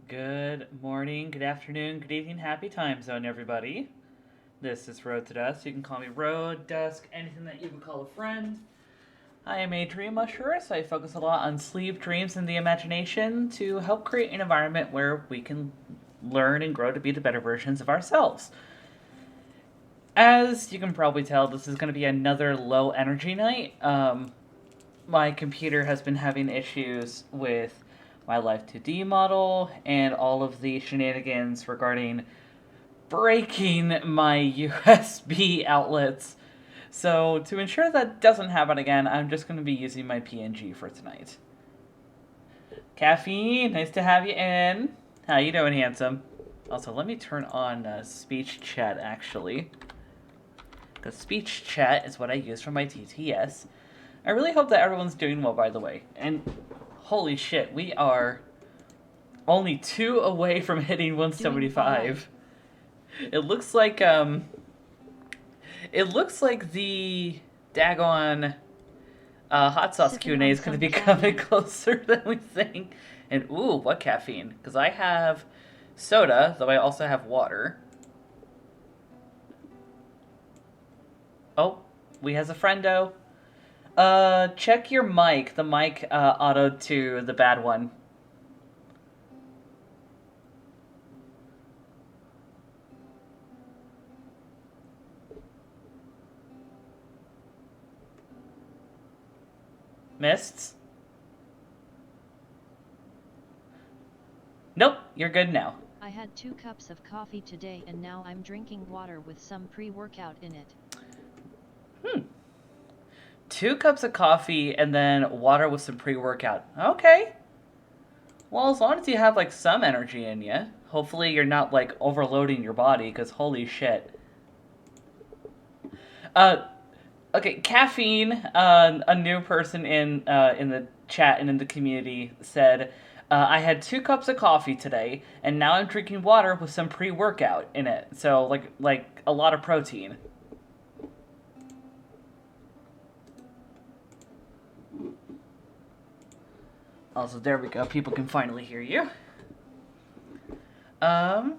Good morning, good afternoon, good evening, happy time zone, everybody. This is Road to Dusk. You can call me Road, Dusk, anything that you can call a friend. I am a dream musher, so I focus a lot on sleep, dreams, and the imagination to help create an environment where we can learn and grow to be the better versions of ourselves. As you can probably tell, this is going to be another low energy night. My computer has been having issues with my Life 2D model and all of the shenanigans regarding breaking my USB outlets. So to ensure that doesn't happen again, I'm just going to be using my PNG for tonight. Caffeine, nice to have you in. How you doing, handsome? Also, let me turn on speech chat, actually. Because speech chat is what I use for my TTS. I really hope that everyone's doing well, by the way. And holy shit, we are only 2 away from hitting 175. It looks like the daggone hot sauce Q&A is going to be coming closer than we think. And ooh, what caffeine? Because I have soda, though I also have water. Oh, we has a friendo. Check your mic. The mic autoed to the bad one. Mists? Nope, you're good now. I had 2 cups of coffee today and now I'm drinking water with some pre-workout in it. 2 cups of coffee and then water with some pre-workout. Okay. Well, as long as you have like some energy in you, hopefully you're not like overloading your body. Because holy shit. Okay, caffeine. A new person in the chat and in the community said, I had 2 cups of coffee today, and now I'm drinking water with some pre-workout in it. So like a lot of protein. Also, there we go. People can finally hear you. I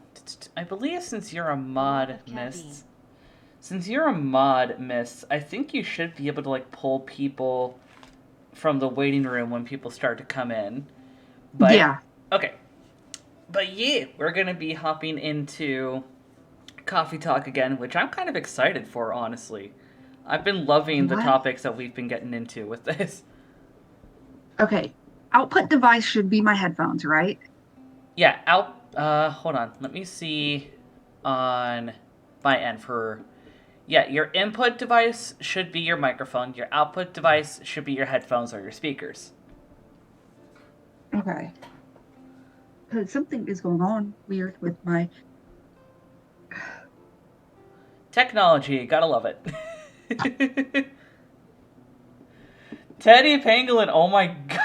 believe since you're a mod, Mists. Since you're a mod, Mists, I think you should be able to like pull people from the waiting room when people start to come in. But yeah. Okay. But yeah, we're gonna be hopping into coffee talk again, which I'm kind of excited for, honestly. I've been loving the topics that we've been getting into with this. Okay. Output device should be my headphones, right? Yeah, hold on. Let me see on my end for... Yeah, your input device should be your microphone. Your output device should be your headphones or your speakers. Okay. Because something is going on weird with my... Technology, gotta love it. Teddy Pangolin, oh my god.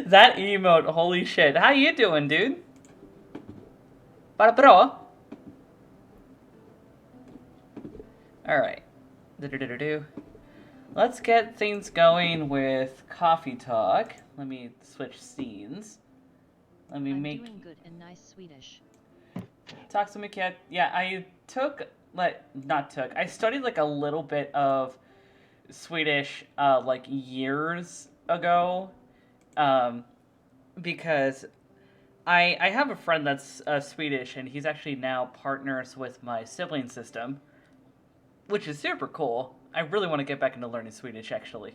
That emote, holy shit. How you doing, dude? Para bro. Alright. Let's get things going with coffee talk. Let me switch scenes. Let me I'm make... doing good and nice Swedish. Talk to me, cat. Yeah, I studied like a little bit of Swedish like years ago, because I have a friend that's Swedish, and he's actually now partners with my sibling system, which is super cool. I really want to get back into learning Swedish, actually.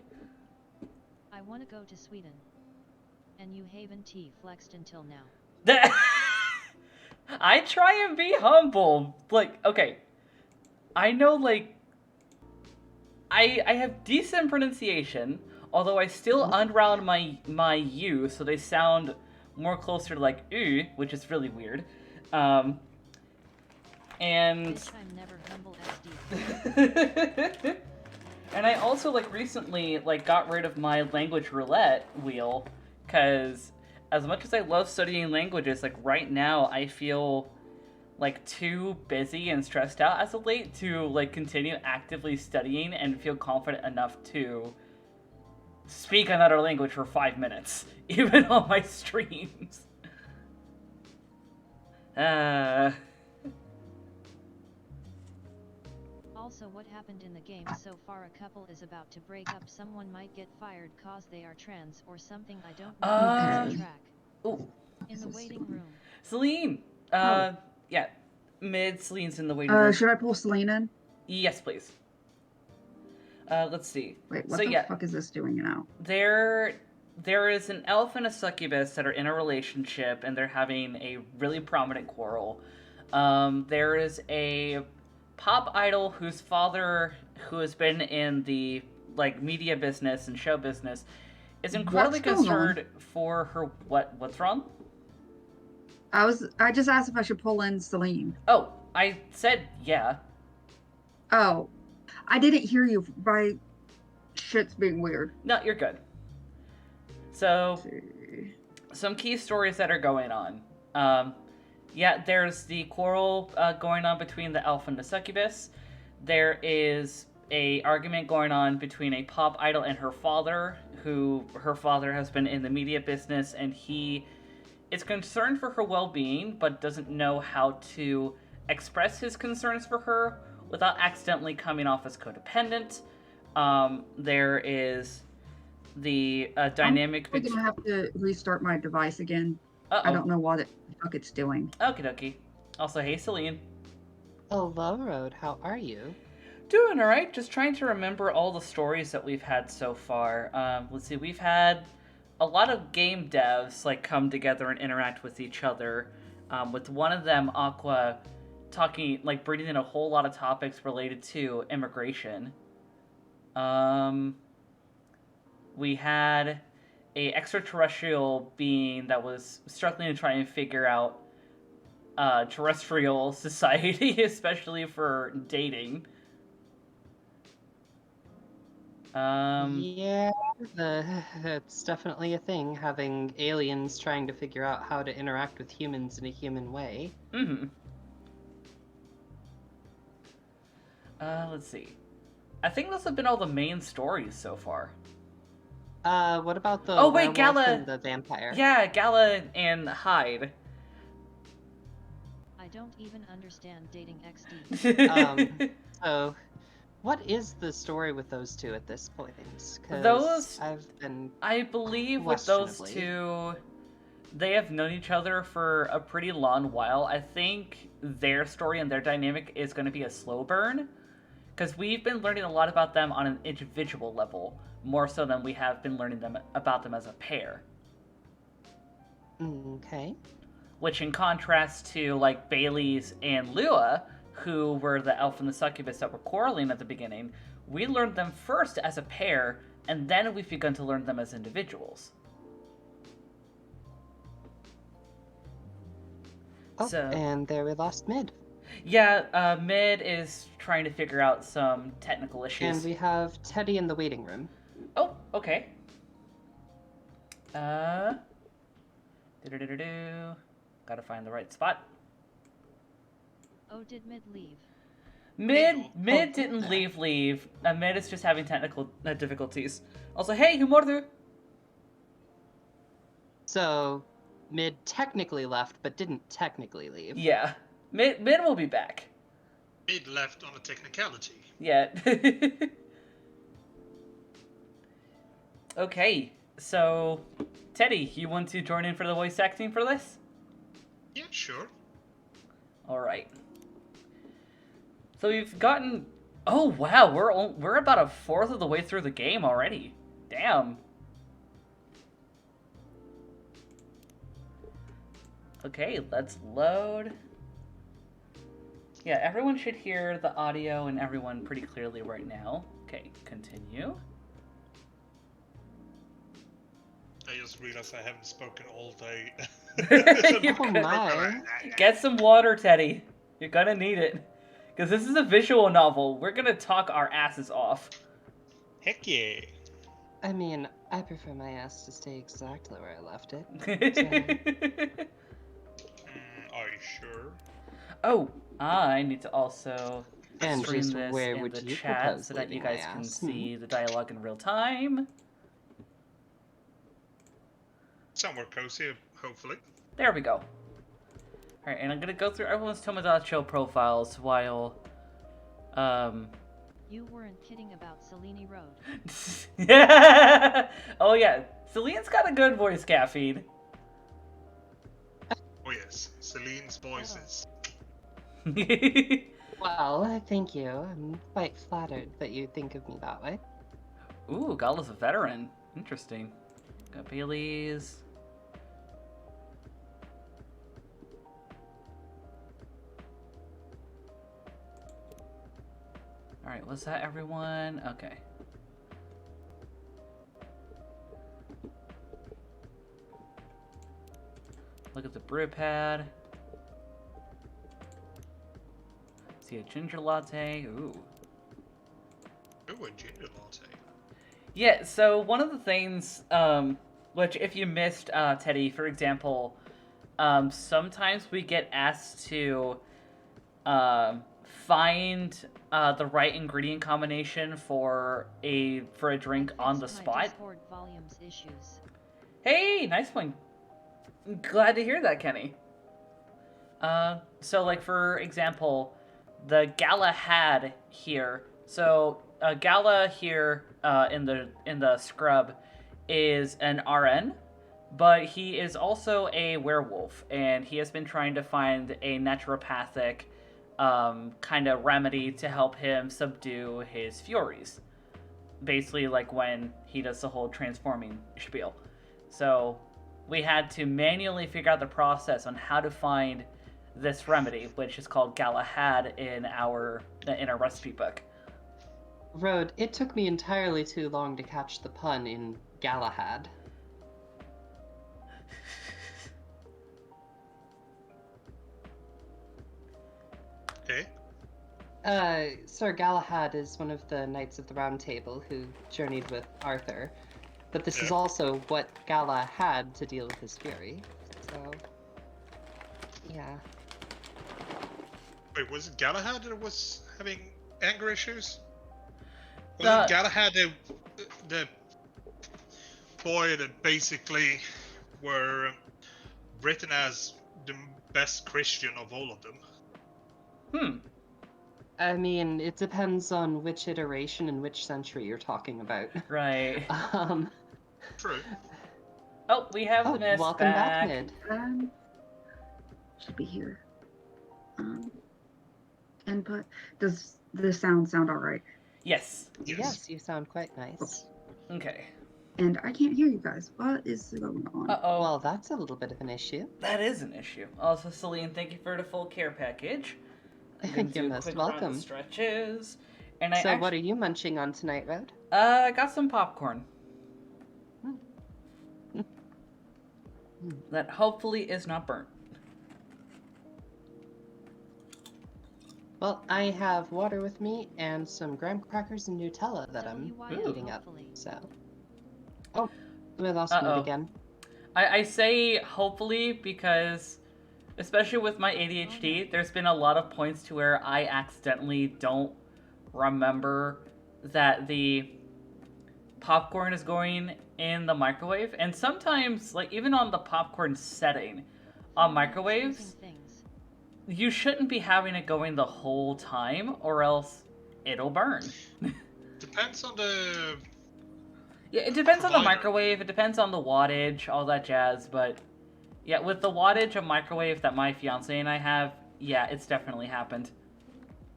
I want to go to Sweden. And you haven't flexed until now. I try and be humble. Like, okay, I know, like, I have decent pronunciation, although I still unround my U, so they sound more closer to, like, U, which is really weird. And... Bitch, I'm never humble SD. And I also, like, recently, like, got rid of my language roulette wheel, because as much as I love studying languages, like, right now I feel like too busy and stressed out as of late to like continue actively studying and feel confident enough to speak another language for 5 minutes, even on my streams. Uh, Also, what happened in the game so far? A couple is about to break up. Someone might get fired cause they are trans or something. I don't know. I lost Okay. track. oh, In the waiting room. Celine. Oh, Yeah, Celine's in the waiting room. should I pull Celine in? Yes, please. Let's see. Wait, So what the yeah, fuck is this doing now? there is an elf and a succubus that are in a relationship, and they're having a really prominent quarrel. There is a pop idol whose father, who has been in the like media business and show business, is incredibly What's going on? concerned for her. What's wrong? I just asked if I should pull in Celine. Oh, I said yeah. Oh, I didn't hear you. My shit's being weird. No, you're good. So, Let's see. some key stories that are going on. Yeah, there's the quarrel going on between the elf and the succubus. There is a argument going on between a pop idol and her father, who her father has been in the media business, and he is concerned for her well-being, but doesn't know how to express his concerns for her without accidentally coming off as codependent. There is the I'm dynamic probably between. gonna have to restart my device again. Uh I oh. don't know what the fuck it's doing. Okie dokie. Also, hey, Celine. Hello, Road. How are you? Doing alright. Just trying to remember all the stories that we've had so far. Let's see. We've had a lot of game devs like come together and interact with each other. With one of them, Aqua, talking like bringing in a whole lot of topics related to immigration. We had a extraterrestrial being that was struggling to try and figure out terrestrial society, especially for dating. Yeah, it's definitely a thing, having aliens trying to figure out how to interact with humans in a human way. Mm-hmm. Let's see. I think those have been all the main stories so far. What about the Oh wait, werewolf Gala. and the vampire? Yeah, Gala and Hyde. I don't even understand dating XD. So, what is the story with those two at this point? Because Those, I've been I believe, with those questionably. two, they have known each other for a pretty long while. I think their story and their dynamic is going to be a slow burn, because we've been learning a lot about them on an individual level, more so than we have been learning about them as a pair. Okay. Which, in contrast to like Bailey's and Lua, who were the elf and the succubus that were quarreling at the beginning, we learned them first as a pair, and then we've begun to learn them as individuals. Oh, So, and there we lost Mid. yeah, Mid is trying to figure out some technical issues. And we have Teddy in the waiting room. Oh, okay. Do-do-do-do-do. Gotta find the right spot. Oh, did Mid leave? Mid didn't leave. Mid is just having technical difficulties. Also, hey, Humordu! So, Mid technically left, but didn't technically leave. Yeah. Mid will be back. Mid left on a technicality. Yeah. Okay, so, Teddy, you want to join in for the voice acting for this? Yeah, sure. Alright. So we've gotten... Oh, wow, we're about a fourth of the way through the game already. Damn. Okay, let's load. Yeah, everyone should hear the audio and everyone pretty clearly right now. Okay, continue. I just realized I haven't spoken all day. Oh my. Get some water, Teddy. You're gonna need it. Because this is a visual novel. We're gonna talk our asses off. Heck yeah. I mean, I prefer my ass to stay exactly where I left it. Are you sure? Oh, I need to also And stream just this where in would the you chat propose so that you leaving my guys can ass? see the dialogue in real time. Somewhere cozy, hopefully. There we go. Alright, and I'm gonna go through everyone's Tomodachi profiles while, You weren't kidding about Selene Road. yeah! Oh yeah, Celine's got a good voice, Caffeine. Oh yes, Celine's voices. Well, thank you. I'm quite flattered that you think of me that way. Ooh, Gala's a veteran. Interesting. Got Bailey's. Alright, was that everyone? Okay. Look at the brew pad. See a ginger latte. Ooh. Ooh, a ginger latte. Yeah, so one of the things, which if you missed, Teddy, for example, sometimes we get asked to find the right ingredient combination for a drink on the Fixed my spot. Discord volumes issues. Hey, nice one. Glad to hear that, Kenny. So like for example, the Galahad here. So Gala here in the scrub is an RN, but he is also a werewolf, and he has been trying to find a naturopathic kind of remedy to help him subdue his furies. Basically, like when he does the whole transforming spiel. So we had to manually figure out the process on how to find this remedy, which is called Galahad in our recipe book. Road, it took me entirely too long to catch the pun in Galahad. Okay. Sir Galahad is one of the Knights of the Round Table who journeyed with Arthur, but this is also what Gala had to deal with his fury, so... yeah. Wait, was it Galahad that was having anger issues? Wasn't Galahad the boy that basically were written as the best Christian of all of them? I mean, it depends on which iteration and which century you're talking about. Right. True. Oh, we have the mist welcome back, back. Mid. Should be here. Input. Does the sound alright? Yes. Yes, you sound quite nice. Okay. And I can't hear you guys. What is going on? Uh-oh. Well, that's a little bit of an issue. That is an issue. Also, Celine, thank you for the full care package. You're most welcome. Stretches. And what are you munching on tonight, Road? I got some popcorn. That hopefully is not burnt. Well, I have water with me and some graham crackers and Nutella that I'm eating up. So, oh, we lost Mid again. I say hopefully because, especially with my ADHD, there's been a lot of points to where I accidentally don't remember that the popcorn is going in the microwave, and sometimes, like even on the popcorn setting on microwaves, you shouldn't be having it going the whole time, or else it'll burn. Depends on the... Yeah, it depends on the microwave, it depends on the wattage, all that jazz, but yeah, with the wattage of microwave that my fiance and I have, yeah, it's definitely happened.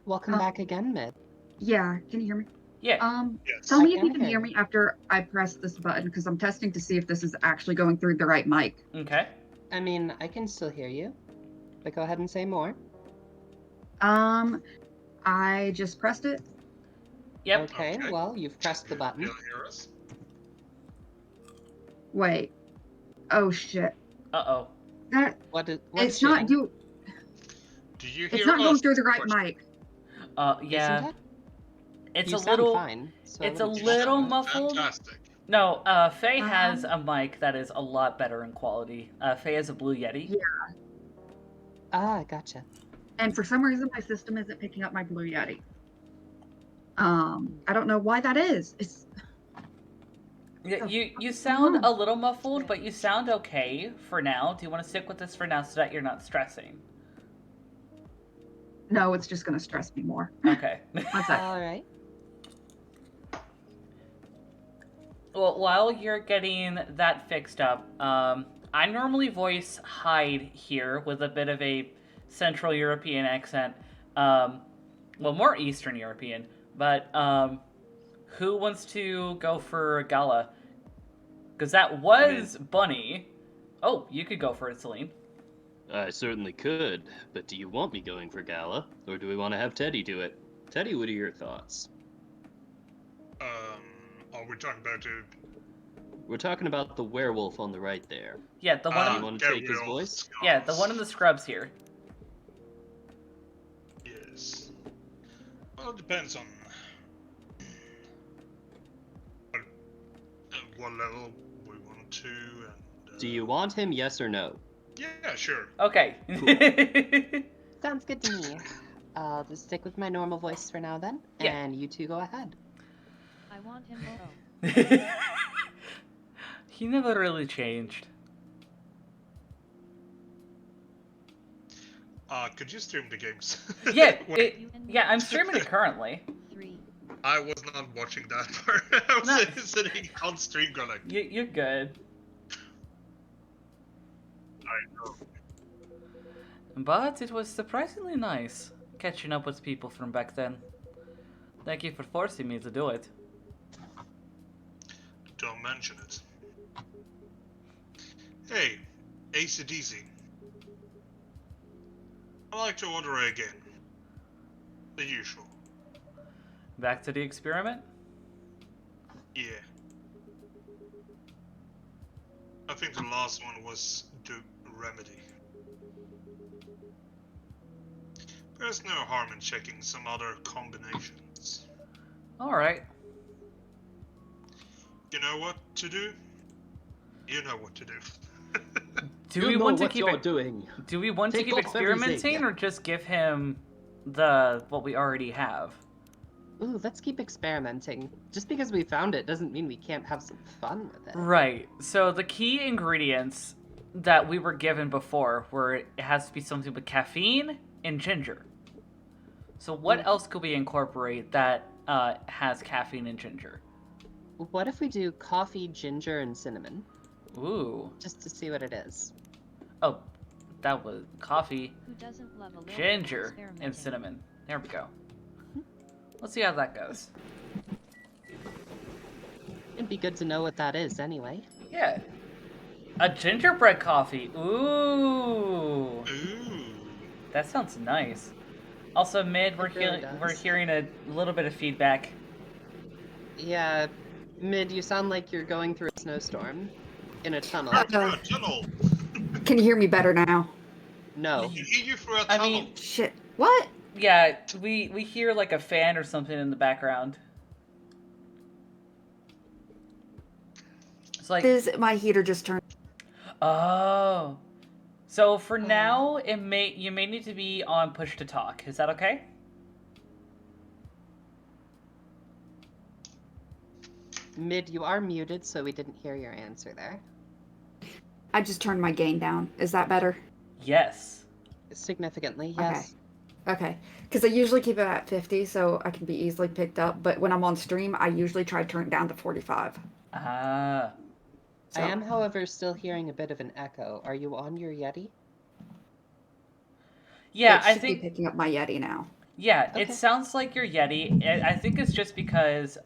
Welcome back again, Mid. Yeah, can you hear me? Yeah. Yes. Tell me if you can hear me after I press this button, because I'm testing to see if this is actually going through the right mic. Okay. I mean, I can still hear you, but go ahead and say more. I just pressed it. Yep. Okay, well, you've pressed the button. You'll hear us. Wait. Oh shit. Uh-oh. What's it's not shitting? Do you hear It's not going us? through the right mic. Yeah. Isn't it? It's You a sound little fine, so I it's a wouldn't little question it. muffled. Fantastic. No, Faye has a mic that is a lot better in quality. Faye has a Blue Yeti. Yeah. Ah, gotcha. And for some reason, my system isn't picking up my Blue Yeti. I don't know why that is. It's... Yeah, you sound a little muffled, but you sound okay for now. Do you want to stick with this for now so that you're not stressing? No, it's just gonna stress me more. Okay. One sec. All right. Well, while you're getting that fixed up, I normally voice Hyde here with a bit of a Central European accent. Well, more Eastern European. But who wants to go for Gala? Because that was Bunny. Oh, you could go for it, Celine. I certainly could, but do you want me going for Gala, or do we want to have Teddy do it? Teddy, what are your thoughts? Are we talking about We're talking about the werewolf on the right there. Yeah, the one. Do you want to take his Gabriel voice? Yeah, the one in the scrubs here. Yes. Well, it depends on what level we want to. And, Do you want him, yes or no? Yeah, sure. Okay. Sounds good to me. I'll just stick with my normal voice for now then, Yeah. and you two go ahead. I want him below. He never really changed. Could you stream the games? Yeah, Wait, yeah, I'm streaming it currently. 3. I was not watching that part. I was No. sitting on stream going like, You're good. I know. But it was surprisingly nice catching up with people from back then. Thank you for forcing me to do it. Don't mention it. Hey, AC/DC. I'd like to order again. The usual. Back to the experiment? Yeah. I think the last one was the remedy. There's no harm in checking some other combinations. Alright. You know what to do? You know what to do. Do You we know want to what keep you're it? doing. Do we want to Take keep off everything. experimenting, or just give him what we already have? Ooh, let's keep experimenting. Just because we found it doesn't mean we can't have some fun with it. Right. So the key ingredients that we were given before were it has to be something with caffeine and ginger. So what else could we incorporate that has caffeine and ginger? What if we do coffee, ginger, and cinnamon? Ooh. Just to see what it is. Oh, that was coffee, Who doesn't love a little ginger, and experimenting? cinnamon. There we go. Let's see how that goes. It'd be good to know what that is anyway. Yeah. A gingerbread coffee. Ooh. Ooh. That sounds nice. Also, Mid, It really does. we're hearing a little bit of feedback. Yeah, Mid, you sound like you're going through a snowstorm. In a tunnel. Through a tunnel. Can you hear me better now? No. You eat you through a I tunnel. mean, Shit. What? yeah, we hear like a fan or something in the background. It's like, Is my heater just turned? oh. So for now, you may need to be on push to talk. Is that okay? Mid, you are muted, so we didn't hear your answer there. I just turned my gain down. Is that better? Yes. Significantly, yes. Okay. Because I usually keep it at 50 so I can be easily picked up. But when I'm on stream, I usually try to turn it down to 45. Ah. So, I am, however, still hearing a bit of an echo. Are you on your Yeti? Yeah, it I should think. be picking up my Yeti now. Yeah, Okay. it sounds like your Yeti. I think it's just because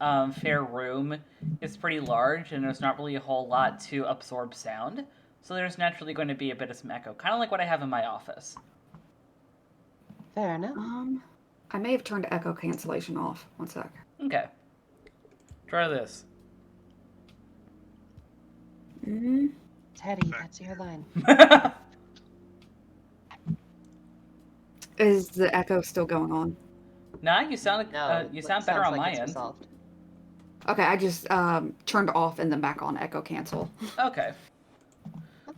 Fair Room is pretty large and there's not really a whole lot to absorb sound. So there's naturally going to be a bit of some echo. Kind of like what I have in my office. Fair enough. I may have turned echo cancellation off. One sec. Okay. Try this. Mm-hmm. Teddy, that's your line. Is the echo still going on? Nah, you sound No, you it sound better sounds on like my it's end. resolved. Okay, I just turned off and then back on echo cancel. Okay.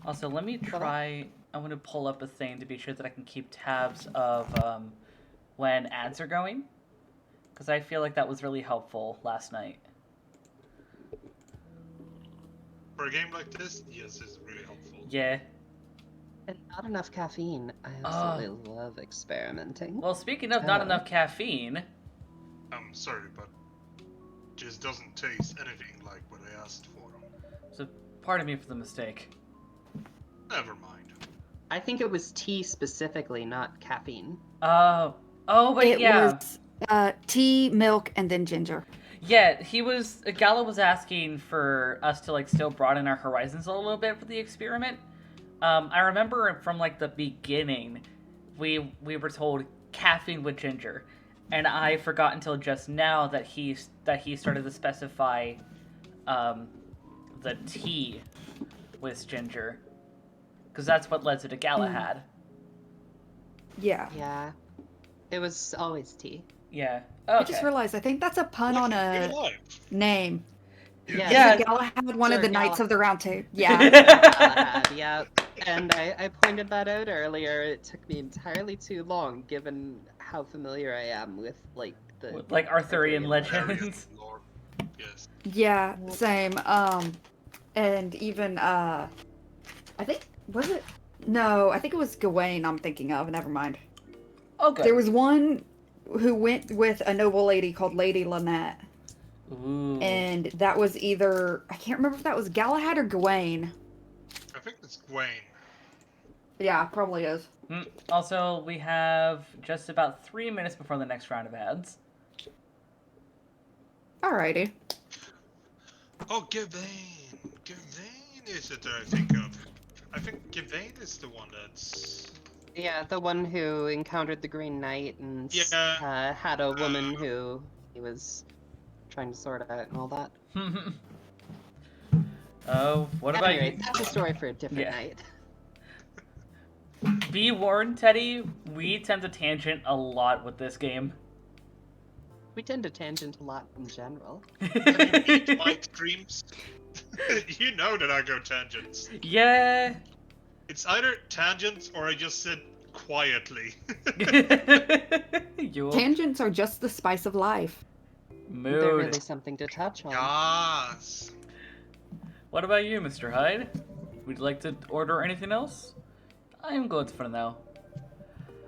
Also, let me try. I want to pull up a thing to be sure that I can keep tabs of when ads are going, because I feel like that was really helpful last night. For a game like this, yes, it's really helpful. Yeah. And not enough caffeine. I absolutely love experimenting. Well, speaking of not enough caffeine... I'm sorry, but just doesn't taste anything like what I asked for. So, pardon me for the mistake. Never mind. I think it was tea specifically, not caffeine. Oh, wait, It yeah. was tea, milk, and then ginger. Yeah, Gala was asking for us to, like, still broaden our horizons a little bit for the experiment. I remember from, like, the beginning, we were told caffeine with ginger. And I forgot until just now that he started to specify, the tea with ginger. Because that's what led to Galahad. Yeah. Yeah. It was always tea. Yeah. I Okay. just realized, I think that's a pun on a name. Yeah. Yeah. Galahad, one of the Sir Knights of the Round Table. Yeah. Yeah. Galahad, yeah. And I pointed that out earlier. It took me entirely too long, given how familiar I am with, like, the... Like Arthurian legends. Lord. Yes. Yeah, same. And even, I think, was it? No, I think it was Gawain I'm thinking of, never mind. Okay. There was one who went with a noble lady called Lady Lynette. Ooh. And that was either, I can't remember if that was Galahad or Gawain. I think it's Gwaine. Yeah, probably is. Also, we have just about 3 minutes before the next round of ads. Alrighty. Oh, Gavain. Gavain is it that I think of. I think Gavain is the one that's... Yeah, the one who encountered the Green Knight and had a woman who he was trying to sort out and all that. Oh, what At about any rate, you? that's a story for a different Yeah. night. Be warned, Teddy, we tend to tangent a lot with this game. We tend to tangent a lot in general. My streams. You know that I go tangents. Yeah. It's either tangents or I just sit quietly. Tangents are just the spice of life. Mood. They're really something to touch on. Yes. What about you, Mr. Hyde? Would you like to order anything else? I am good for now.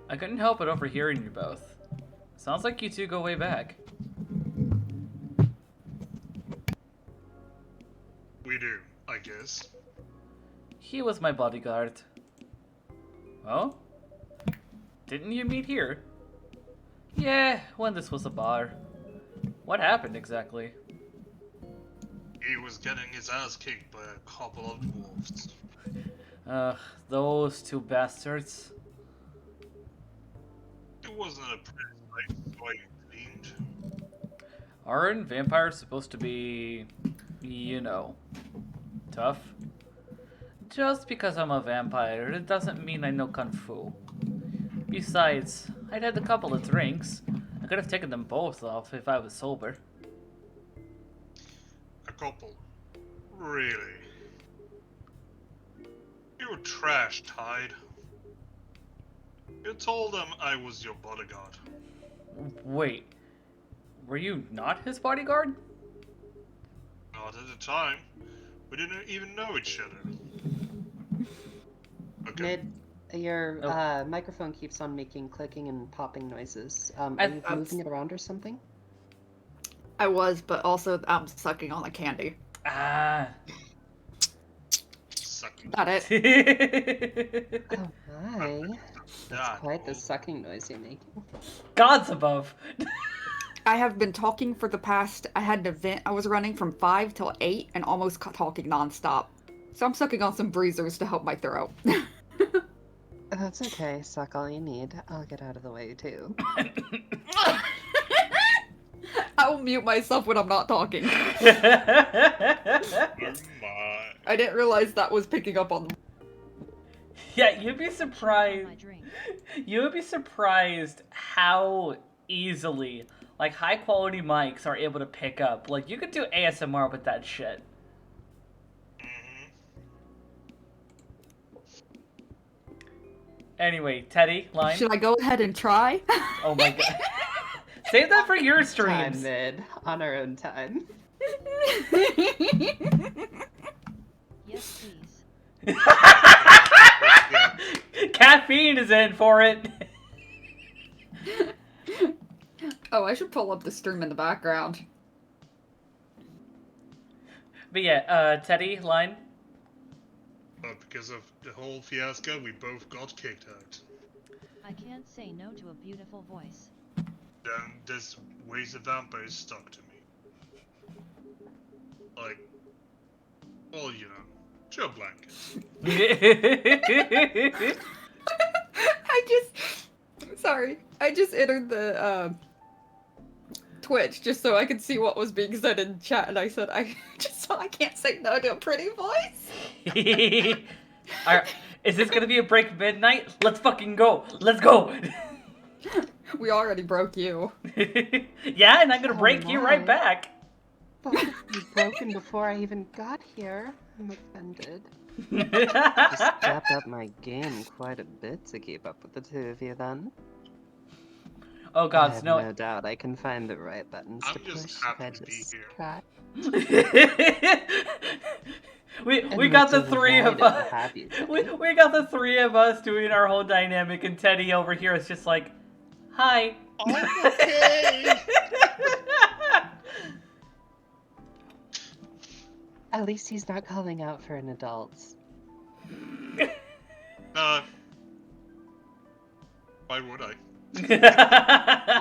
I couldn't help but overhearing you both. Sounds like you two go way back. We do, I guess. He was my bodyguard. Oh? Didn't you meet here? Yeah, when this was a bar. What happened exactly? He was getting his ass kicked by a couple of dwarves. Ugh, those two bastards. It wasn't a pretty sight, so I cleaned. Aren't vampires supposed to be, you know, tough? Just because I'm a vampire, it doesn't mean I know Kung Fu. Besides, I'd had a couple of drinks. I could have taken them both off if I was sober. A couple. Really? You were trash, Tide. You told them I was your bodyguard. Wait, were you not his bodyguard? Not at the time. We didn't even know each other. Okay. Your microphone keeps on making clicking and popping noises. Are you moving it around or something? I was, but also I'm sucking on the candy. Ah. Sucking. Got it. Oh my. That's quite the sucking noise you're making. Gods above. I have been talking for the past, I had an event, I was running from 5 till 8 and almost talking nonstop. So I'm sucking on some breezers to help my throat. That's okay, suck all you need. I'll get out of the way too. I will mute myself when I'm not talking. Oh my. I didn't realize that was picking up on. Yeah, you'd be surprised. My drink. You would be surprised how easily, like, high quality mics are able to pick up. Like, you could do ASMR with that shit. Anyway, Teddy, line. Should I go ahead and try? Oh my god. Save that for your Time streams. mid, on our own time. Yes, please. caffeine is in for it. Oh, I should pull up the stream in the background. But yeah, Teddy, line. But because of the whole fiasco, we both got kicked out. I can't say no to a beautiful voice. Then this weighs of vampires stuck to me. Like, well, you know, chill blankets. I just entered the Twitch just so I could see what was being said in chat, and I said I can't say no to a pretty voice. Alright, is this gonna be a break midnight? Let's fucking go. Let's go. We already broke you. Yeah, and I'm gonna Oh break you my. right back. Both of you broken before I even got here. I'm offended. Just stepped up my game quite a bit to keep up with the two of you then. Oh I god, have no. no doubt I can find the right buttons I'm to just push happy if I to be just here. try. we And got the to three of avoid it, us. have you, We Teddy? got the three of us doing our whole dynamic, and Teddy over here is just like, hi. Okay. At least he's not calling out for an adult. Why would I?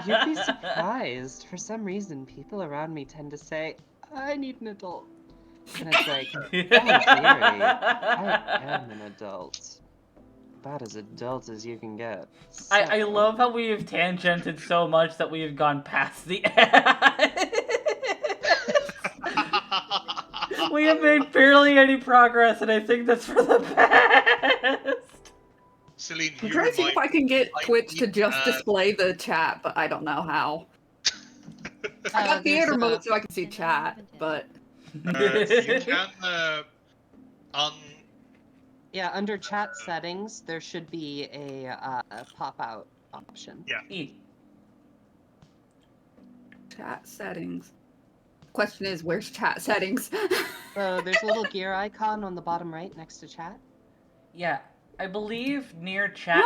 You'd be surprised. For some reason, people around me tend to say, I need an adult. And it's like, oh, in theory, I am an adult. About as adult as you can get. I So- love how we have tangented so much that we have gone past the ad. We have made barely any progress, and I think that's for the best. Celine, I'm you trying to see if I can get like Twitch to me, just display the chat, but I don't know how. I got there's theater a- mode so I can see And I chat, haven't but you can Yeah, under chat settings, there should be a pop-out option. E. chat settings. Question is, where's chat settings? So there's a little gear icon on the bottom right next to chat. Yeah, I believe near chat,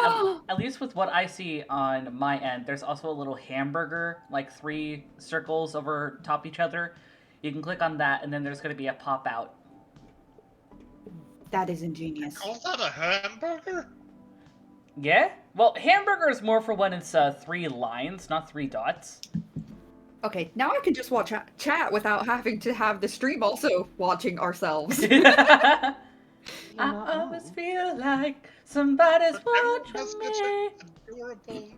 at least with what I see on my end, there's also a little hamburger, like 3 circles over top each other. You can click on that, and then there's going to be a pop out. That is ingenious. call that a hamburger? Yeah? Well, hamburger is more for when it's 3 lines, not 3 dots. Okay, now I can just watch chat without having to have the stream also watching ourselves. You're I not always wrong. feel like somebody's But everyone watching has me. such adorable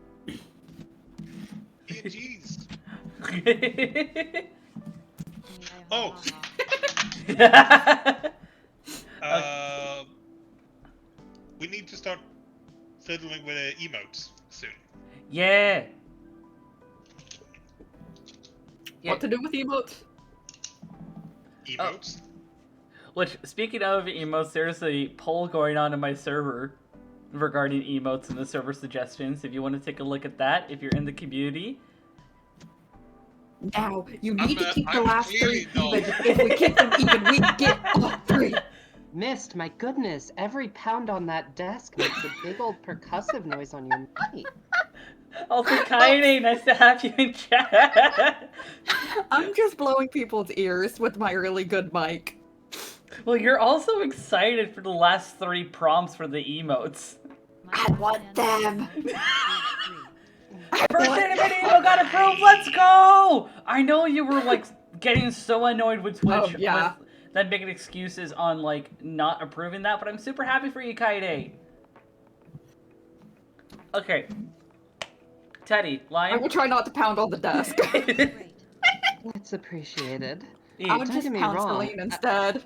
PNGs. Oh. We need to start fiddling with emotes soon. Yeah. Yeah. What to do with emotes? Emotes? Which, speaking of emotes, there's a poll going on in my server regarding emotes and the server suggestions. If you want to take a look at that, if you're in the community. Now, you need to keep the I'm last 3 clearly not. even. If we keep them even, we get all 3. Missed, my goodness, every pound on that desk makes a big old percussive noise on your mic. Also, Kaine, nice to have you in chat. I'm just blowing people's ears with my really good mic. Well, you're also excited for the last 3 prompts for the emotes. I want them. I First want animated emo got approved, let's go! I know you were, like, getting so annoyed with Twitch Oh, yeah. with them making excuses on, like, not approving that, but I'm super happy for you, Kaide. Okay. Teddy, I line. will try not to pound on the desk. Great. It's appreciated. I would Don't just get me pound wrong. Celine instead.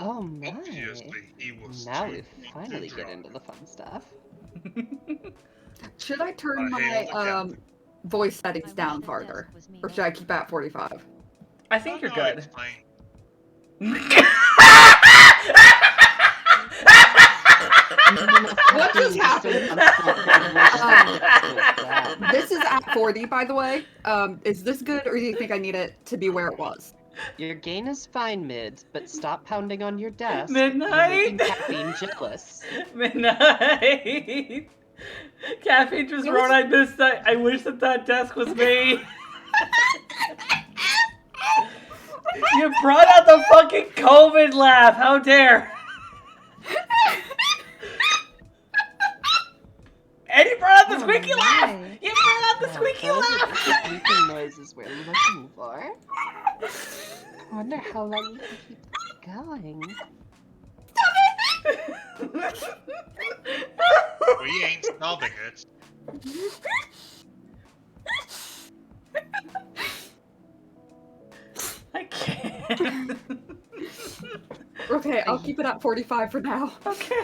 Oh my. Obviously, he was Now too we fucking finally get drunk. into the fun stuff. Should I turn I hail my the voice settings I wish down that farther? desk was me Or should I only. keep at 45? I think you're No, good. it's fine. What just happened? happened? This is at 40, by the way. Is this good, or do you think I need it to be where it was? Your gain is fine, Mid, but stop pounding on your desk. Midnight! You're making Caffeine jealous. Midnight! Caffeine just It wrote, was- I missed that. I wish that desk was me. You brought out the fucking COVID laugh. How dare. And you brought out the Oh, squeaky laugh. my. You brought out the Now, squeaky those are laugh. the squeaking noises we're looking for. I wonder how long you can keep going. We ain't stopping it. I can't. Okay, I'll keep it at 45 for now. Okay.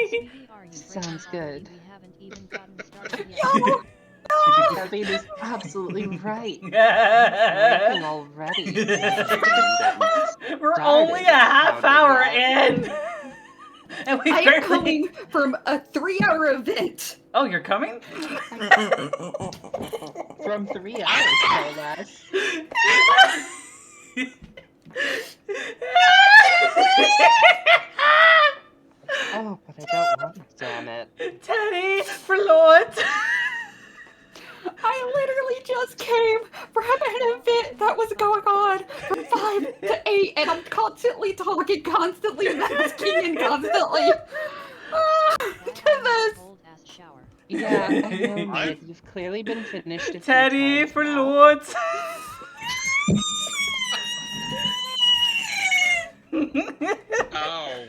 Sweetie, are you Sounds breaking already? good. We haven't even gotten started yet. No! Caffeine is absolutely right. Breaking Yeah. already. We're only a half Started hour counting in. And we I am barely... coming from a 3-hour event. Oh, you're coming? From 3 hours, no less. Oh, but I don't want it, damn it. Teddy, for Lord. I literally just came from an event that was going on from 5 to 8, and I'm constantly talking, constantly masking, and constantly. Goodness. Cold ass shower. Yeah, I know, I- Mid. You've clearly been finished a few Teddy, times for now. Lord. Ow.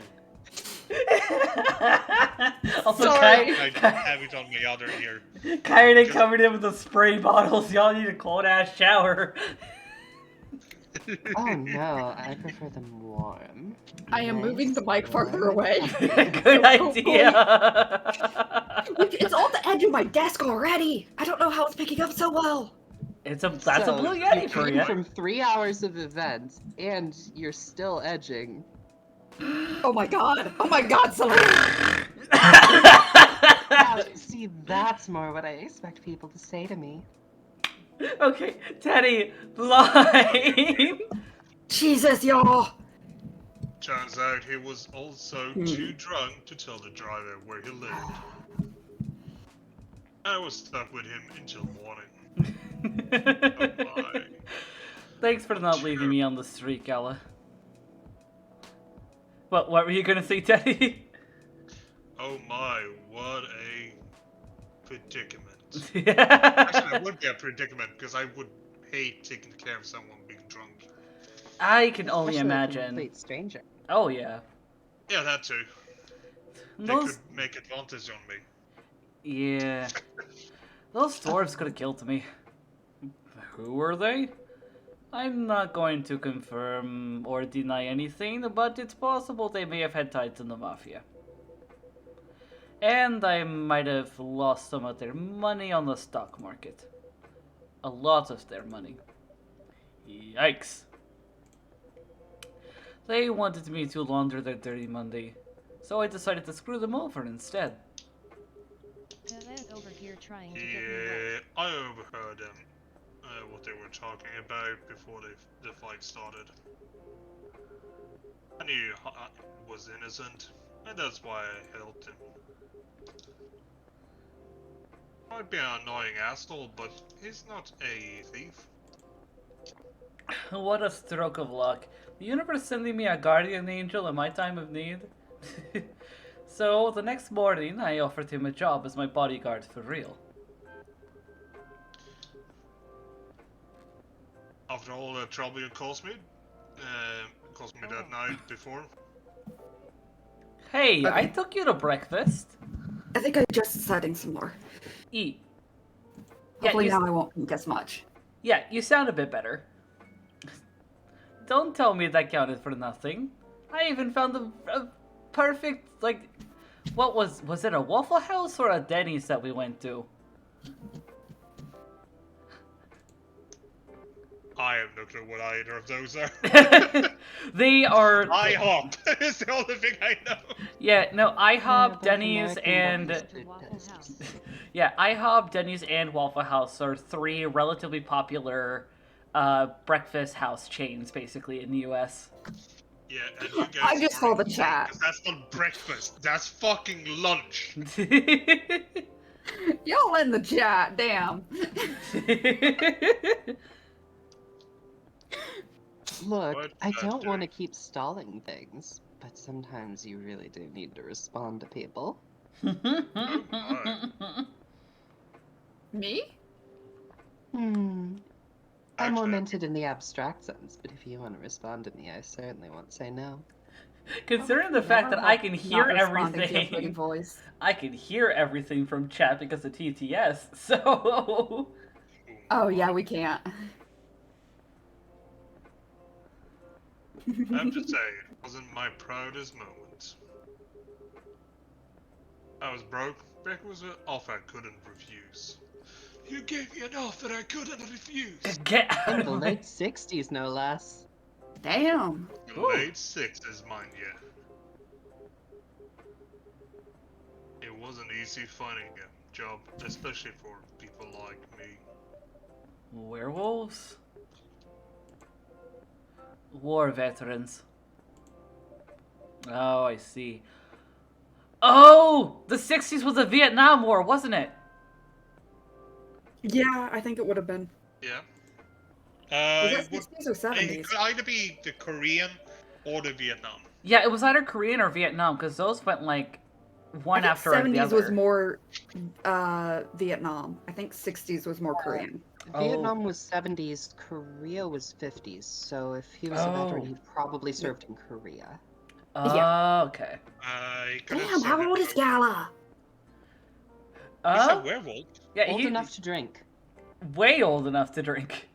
Also, Sorry. I have it on my other ear. Kyrie covered him with the spray bottles. Y'all need a cold ass shower. Oh no, I prefer them warm. I am moving the mic farther warm. away. Good idea. It's on the edge of my desk already. I don't know how it's picking up so well. That's a So, blue yeti you for came you. from 3 hours of events, and you're still edging. Oh my god. Oh my god, Selena. Now, see, that's more what I expect people to say to me. Okay, Teddy, line. Jesus, y'all. Turns out he was also too drunk to tell the driver where he lived. I was stuck with him until morning. Oh my. Thanks for not leaving me on the street, Gala. What were you gonna say, Teddy? Oh my, what a predicament. Actually, Yeah. it would be a predicament because I would hate taking care of someone being drunk. I can only Especially a imagine. complete stranger. Oh yeah. Yeah, that too. They Those could make advantage on me. yeah. Those dwarves could have killed me. Who were they? I'm not going to confirm or deny anything, but it's possible they may have had ties in the mafia. And I might have lost some of their money on the stock market. A lot of their money. Yikes. They wanted me to launder their dirty money, so I decided to screw them over instead. Gala's over here trying to get me wet. Yeah, I overheard them. What they were talking about before the fight started. I knew I was innocent, and that's why I helped him. Might be an annoying asshole, but he's not a thief. What a stroke of luck. The universe sending me a guardian angel in my time of need. So, the next morning, I offered him a job as my bodyguard for real. After all the trouble you caused me that night before. Hey, I Okay. took you to breakfast. I think I'm just deciding some more. Eat. Hopefully you, now I won't eat as much. yeah, you sound a bit better. Don't tell me that counted for nothing. I even found a perfect, like, what was it a Waffle House or a Denny's that we went to? I have no clue what either of those are. They are, IHOP is the only thing I know. yeah, no, IHOP, Yeah, those Denny's, American and breakfast food Waffle places. House. yeah, IHOP, Denny's, and Waffle House are three relatively popular breakfast house chains, basically, in the U.S. Yeah, and you guys I just saw the are chat. 'cause that's not breakfast. That's fucking lunch. Y'all in the chat, damn. Look, What I did I don't do? want to keep stalling things, but sometimes you really do need to respond to people. Me? I more Actually, meant it in the abstract sense, but if you want to respond to me, I certainly won't say no. Considering the fact that I can hear Not responding to your pretty everything, voice. I can hear everything from chat because of TTS, so... Oh yeah, we can't. I have to say, it wasn't my proudest moment. I was broke. Beck was an offer I couldn't refuse. You gave me an offer I couldn't refuse. Get out In of the my... late 60s, no less. Damn. The Ooh. late 60s, mind you. It wasn't easy finding a job, especially for people like me. Werewolves? War veterans. Oh, I see. Oh! The 60s was the Vietnam War, wasn't it? Yeah, I think it would have been. Yeah. Was It it would 60s or it 70s? could either be the Korean or the Vietnam. Yeah, it was either Korean or Vietnam, because those went, like, one I after think the 70s other. was more Vietnam. I think 60s was more Korean. Oh. Vietnam was 70s, Korea was 50s, so if he was a veteran, Oh. he probably served in Korea. Oh, Yeah. okay. I could have Damn, how served old in is both. Gala? He's a Oh? werewolf. Yeah, Old he's enough to drink. way old enough to drink.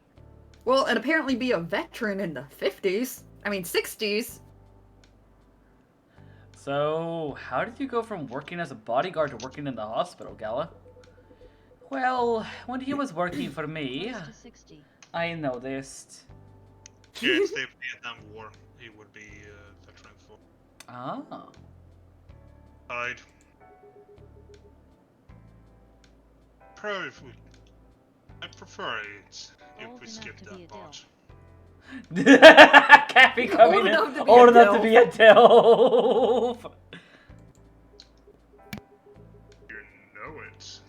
Well, and apparently be a veteran in the 50s. I mean, 60s. So, how did you go from working as a bodyguard to working in the hospital, Gala? Well, when he was working for me, Close to 60. I noticed. Yeah, it's the Vietnam War. He would be a veteran for. Ah. I'd probably if we. I prefer it if Old we enough skip to that be a part. Kathy coming Old in. enough to be Old a enough to dilf. be a dilf. You know it.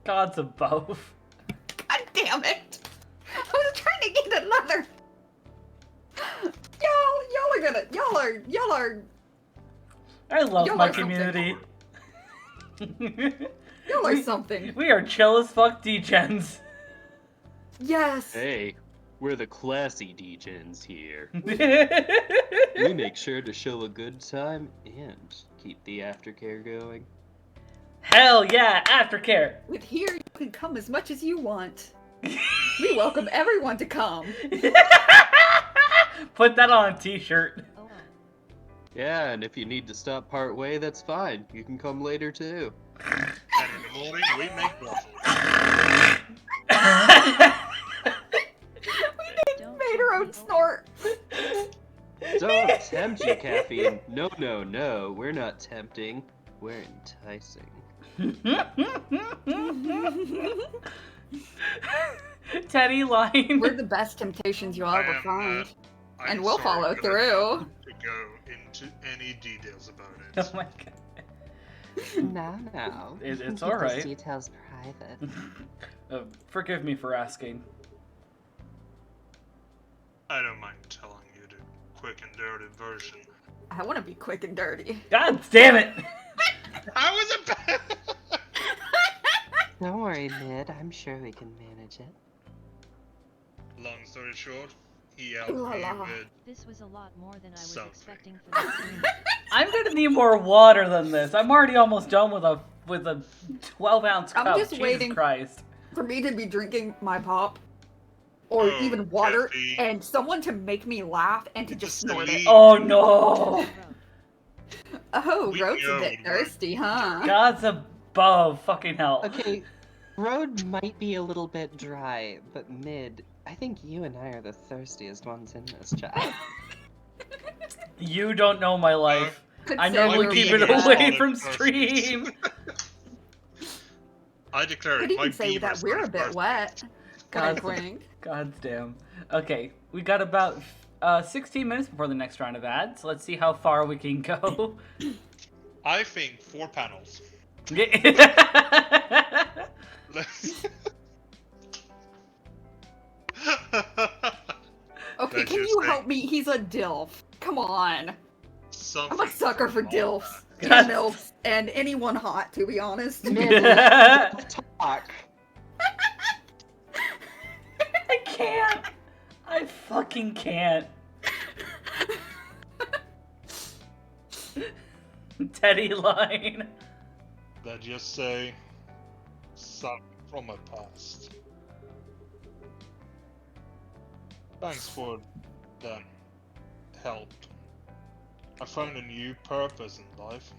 Gods above. God damn it! I was trying to get another. Y'all are. I love Y'all my are something. community. Y'all are something. We are chill as fuck degens. Yes. Hey, we're the classy degens here. We We make sure to show a good time and keep the aftercare going. Hell yeah, aftercare. With here, you can come as much as you want. We welcome everyone to come. Put that on a t-shirt. Oh, Yeah, and if you need to stop part way, that's fine. You can come later too. And in the morning we make waffles. don't Made her own tempt me, snort. Don't tempt you, caffeine. No, no, no. We're not tempting. We're enticing. Teddy line. We're the best temptations you'll I ever am, find. I'm And we'll sorry, follow but I through. don't want to go into any details about Oh it. my god. No. It's Keep those alright. details private. Forgive me for asking. I don't mind telling you the quick and dirty version. I want to be quick and dirty. God damn it! I was a bad. Don't worry, Mid. I'm sure we can manage it. Long story short, he helped Ooh la me la. with. This was a lot more than I was Something. expecting for this game. I'm gonna need more water than this. I'm already almost done with a 12-ounce cup. I'm just Jesus waiting. Christ. For me to be drinking my pop, or Oh, even water, Kathy. and someone to make me laugh and to just snort it. Celine. Oh no! Road. Oh, We Road's a know bit you thirsty, huh? God's above fucking hell. Okay, Road might be a little bit dry, but Mid, I think you and I are the thirstiest ones in this chat. You don't know my life. Could I say normally we're keep big it bad. away Solid from person. stream. I declare Could it. My even say beaver that is we're my a bit first wet. Wink, wink. God damn. Okay, we got about 16 minutes before the next round of ads. Let's see how far we can go. I think 4 panels. Okay, Let's can just you say help me? He's a DILF. Come on. I'm something a sucker for wrong. DILFs and God. MILFs and anyone hot, to be honest. Mid, let talk. I can't. I fucking can't. Teddy line. Let's just say something from my past. Thanks for the help. I found a new purpose in life.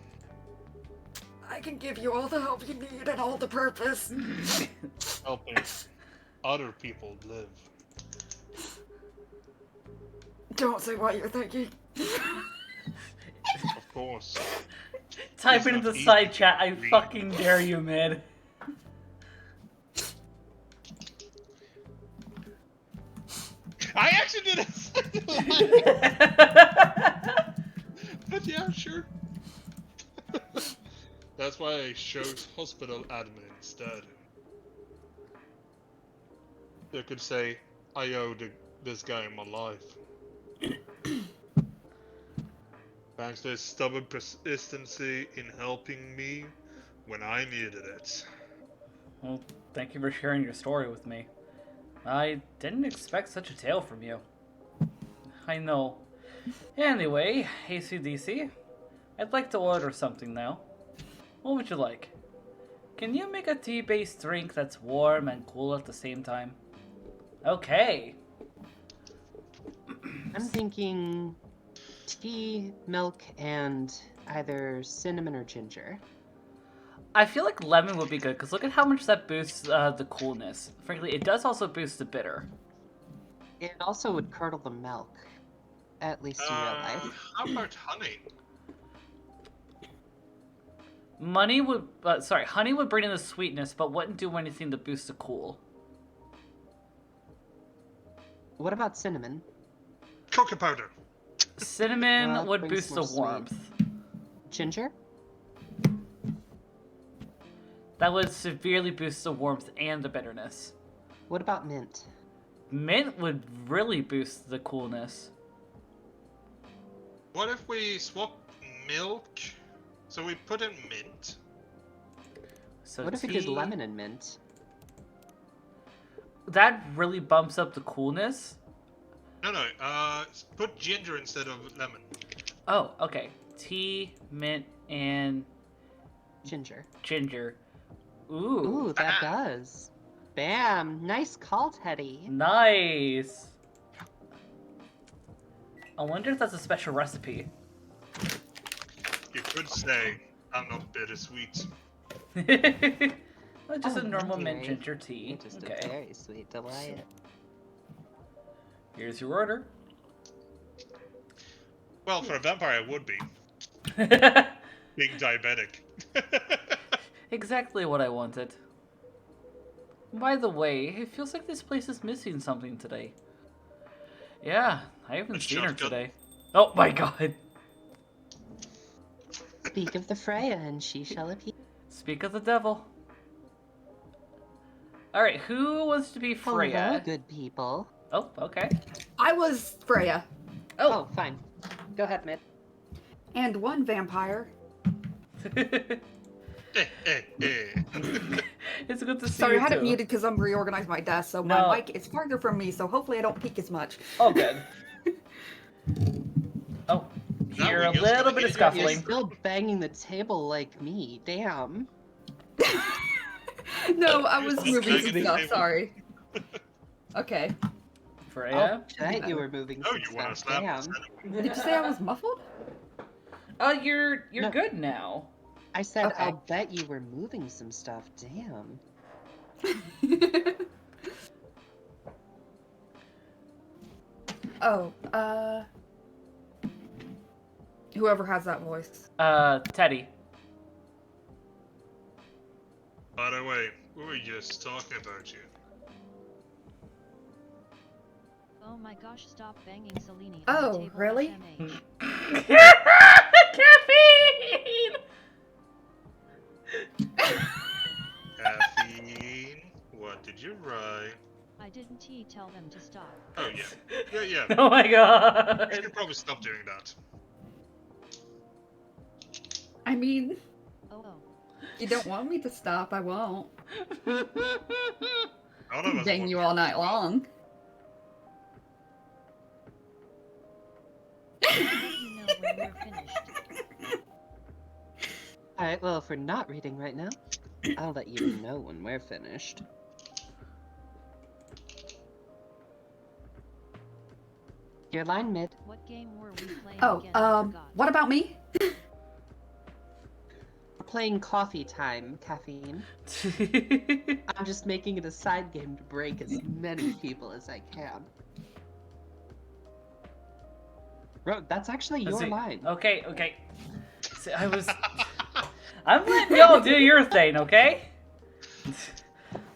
I can give you all the help you need and all the purpose. Helping other people live. Don't say what you're thinking. Of course. Type It's it into not the easy side to chat. I read. fucking dare you, mid. I actually did it! But yeah, sure. That's why I chose hospital admin instead. You could say, I owe this guy my life. Thanks to his stubborn persistency in helping me when I needed it. Well, thank you for sharing your story with me. I didn't expect such a tale from you. I know. Anyway, ACDC, I'd like to order something now. What would you like? Can you make a tea-based drink that's warm and cool at the same time? Okay. I'm thinking tea, milk, and either cinnamon or ginger. I feel like lemon would be good, because look at how much that boosts the coolness. Frankly, it does also boost the bitter. It also would curdle the milk, at least in real life. How about honey? Honey would bring in the sweetness, but wouldn't do anything to boost the cool. What about cinnamon? Cocoa powder. Cinnamon Well, that would brings boost the more sweet. warmth. Ginger? That would severely boost the warmth and the bitterness. What about mint? Mint would really boost the coolness. What if we swap milk? So we put in mint. So What if we did lemon and mint? That really bumps up the coolness. No, put ginger instead of lemon. Oh, okay. Tea, mint, and Ginger. ginger. Ooh. Ooh, that does. Bam! Nice call, Teddy. Nice. I wonder if that's a special recipe. You could say, I'm not bittersweet. Well, just Oh, a normal mint mint berry. ginger tea. Just a Okay. very sweet delight. Here's your order. Well, for a vampire, it would be. Being diabetic. Exactly what I wanted. By the way, it feels like this place is missing something today. Yeah, I haven't A seen her shotgun. today. Oh my god. Speak of the Freya, and she shall appear. Speak of the devil. Alright, who wants to be Hello, Freya? good people. Oh, okay. I was Freya. Oh, fine. Go ahead, Mitt. And one vampire. It's good to see Sorry, you I had too. it muted because I'm reorganized my desk, so No. my mic is farther from me, so hopefully I don't peak as much. Oh, good. Oh, Now hear we a just little gotta bit of get you- You're scuffling. still banging the table like me. Damn. No, I was Just moving banging some the stuff, table. sorry. Okay. Freya? Oh, shit, you were moving Oh, some you want to stuff. slam Damn. this Did you say I was muffled? You're No. good now. I said, Okay. I'll bet you were moving some stuff. Damn. Oh, whoever has that voice. Teddy. By the way, we were just talking about you. Oh my gosh, stop banging Selene on Oh, the table. really? FMH. Caffeine. What did you write? I didn't tell them to stop. Oh yeah. Yeah. Oh my You god. should probably stop doing that. I mean, Oh. you don't want me to stop, I won't. None of us Bang want you all night long. I'll let you know when we're finished. Alright, well, if we're not reading right now, I'll let you know when we're finished. Your line mid. What game were we playing Oh, again? I forgot. what about me? We're playing coffee time, caffeine. I'm just making it a side game to break as many people as I can. Bro, that's actually your line. Okay. See, I'm letting y'all do your thing, okay?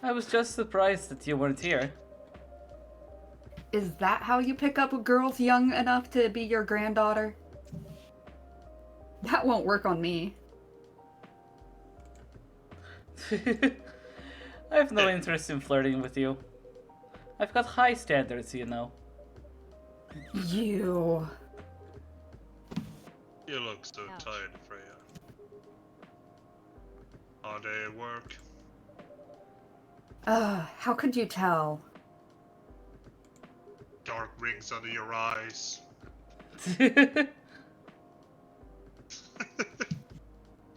I was just surprised that you weren't here. Is that how you pick up girls young enough to be your granddaughter? That won't work on me. I have no interest in flirting with you. I've got high standards, you know. You. You look so tired, Freya. Hard day at work. How could you tell? Dark rings under your eyes. Play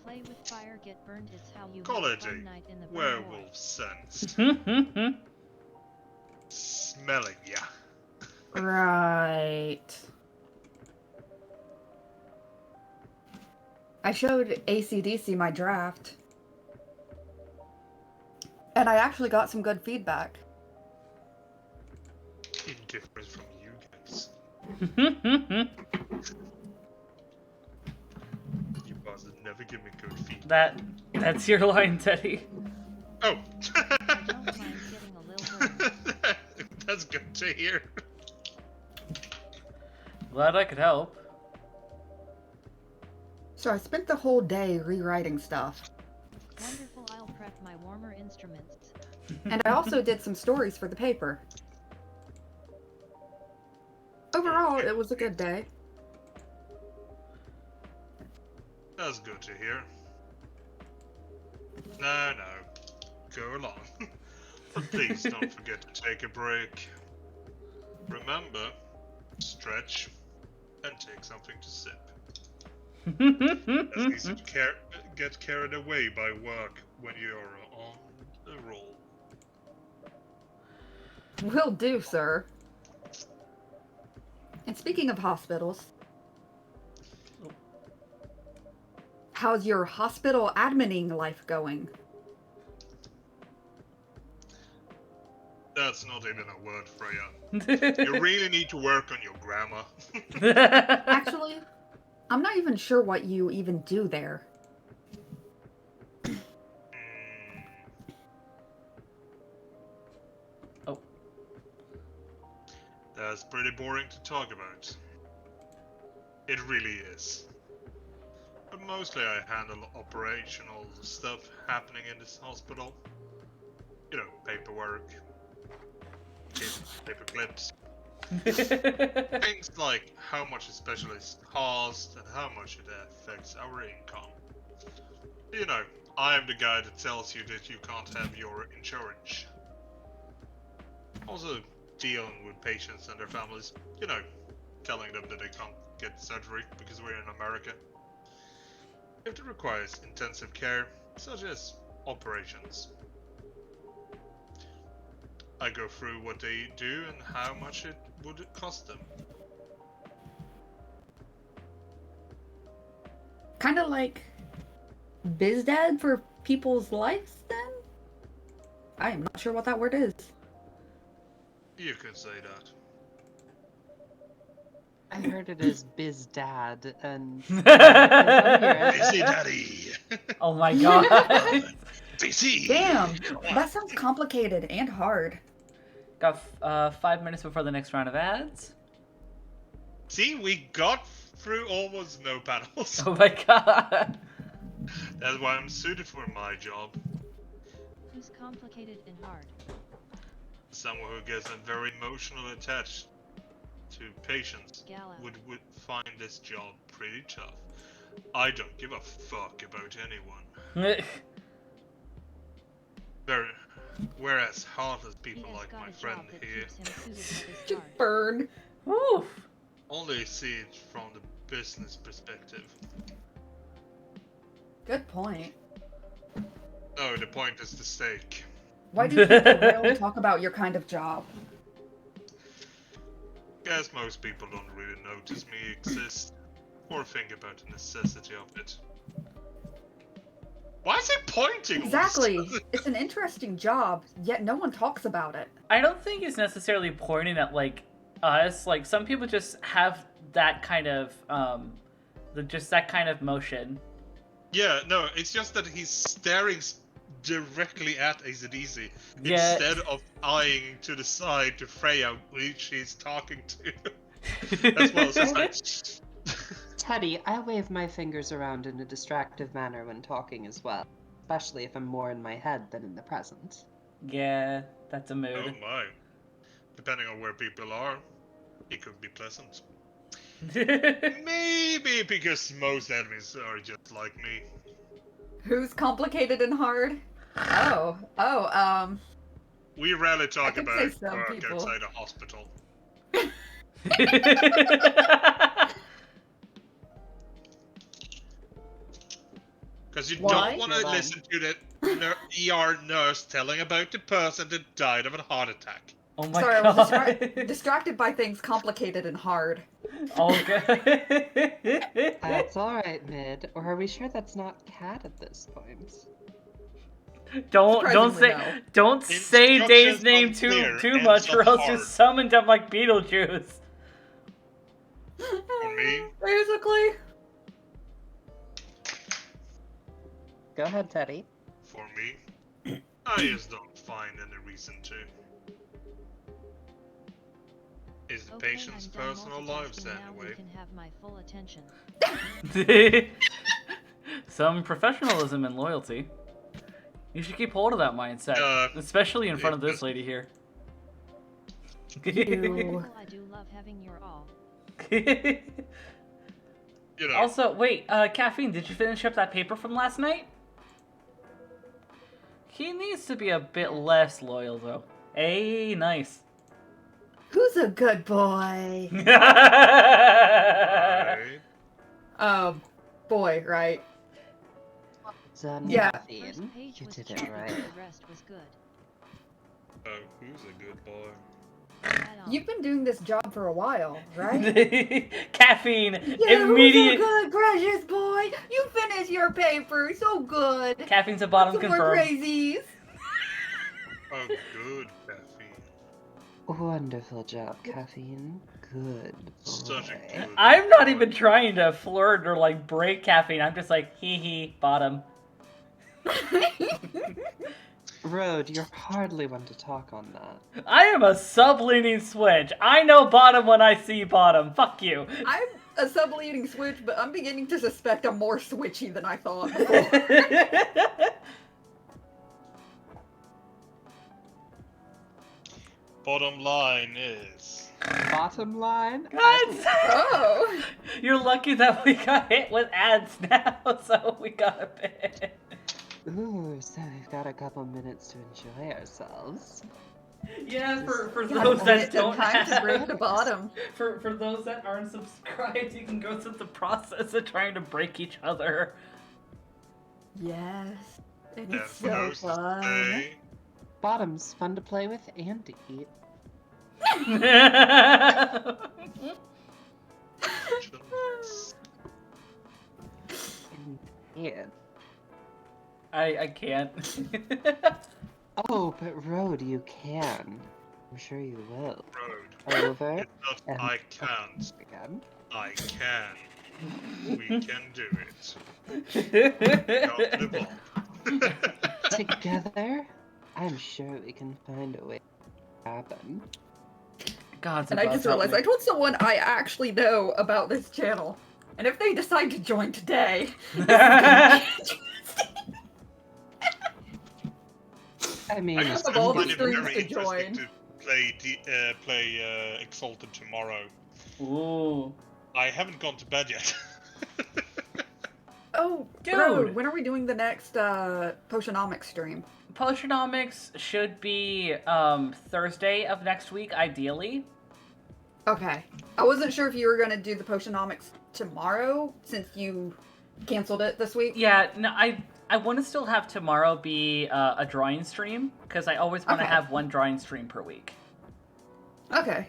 with fire, get burned. It's how you Call have it a fun a night in the burn werewolf sense. Hmm. Smelling ya. Right. I showed AC/DC my draft. And I actually got some good feedback. Indifference from you guys. You bosses never give me good feedback. That's your line, Teddy. Oh! I don't mind getting a little burned. That's good to hear. Glad I could help. So I spent the whole day rewriting stuff. Wonderful, I'll prep my warmer instruments. And I also did some stories for the paper. Overall, it was a good day. That's good to hear. No. Go along. But please don't forget to take a break. Remember, stretch and take something to sip. It's easy to get carried away by work when you're on the roll. Will do, sir. And speaking of hospitals, how's your hospital admining life going? That's not even a word, Freya. You really need to work on your grammar. Actually, I'm not even sure what you even do there. Oh. That's pretty boring to talk about. It really is. But mostly I handle operational stuff happening in this hospital. You know, paperwork, paper clips. Things like how much a specialist costs and how much it affects our income. You know, I am the guy that tells you that you can't have your insurance. Also dealing with patients and their families. You know, telling them that they can't get surgery because we're in America. If it requires intensive care, such as operations. I go through what they do and how much it would cost them. Kind of like biz dad for people's lives, then? I am not sure what that word is. You could say that. I heard it as biz dad, and Busy daddy! Oh my god. Busy! Damn, that sounds complicated and hard. Got 5 minutes before the next round of ads. See, we got through almost no panels. Oh my god. That's why I'm suited for my job. Who's complicated and hard? Someone who gets very emotionally attached to patients Gala. would find this job pretty tough. I don't give a fuck about anyone. Whereas heartless He people has like got my a friend job that here keeps him suited for this Just charge. burn. Oof. only see it from the business perspective. Good point. No, the point is the stake. Why do people rarely talk about your kind of job? Guess most people don't really notice me exist or think about the necessity of it. Why is he pointing? Exactly. all of a sudden? It's an interesting job, yet no one talks about it. I don't think he's necessarily pointing at like us. Like some people just have that kind of just that kind of motion. Yeah, no, it's just that he's staring directly at ACDC Yeah. instead of eyeing to the side to Freya, which he's talking to. As well, so it's like... Teddy, I wave my fingers around in a distractive manner when talking as well, especially if I'm more in my head than in the present. Yeah, that's a Oh mood. my. Depending on where people are, it could be pleasant. Maybe because most enemies are just like me. Who's complicated and hard? We rarely I talk can about say some work people. outside a hospital. Because you Why? don't want to You're lying. listen to the ER nurse telling about the person that died of a heart attack. Oh my Sorry, I god. was distracted by things complicated and hard. Okay. That's alright, Mid. Or are we sure that's not Cat at this point? Don't Surprisingly, say no. don't say Dave's Instructions name unclear too and much, or else you hard. summoned him like Beetlejuice. For me, Basically. Go ahead, Teddy. for me, I just don't find any reason to. Is the Okay, patient's I'm done personal lives multitasking now. You anyway. can have my full attention. Some professionalism and loyalty. You should keep hold of that mindset, especially in front of this lady here. Ew. Well, I do love having your all. You know, Also, wait, Caffeine, did you finish up that paper from last night? He needs to be a bit less loyal, though. Hey, nice. Who's a good boy? I, Boy, right? Done, Yeah. Caffeine. First page You was did cute, it right. The rest was good. who's a good boy? Add on. You've been doing this job for a while, right? Caffeine, Yeah, immediate. who's a good, precious boy? You finished your paper, so good. Caffeine's a bottom Some more confirmed. crazies. Oh, good caffeine. Wonderful job, Caffeine. Good Such a boy. good I'm not boy. even trying to flirt or like break Caffeine. I'm just like, hee hee, bottom. Road, you're hardly one to talk on that. I am a sub-leaning switch. I know bottom when I see bottom. Fuck you. I'm a sub-leading switch, but I'm beginning to suspect I'm more switchy than I thought. Bottom line is, Bottom line? What? Oh. You're lucky that we got hit with ads now, so we got a bit. Ooh, so we've got a couple minutes to enjoy ourselves. Yeah, for God, those that it's don't time to break have, the bottom. for those that aren't subscribed, you can go through the process of trying to break each other. Yes. And it's that's so supposed to fun. say. Bottom's fun to play with and to eat. Yeah. I can't. Oh, but Road, you can. I'm sure you will. Road. Over It's not and I can't. again. I can. We can do it. Don't live on. Together, I'm sure we can find a way. happen. God, so And I God just help realized me. I told someone I actually know about this channel. And if they decide to join today, this is gonna be I mean, I of used to all the find it streams very to interesting join. to play Exalted tomorrow. Ooh. I haven't gone to bed yet. Oh, Dude! Road, when are we doing the next Potionomics stream? Potionomics should be Thursday of next week, ideally. Okay. I wasn't sure if you were going to do the Potionomics tomorrow, since you canceled it this week. Yeah, no, I want to still have tomorrow be a drawing stream, because I always want to Okay. have one drawing stream per week. Okay.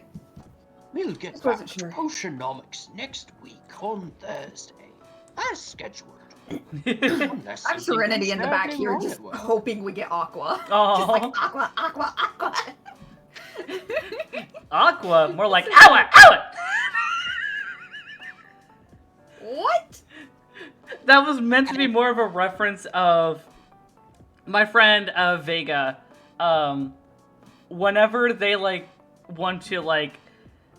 We'll get Just back wasn't to sure. Potionomics next week on Thursday, as scheduled. I'm Serenity in the back terribly here, wrong just at work. hoping we get Aqua. Aw. Just like Aqua, Aqua, Aqua. Aqua, more like Awa, Awa! What? That was meant to be more of a reference of my friend Vega. Whenever they like want to like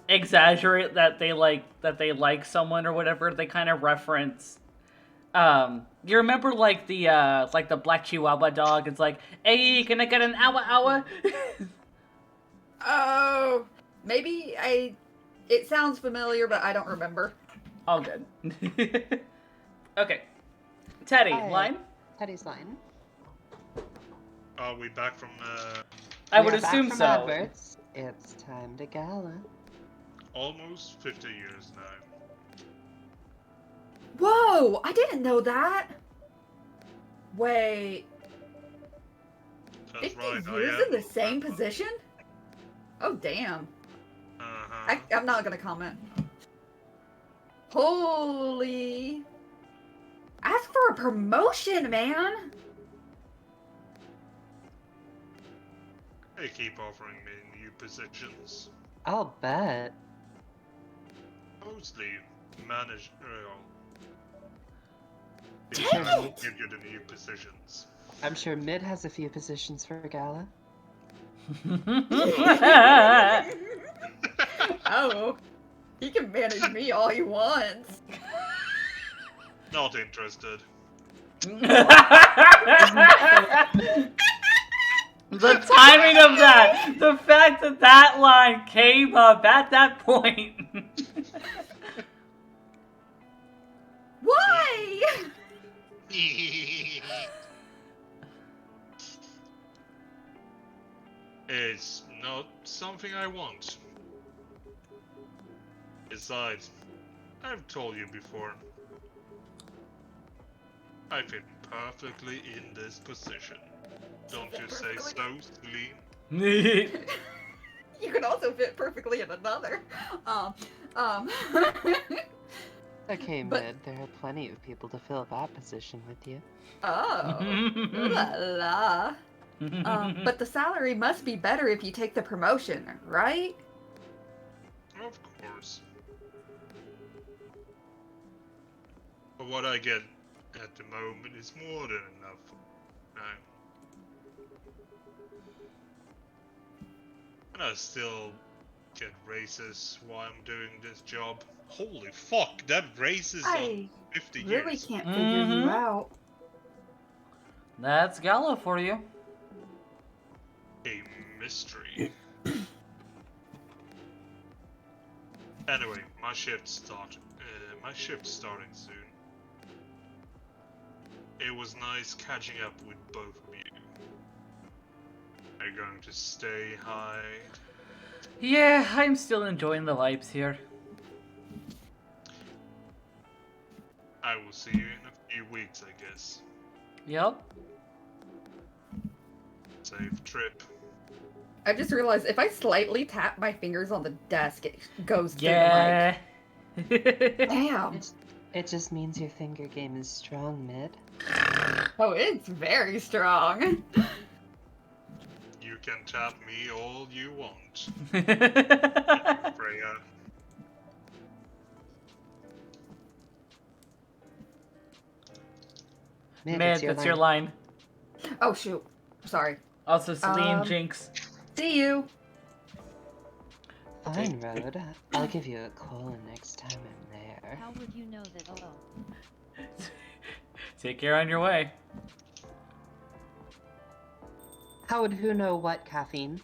exaggerate that they like someone or whatever, they kind of reference. You remember like the black Chihuahua dog? It's like, hey, can I get an Awa Awa? Oh, maybe it sounds familiar, but I don't remember. All good. Okay, Teddy, Hi. line. Teddy's line. Are we back from I We would are back assume from so. adverts. It's time to gala. almost 50 years now? Whoa, I didn't know that. Wait, That's 50 right, I years am. in the same position? Oh, damn. Uh-huh. I'm not gonna comment. Holy. Ask for a promotion, man. They keep offering me new positions. I'll bet. Mostly managerial. Damn I will it! give you the new positions. I'm sure Mid has a few positions for gala. Oh, he can manage me all he wants. Not interested. The timing of that, the fact that that line came up at that point. Why? It's not something I want. Besides, I've told you before. I fit perfectly in this position. Don't you say so, Celine? You can also fit perfectly in another. Okay, But- Mid, there are plenty of people to fill that position with you. Oh, ooh la la. But the salary must be better if you take the promotion, right? Of course. But what I get at the moment is more than enough now. And I still get raises while I'm doing this job. Holy fuck, that raises on I 50 really years. can't figure you out. That's Gala for you. A mystery. Anyway, my shift's starting soon. It was nice catching up with both of you. Are you going to stay high? Yeah, I'm still enjoying the vibes here. I will see you in a few weeks, I guess. Yep. Safe trip. I just realized if I slightly tap my fingers on the desk, it goes through Yeah. the mic. Damn. It just means your finger game is strong, Mid. Oh, it's very strong. You can tap me all you want, Freya. Mid, Man, it's your that's your line. line. Oh, shoot. Sorry. Also, Celine Jinx. See you. Fine, Road. I'll give you a call next time I'm there. How would you know that? Oh. Take care on your way. How would who know what, Caffeine?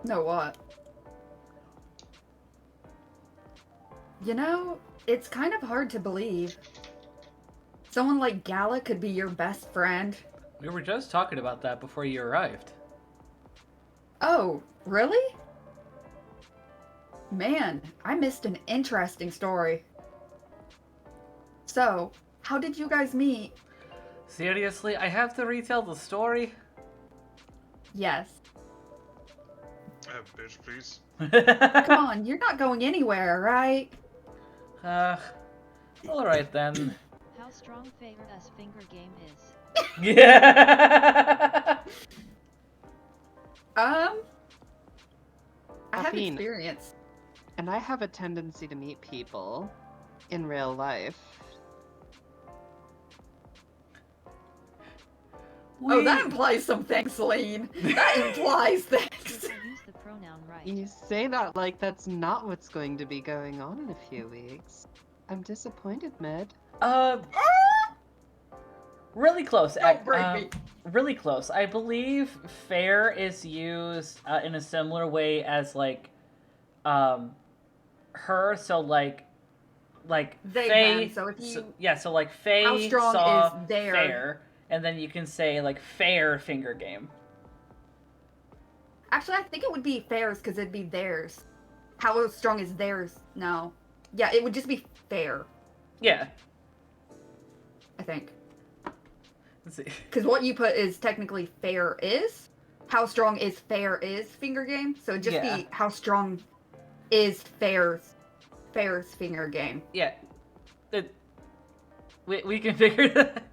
Know what? You know, it's kind of hard to believe. Someone like Gala could be your best friend. We were just talking about that before you arrived. Oh, really? Man, I missed an interesting story. So, how did you guys meet? Seriously, I have to retell the story? Yes. Bitch, please. Come on, you're not going anywhere, right? Alright then. How strong favorite us finger game is? Yeah. I have Caffeine. experience. And I have a tendency to meet people in real life. Oh, that implies some things, Celine. That implies things. I use the pronoun right. You say that like that's not what's going to be going on in a few weeks. I'm disappointed, Med. Really close. Don't break me. Really close. I believe fair is used in a similar way as like, her. So like They, Faye. them, so if you- so like Faye How strong saw is their- fair, and then you can say like fair finger game. Actually, I think it would be fair's because it'd be theirs. How strong is theirs? No. Yeah, it would just be fair, Yeah. I think. Let's see. Because what you put is technically fair is. How strong is fair is finger game. So it'd just Yeah. be how strong is fair's finger game. Yeah. We can figure that.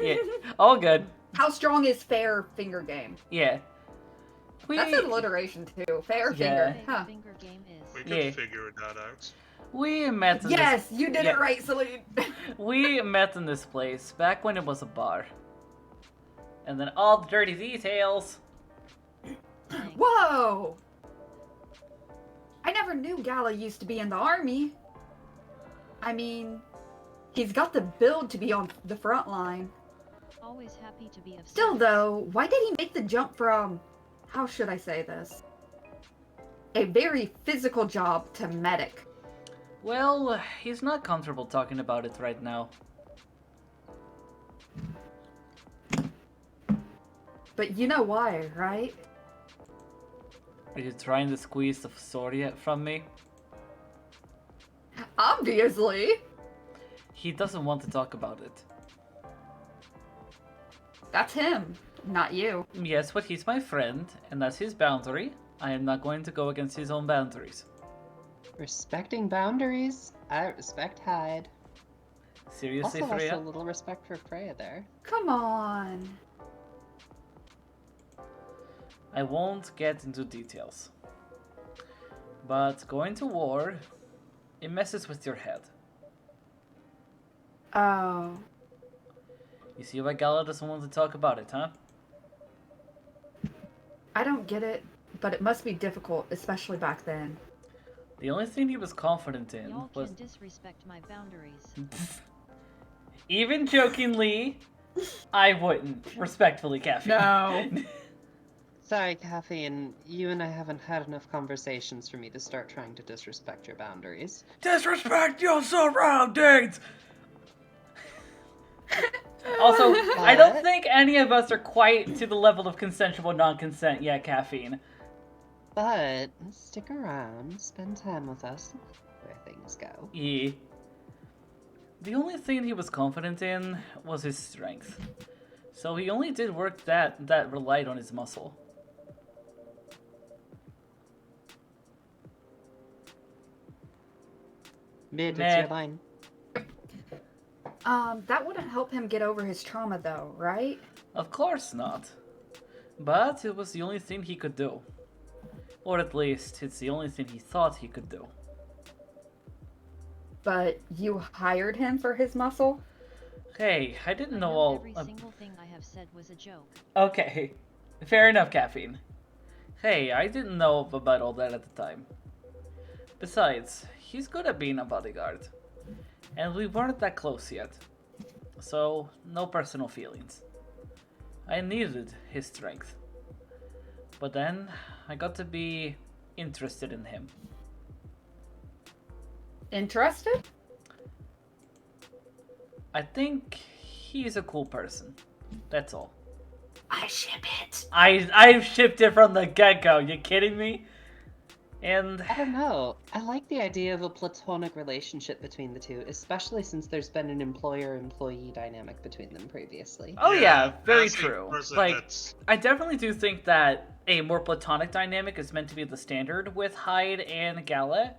Yeah. All good. How strong is fair finger game? Yeah. That's an alliteration too. Fair Yeah. finger. Huh. Finger game is. We Yeah. could figure that out. We met in Yes, this, you did yeah. it right, Celine. We met in this place back when it was a bar. And then all the dirty details. Dang. Whoa! I never knew Gala used to be in the army. I mean, he's got the build to be on the front line. Always happy to be of Still service. though, why did he make the jump from, how should I say this? A very physical job to medic. Well, he's not comfortable talking about it right now. But you know why, right? Are you trying to squeeze the story from me? Obviously. He doesn't want to talk about it. That's him, not you. Yes, but he's my friend, and that's his boundary. I am not going to go against his own boundaries. Respecting boundaries. I respect Hyde. Seriously, Also, Freya? a little respect for Freya there. Come on. I won't get into details. But going to war, it messes with your head. Oh. You see why Gala doesn't want to talk about it, huh? I don't get it, but it must be difficult, especially back then. The only thing he was confident in Y'all was... can disrespect my boundaries. Even jokingly, I wouldn't. Respectfully, Caffeine. No. Sorry, Caffeine. You and I haven't had enough conversations for me to start trying to disrespect your boundaries. Disrespect your surroundings! Also, I don't What? think any of us are quite to the level of consensual non-consent yet, Caffeine. But stick around, spend time with us, where things go. Yeah. The only thing he was confident in was his strength. So he only did work that relied on his muscle. Mid, Meh. it's your line. That wouldn't help him get over his trauma though, right? Of course not. But it was the only thing he could do. Or at least, it's the only thing he thought he could do. But you hired him for his muscle? Hey, I didn't I know know all... every single thing I have said was a joke. Okay. Fair enough, Caffeine. Hey, I didn't know about all that at the time. Besides, he's good at being a bodyguard. And we weren't that close yet. So, no personal feelings. I needed his strength. But then, I got to be interested in him. Interested? I think he's a cool person. That's all. I ship it. I've shipped it from the get-go. You kidding me? And I don't know. I like the idea of a platonic relationship between the two, especially since there's been an employer-employee dynamic between them previously. oh yeah, very as a true. person Like, that's- I definitely do think that a more platonic dynamic is meant to be the standard with Hyde and Gala.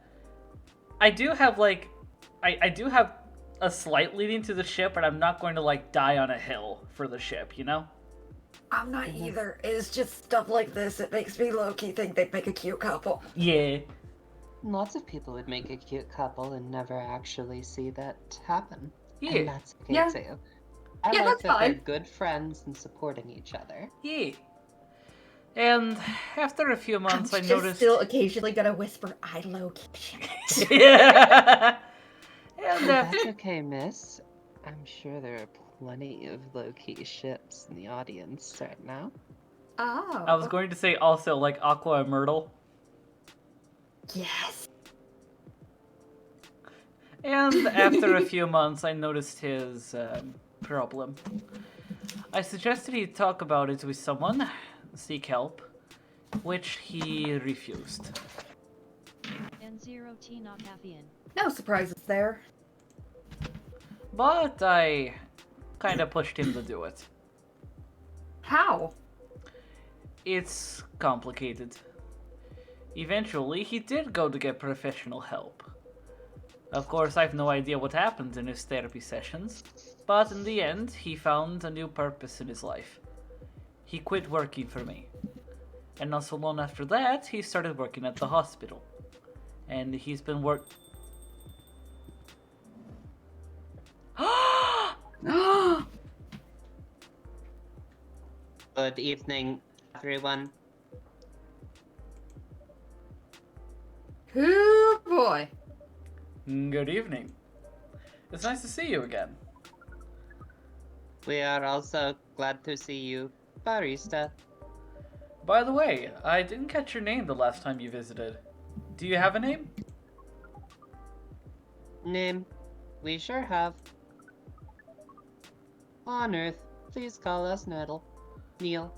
I do have like, I do have a slight leading to the ship, but I'm not going to like die on a hill for the ship, you know? I'm not either. It's just stuff like this. It makes me low-key think they'd make a cute couple. Yeah. Lots of people would make a cute couple and never actually see that happen. Yeah. And that's okay Yeah. too. I Yeah, like that's that they're fine. good friends and supporting each other. Yeah. And after a few months, I I'm noticed. still occasionally gonna whisper, I low-key ship it. Yeah. And That's okay, miss. I'm sure there are plenty of low-key ships in the audience right now. Oh. I was going to say also like Aqua and Myrtle. Yes. And after a few months, I noticed his problem. I suggested he talk about it with someone, seek help, which he refused. N0T not caffeine. No surprises there. But I kind of pushed him to do it. How? It's complicated. Eventually, he did go to get professional help. Of course, I have no idea what happened in his therapy sessions, but in the end, he found a new purpose in his life. He quit working for me. And not so long after that, he started working at the hospital. And he's been Good evening, everyone. Oh boy. Good evening. It's nice to see you again. We are also glad to see you, barista. By the way, I didn't catch your name the last time you visited. Do you have a name? Name? We sure have. On Earth, please call us Nettle. Neil.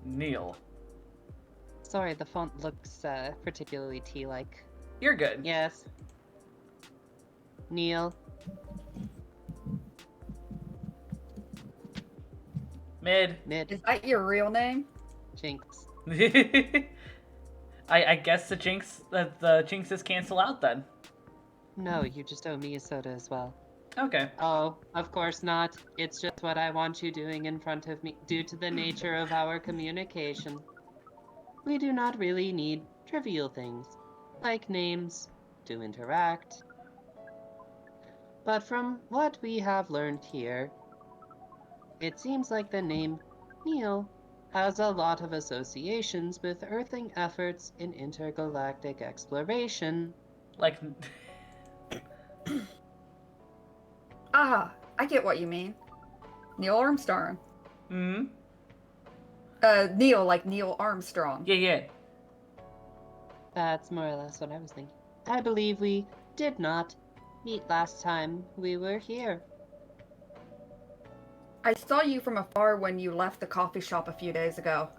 Neil. Sorry, the font looks particularly tea-like. You're good. Yes. Neil. Mid. Mid. Is that your real name? Jinx. I guess the jinxes cancel out then. No, you just owe me a soda as well. Okay. Oh, of course not. It's just what I want you doing in front of me due to the nature of our communication. We do not really need trivial things, like names, to interact. But from what we have learned here, it seems like the name Neil has a lot of associations with earthing efforts in intergalactic exploration. Like. Ah, I get what you mean. Neil Armstrong. Hmm? Neil, like Neil Armstrong. Yeah. That's more or less what I was thinking. I believe we did not meet last time we were here. I saw you from afar when you left the coffee shop a few days ago.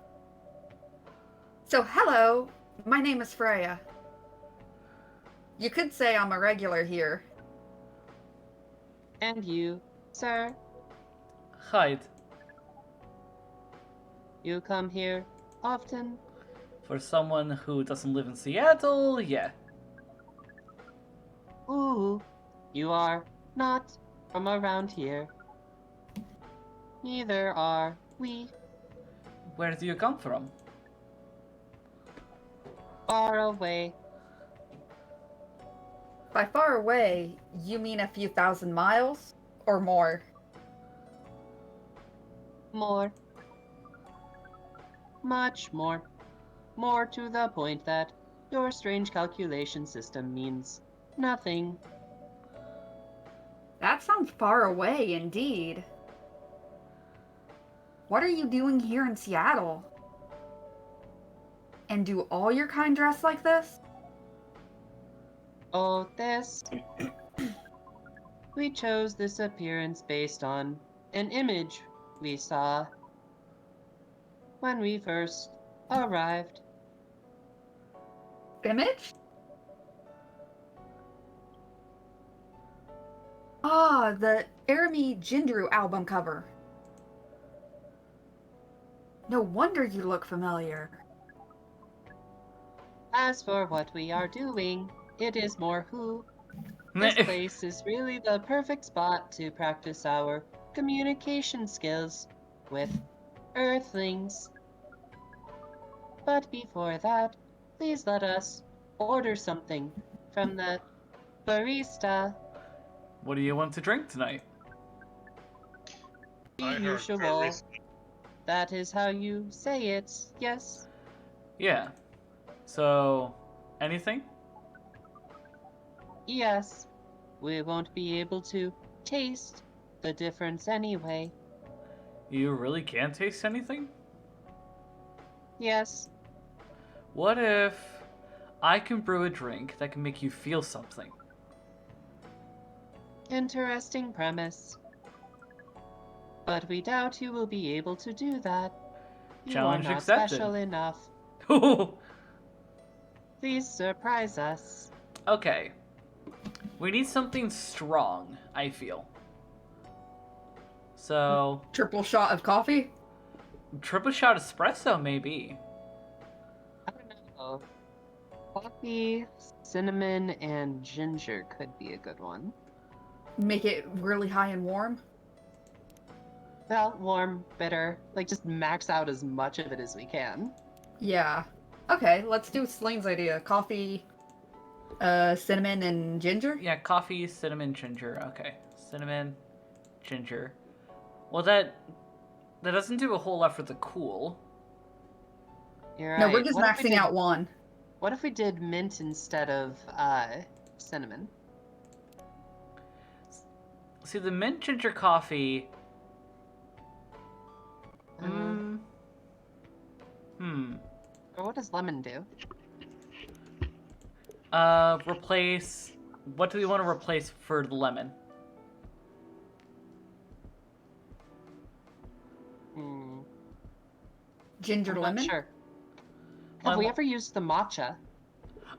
So, hello. My name is Freya. You could say I'm a regular here. And you, sir, Hyde. you come here often? For someone who doesn't live in Seattle, yeah. Ooh, you are not from around here. Neither are we. Where do you come from? Far away. By far away, you mean a few thousand miles? Or more? More. Much more. More to the point that your strange calculation system means nothing. That sounds far away indeed. What are you doing here in Seattle? And do all your kind dress like this? Oh, this. We chose this appearance based on an image we saw when we first arrived. Image? Ah, the Arami Jindru album cover. No wonder you look familiar. As for what we are doing, it is more who. This place is really the perfect spot to practice our communication skills with Earthlings. But before that, please let us order something from the barista. What do you want to drink tonight? The I heard usual. barista. That is how you say it, yes? Yeah. So, anything? Yes. We won't be able to taste the difference anyway. You really can't taste anything? Yes. What if I can brew a drink that can make you feel something? Interesting premise. But we doubt you will be able to do that. You Challenge are not accepted. special enough. Please surprise us. Okay. We need something strong, I feel. So, Triple shot of coffee? triple shot espresso, maybe. I don't know. Coffee, cinnamon, and ginger could be a good one. Make it really high and warm? Well, warm, bitter. Like, just max out as much of it as we can. Yeah. Okay, let's do Slane's idea. Coffee, cinnamon, and ginger? Yeah, coffee, cinnamon, ginger. Okay. Cinnamon, ginger. Well, that doesn't do a whole lot for the cool. You're No, right. we're just What if we maxing did- out one. What if we did mint instead of cinnamon? See, the mint ginger coffee. Or what does lemon do? Replace. What do we want to replace for the lemon? Ginger I'm lemon? not sure. Have we Lemon- ever used the matcha?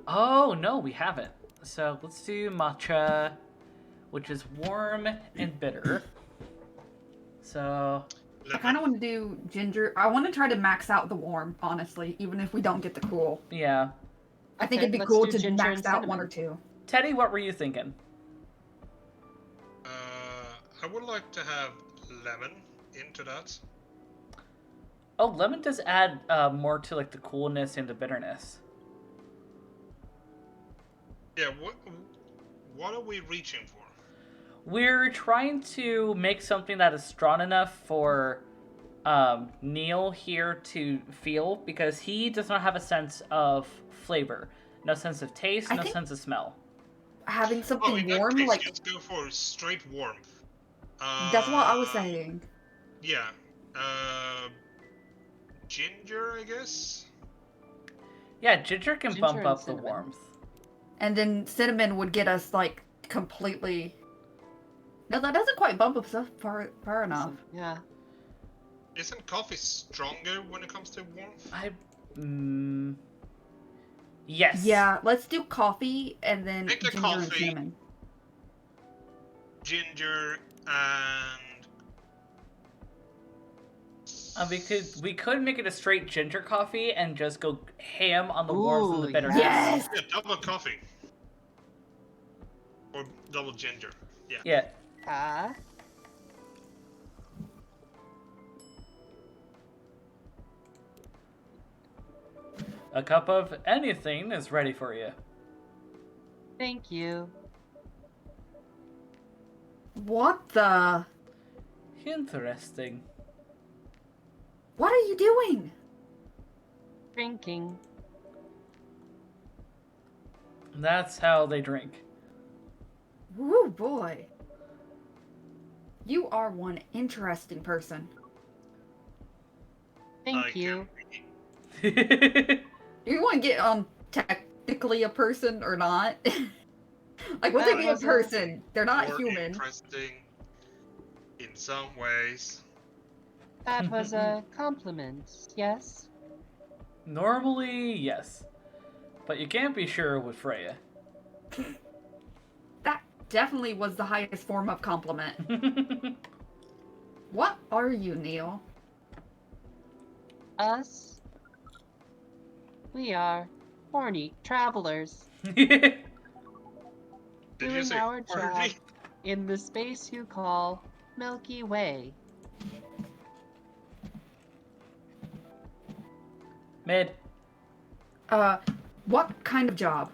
Oh, no, we haven't. So let's do matcha, which is warm and bitter. So, I kind of want to do ginger. I want to try to max out the warm, honestly, even if we don't get the cool. yeah. I think Okay, it'd be let's cool do to ginger max and out one cinnamon. or two. Teddy, what were you thinking? I would like to have lemon into that. Oh, lemon does add more to like the coolness and the bitterness. Yeah, what are we reaching for? We're trying to make something that is strong enough for Neil here to feel, because he does not have a sense of flavor, no sense of taste, I no think- sense of smell. Having Oh, something in that warm, case, like let's go for straight warmth. that's what I was saying. Yeah. Ginger, I guess. Yeah, ginger can Ginger bump and up the cinnamon. warmth. And then cinnamon would get us like completely. No, that doesn't quite bump us up far enough. Yeah. Isn't coffee stronger when it comes to warmth? Yes. Yeah, let's do coffee and then Make a ginger and coffee. cinnamon. Ginger and We could make it a straight ginger coffee and just go ham on the warmth and the Ooh, bitterness. Yes! yeah, double coffee or double ginger. Yeah. Yeah. A cup of anything is ready for you. Thank you. What the? Interesting. What are you doing? Drinking. That's how they drink. Woo boy. You are one interesting person. Thank you. Do you want to get on technically a person or not? Like, would they be a person? They're not More human. interesting in some ways. That was a compliment, yes? Normally, yes. But you can't be sure with Freya. That definitely was the highest form of compliment. What are you, Neil? Us? We are horny travelers Did you doing say our job horny? in the space you call Milky Way. Mid. What kind of job?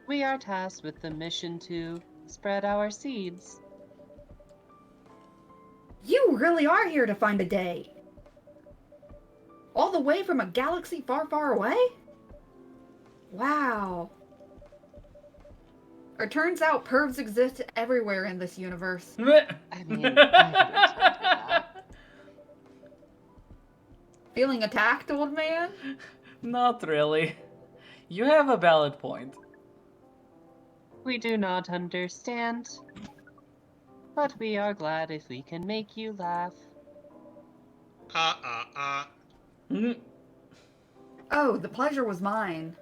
We are tasked with the mission to spread our seeds. You really are here to find a date. All the way from a galaxy far, far away? Wow. It turns out pervs exist everywhere in this universe. I mean, I understand that. Feeling attacked, old man? Not really. You have a valid point. We do not understand, but we are glad if we can make you laugh. Mm. Oh, the pleasure was mine.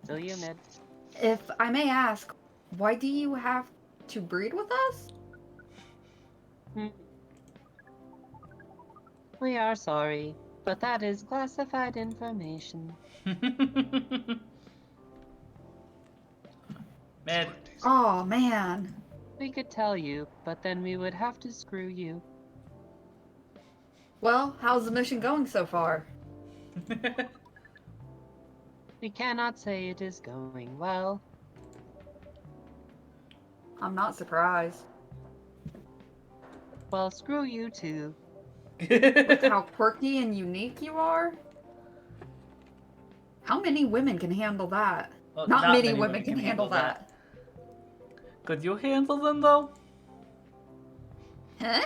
Still you, Mid. If I may ask, why do you have to breed with us? We are sorry, but that is classified information. Mid. Oh man. We could tell you, but then we would have to screw you. Well, how's the mission going so far? We cannot say it is going well. I'm not surprised. Well, screw you too. With how quirky and unique you are? How many women can handle that? Well, Not many women can handle that. Could you handle them though? Huh?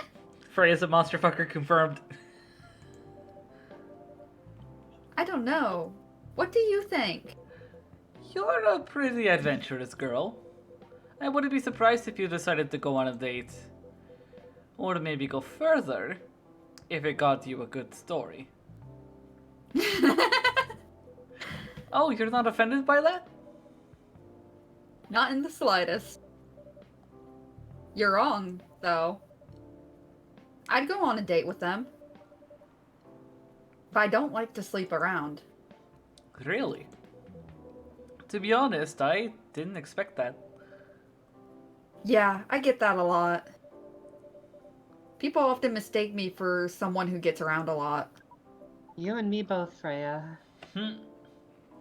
Freya's a monster fucker confirmed. I don't know. What do you think? You're a pretty adventurous girl. I wouldn't be surprised if you decided to go on a date. Or maybe go further, if it got you a good story. Oh, you're not offended by that? Not in the slightest. You're wrong, though. I'd go on a date with them. But I don't like to sleep around. Really? To be honest, I didn't expect that. Yeah, I get that a lot. People often mistake me for someone who gets around a lot. You and me both, Freya. Hmm.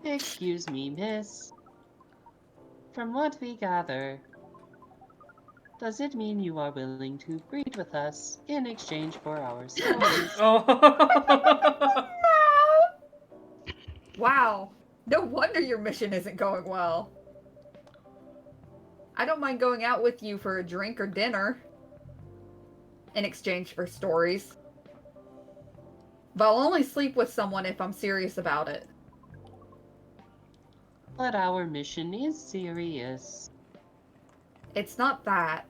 Excuse me, miss. From what we gather, does it mean you are willing to breed with us in exchange for our stories? Oh. Wow. No wonder your mission isn't going well. I don't mind going out with you for a drink or dinner in exchange for stories. But I'll only sleep with someone if I'm serious about it. But our mission is serious. It's not that.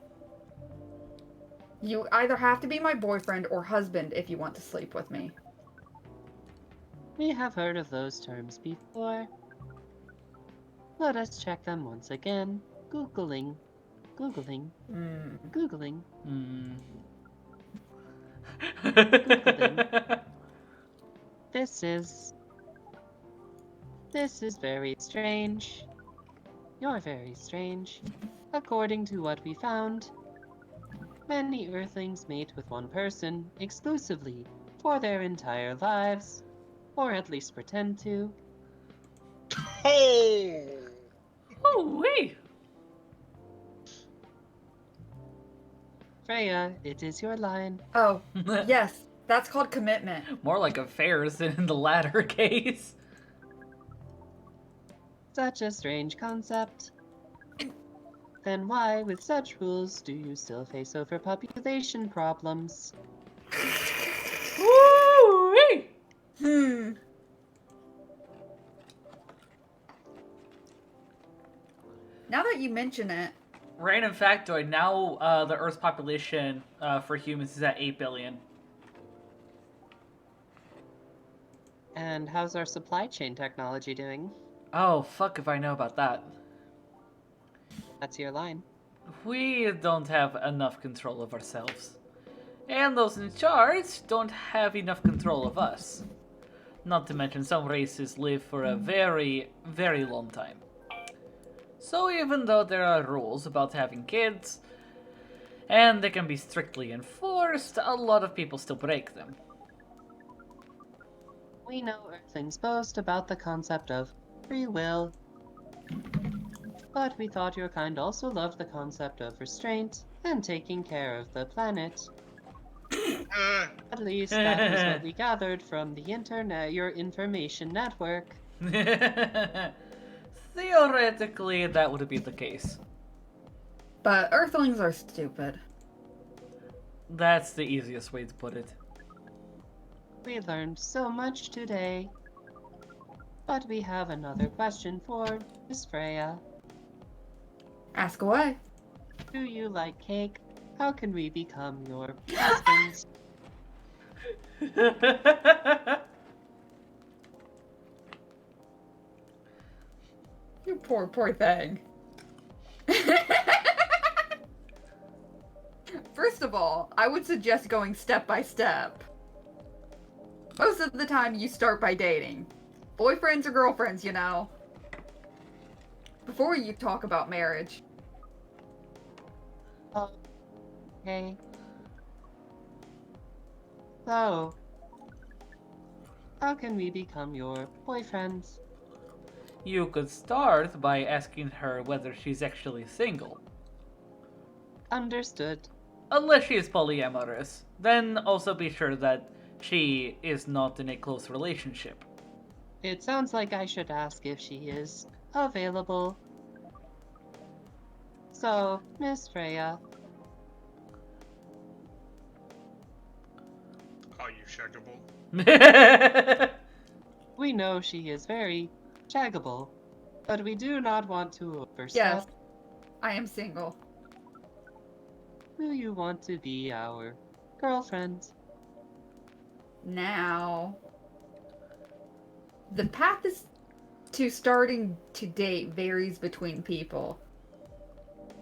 You either have to be my boyfriend or husband if you want to sleep with me. We have heard of those terms before. Let us check them once again. Googling. Googling. Googling. Hmm. This is very strange. You're very strange. According to what we found, many Earthlings mate with one person exclusively for their entire lives, or at least pretend to. Oh! Oh, wait. Freya, it is your line. Oh, yes, that's called commitment. More like affairs in the latter case. Such a strange concept. Then why, with such rules, do you still face overpopulation problems? Woo-wee! Now that you mention it, Random factoid, now the Earth's population for humans is at 8 billion. And how's our supply chain technology doing? Oh, fuck if I know about that. That's your line. We don't have enough control of ourselves. And those in charge don't have enough control of us. Not to mention some races live for a very, very long time. So even though there are rules about having kids, and they can be strictly enforced, a lot of people still break them. We know Earthlings boast about the concept of free will. But we thought your kind also loved the concept of restraint and taking care of the planet. At least that was what we gathered from the internet, your information network. Theoretically, that would be the case. but Earthlings are stupid. That's the easiest way to put it. We learned so much today. But we have another question for Miss Freya. Ask away. Do you like cake? How can we become your husbands? You poor thing. First of all, I would suggest going step by step. Most of the time, you start by dating. Boyfriends or girlfriends, you know. Before you talk about marriage. Okay. So, how can we become your boyfriends? You could start by asking her whether she's actually single. Understood. Unless she is polyamorous, then also be sure that she is not in a close relationship. It sounds like I should ask if she is available. So, Miss Freya, Are you shaggable? we know she is very shaggable, but we do not want to overstep. Yes, I am single. Do you want to be our girlfriend? Now, the path is to starting to date varies between people.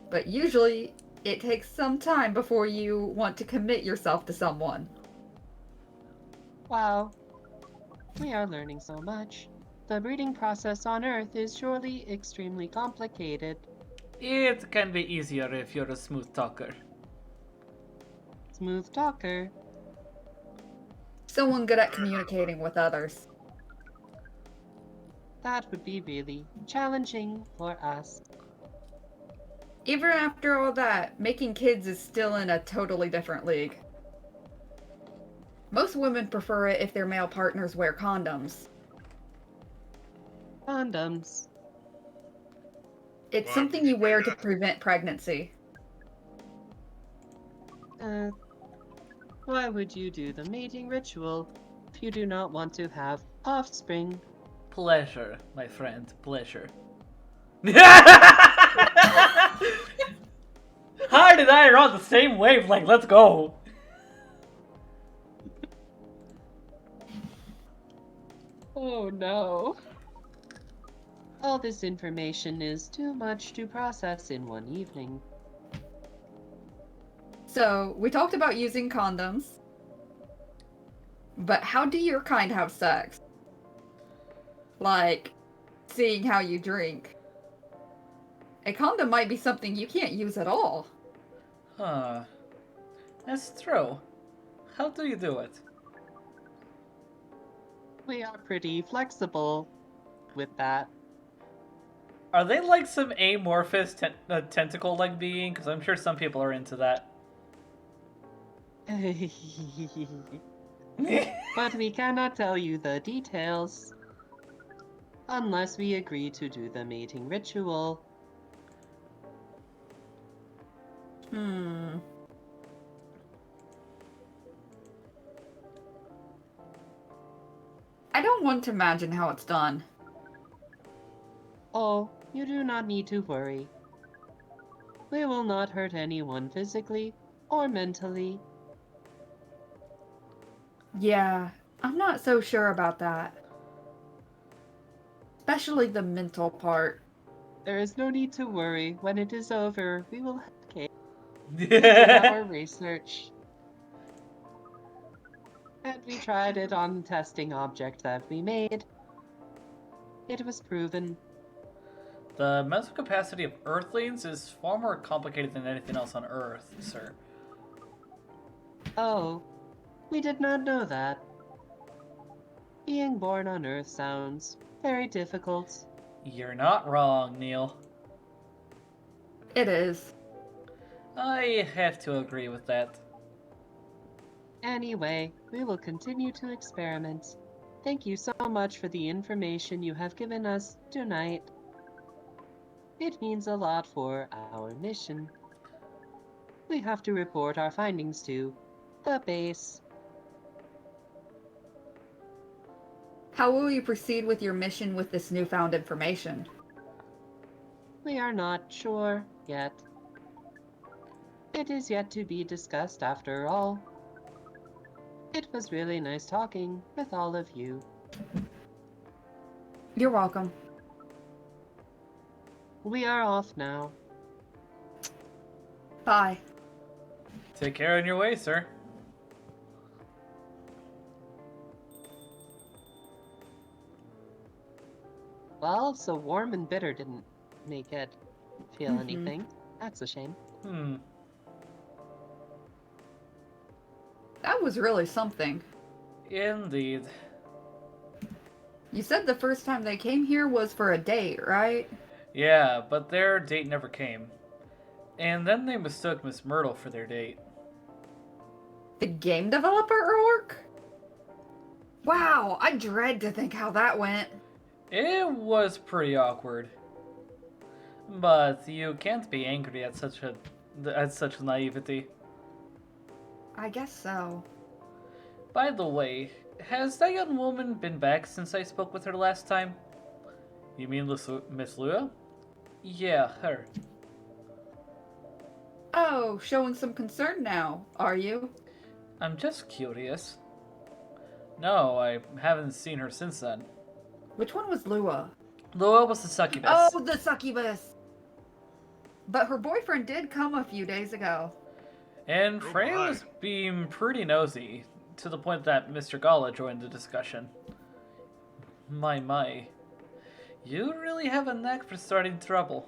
But usually, it takes some time before you want to commit yourself to someone. Wow, we are learning so much. The breeding process on Earth is surely extremely complicated. It can be easier if you're a smooth talker. Smooth talker. Someone good at communicating with others. That would be really challenging for us. Even after all that, making kids is still in a totally different league. Most women prefer it if their male partners wear condoms. Condoms. It's Why something would you you wear do to that? prevent pregnancy. Why would you do the mating ritual if you do not want to have offspring? Pleasure, my friend, pleasure. Hard and I are on the same wavelength, let's go! Oh no. All this information is too much to process in one evening. So, we talked about using condoms. But how do your kind have sex? Like, seeing how you drink. A condom might be something you can't use at all. Huh. That's true. How do you do it? We are pretty flexible with that. Are they like some amorphous tentacle-like being? Because I'm sure some people are into that. But we cannot tell you the details unless we agree to do the mating ritual. I don't want to imagine how it's done. Oh, you do not need to worry. We will not hurt anyone physically or mentally. Yeah, I'm not so sure about that. Especially the mental part. There is no need to worry. When it is over, we will have cake. We did our research. And we tried it on the testing object that we made. It was proven. The mental capacity of Earthlings is far more complicated than anything else on Earth, sir. Oh, we did not know that. Being born on Earth sounds very difficult. You're not wrong, Neil. It is. I have to agree with that. Anyway, we will continue to experiment. Thank you so much for the information you have given us tonight. It means a lot for our mission. We have to report our findings to the base. How will you proceed with your mission with this newfound information? We are not sure yet. It is yet to be discussed after all. It was really nice talking with all of you. You're welcome. We are off now. Bye. Take care on your way, sir. Well, so Warm and Bitter didn't make it feel anything. That's a shame. That was really something. Indeed. You said the first time they came here was for a date, right? Yeah, but their date never came. And then they mistook Miss Myrtle for their date. The game developer orc? Wow, I dread to think how that went. It was pretty awkward. But you can't be angry at such naivety. I guess so. By the way, has that young woman been back since I spoke with her last time? You mean Miss Lua? Yeah, her. Oh, showing some concern now, are you? I'm just curious. No, I haven't seen her since then. Which one was Lua? Lua was the succubus. Oh, the succubus! But her boyfriend did come a few days ago. And Oh Frey my. was being pretty nosy, to the point that Mr. Gala joined the discussion. My. You really have a knack for starting trouble.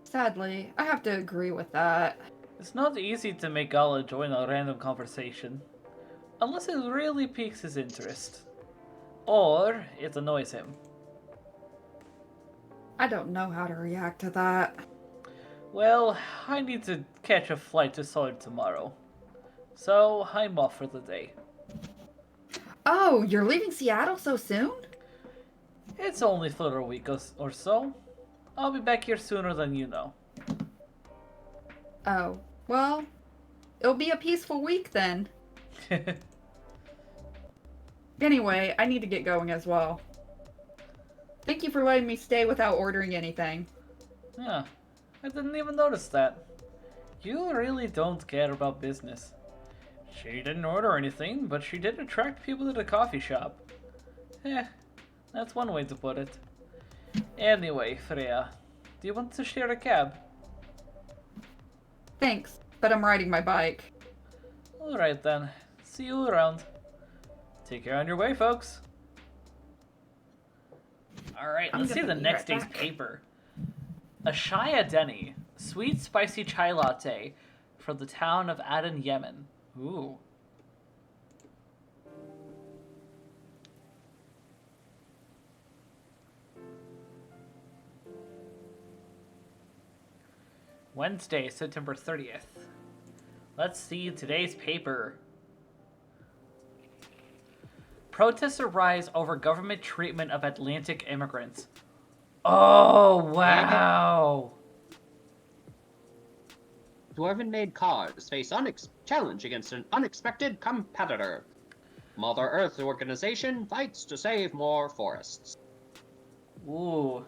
Sadly, I have to agree with that. It's not easy to make Gala join a random conversation, unless it really piques his interest. Or it annoys him. I don't know how to react to that. Well, I need to catch a flight to Solid tomorrow. So I'm off for the day. Oh, you're leaving Seattle so soon? It's only for a week or so. I'll be back here sooner than you know. Oh, well, it'll be a peaceful week then. Anyway, I need to get going as well. Thank you for letting me stay without ordering anything. Yeah, I didn't even notice that. You really don't care about business. She didn't order anything, but she did attract people to the coffee shop. That's one way to put it. Anyway, Freya, do you want to share a cab? Thanks, but I'm riding my bike. Alright then, see you around. Take care on your way, folks. Alright, I'm let's see gonna the be next right day's back. paper. A Shaya Denny, sweet spicy chai latte from the town of Aden, Yemen. Ooh. Wednesday, September 30th. Let's see today's paper. Protests arise over government treatment of Atlantic immigrants. Oh, wow. Dwarven-made cars face challenge against an unexpected competitor. Mother Earth organization fights to save more forests. Ooh.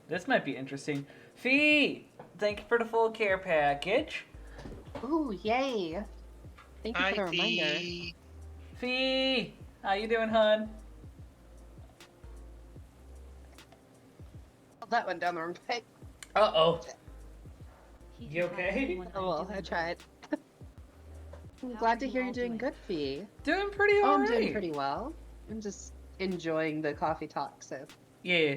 This might be interesting. Fee! Thank you for the full care package. Ooh, yay! Thank you for the reminder. IT. Fee! How you doing, hun? That went down the wrong pipe. Uh-oh. He You can call okay? anyone Oh well, doing I tried. I'm How glad are to you hear all you're doing doing? good, Fee. Doing pretty Oh, alright. I'm doing pretty well. I'm just enjoying the coffee talk, so Yeah.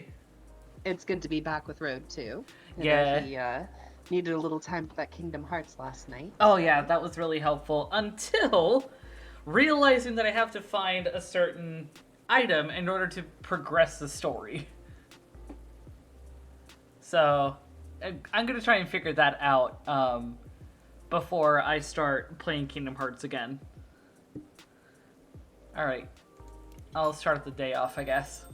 it's good to be back with Road too. I know Yeah. He needed a little time for that Kingdom Hearts last night. Oh yeah, that was really helpful until realizing that I have to find a certain item in order to progress the story. So, I'm gonna try and figure that out before I start playing Kingdom Hearts again. Alright. I'll start the day off, I guess.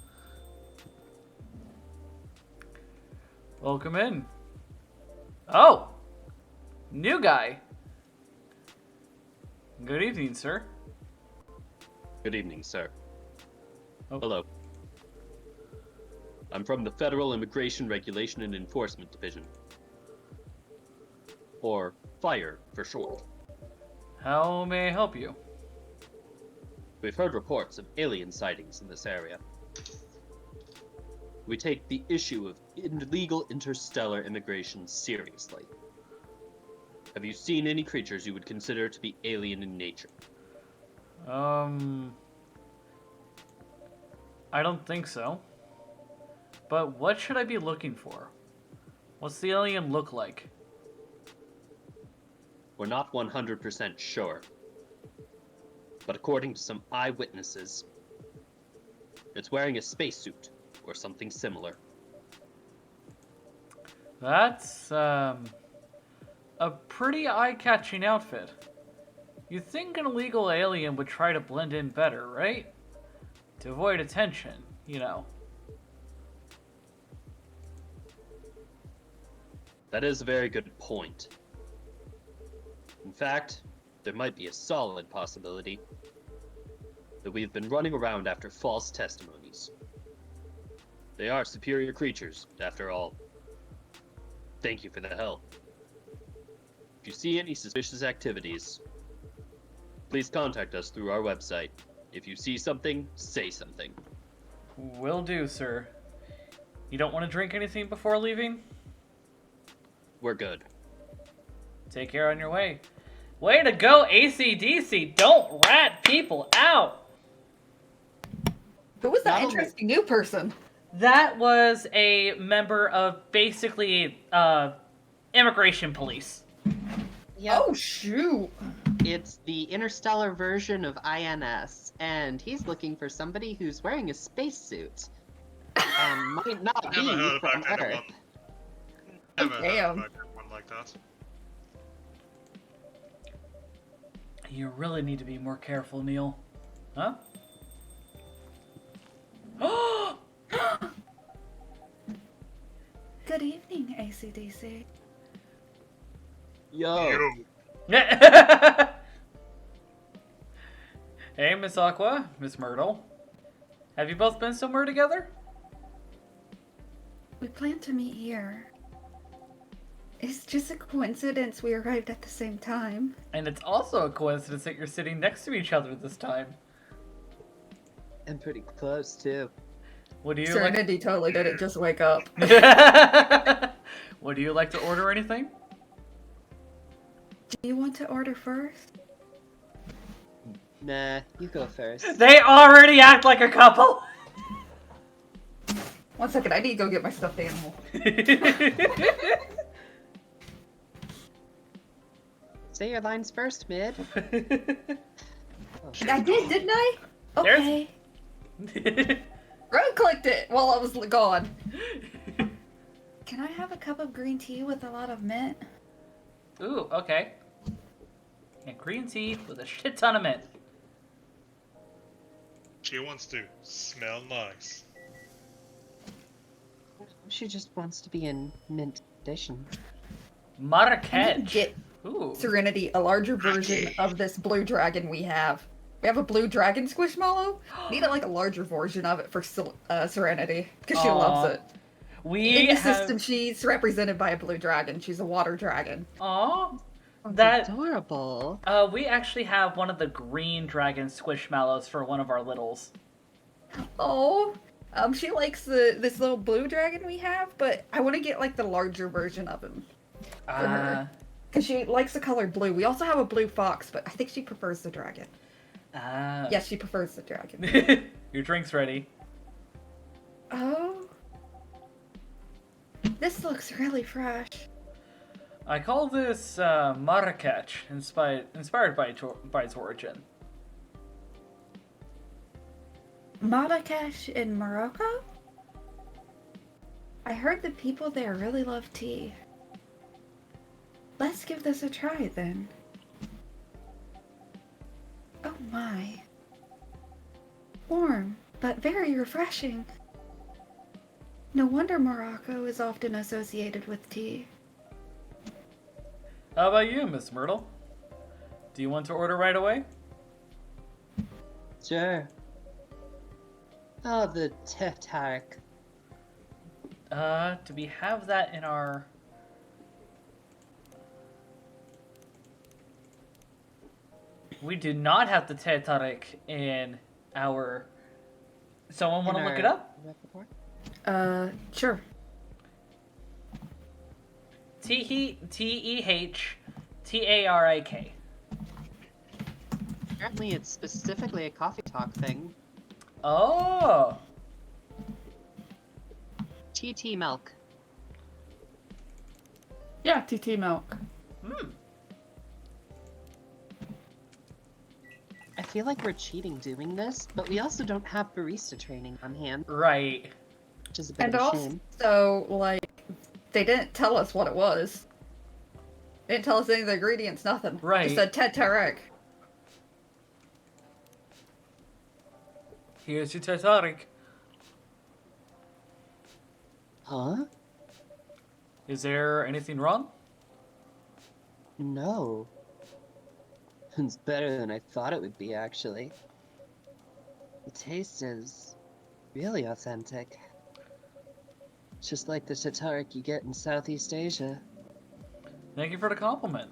Welcome in. Oh! New guy. Good evening, sir. Good evening, sir. Oh. Hello. I'm from the Federal Immigration Regulation and Enforcement Division. Or FIRE for short. How may I help you? We've heard reports of alien sightings in this area. We take the issue of illegal interstellar immigration seriously. Have you seen any creatures you would consider to be alien in nature? I don't think so. But what should I be looking for? What's the alien look like? We're not 100% sure. But according to some eyewitnesses, it's wearing a spacesuit or something similar. That's, a pretty eye-catching outfit. You'd think an illegal alien would try to blend in better, right? To avoid attention, you know. That is a very good point. In fact, there might be a solid possibility that we've been running around after false testimonies. They are superior creatures, after all. Thank you for the help. If you see any suspicious activities, please contact us through our website. If you see something, say something. Will do, sir. You don't want to drink anything before leaving? We're good. Take care on your way. Way to go, AC/DC! Don't rat people out! Who was that Not only- interesting new person? That was a member of basically immigration police. Yep. Oh shoot! It's the interstellar version of INS, and he's looking for somebody who's wearing a spacesuit. And might not Never be heard from about Earth. anyone. Never heard Damn. about anyone like that. You really need to be more careful, Neil. Huh? Good evening, ACDC. Yo! You. Hey, Miss Aqua, Miss Myrtle. Have you both been somewhere together? We plan to meet here. It's just a coincidence we arrived at the same time. And it's also a coincidence that you're sitting next to each other this time. And pretty close, too. What do you Serenity totally didn't just wake up. like? Would you like to order anything? Do you want to order first? Nah, you go first. They already act like a couple. 1 second, I need to go get my stuffed animal. Say your lines first, Mid. I did, didn't I? There's- Okay. Right clicked it while I was gone. Can I have a cup of green tea with a lot of mint? Ooh, okay. And green tea with a shit ton of mint. She wants to smell nice. She just wants to be in mint edition. I need Marrakech. to get Ooh. Serenity a larger version of this blue dragon we have. We have a blue dragon squishmallow. Need like a larger version of it for Serenity because she loves Aw. it. We In the have... system, she's represented by a blue dragon. She's a water dragon. Aw. That's That... adorable. we actually have one of the green dragon squishmallows for one of our littles. Oh, she likes this little blue dragon we have, but I want to get like the larger version of him for her because she likes the color blue. We also have a blue fox, but I think she prefers the dragon. Yes, she prefers the dragon. Your drink's ready. Oh, this looks really fresh. I call this Marrakech, inspired by its origin. Marrakech in Morocco? I heard the people there really love tea. Let's give this a try then. Oh my. Warm, but very refreshing. No wonder Morocco is often associated with tea. How about you, Miss Myrtle? Do you want to order right away? Sure. Oh, the Tetark. Do we have that in our... We do not have the Tetarek in our... Someone want to look it up? Sure. Tehtarik. Apparently it's specifically a coffee talk thing. Oh! TT milk. Yeah, TT milk. Hmm. I feel like we're cheating doing this, but we also don't have barista training on hand, Right. which is a bit And of a shame. also, like, they didn't tell us what it was. They didn't tell us any of the ingredients, nothing. Right. Just said Tetarek. Here's your Tetarek. Huh? Is there anything wrong? No. It's better than I thought it would be, actually. The taste is really authentic. Just like the Tetarek you get in Southeast Asia. Thank you for the compliment.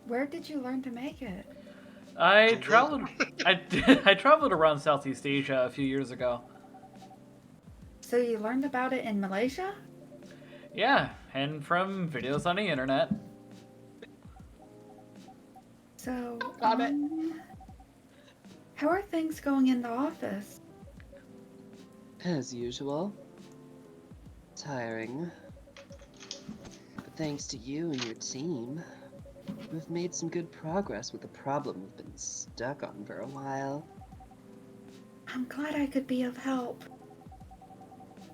Where did you learn to make it? I traveled I traveled around Southeast Asia a few years ago. So you learned about it in Malaysia? Yeah, and from videos on the internet. So, Got it. how are things going in the office? As usual. Tiring. But thanks to you and your team, we've made some good progress with the problem we've been stuck on for a while. I'm glad I could be of help.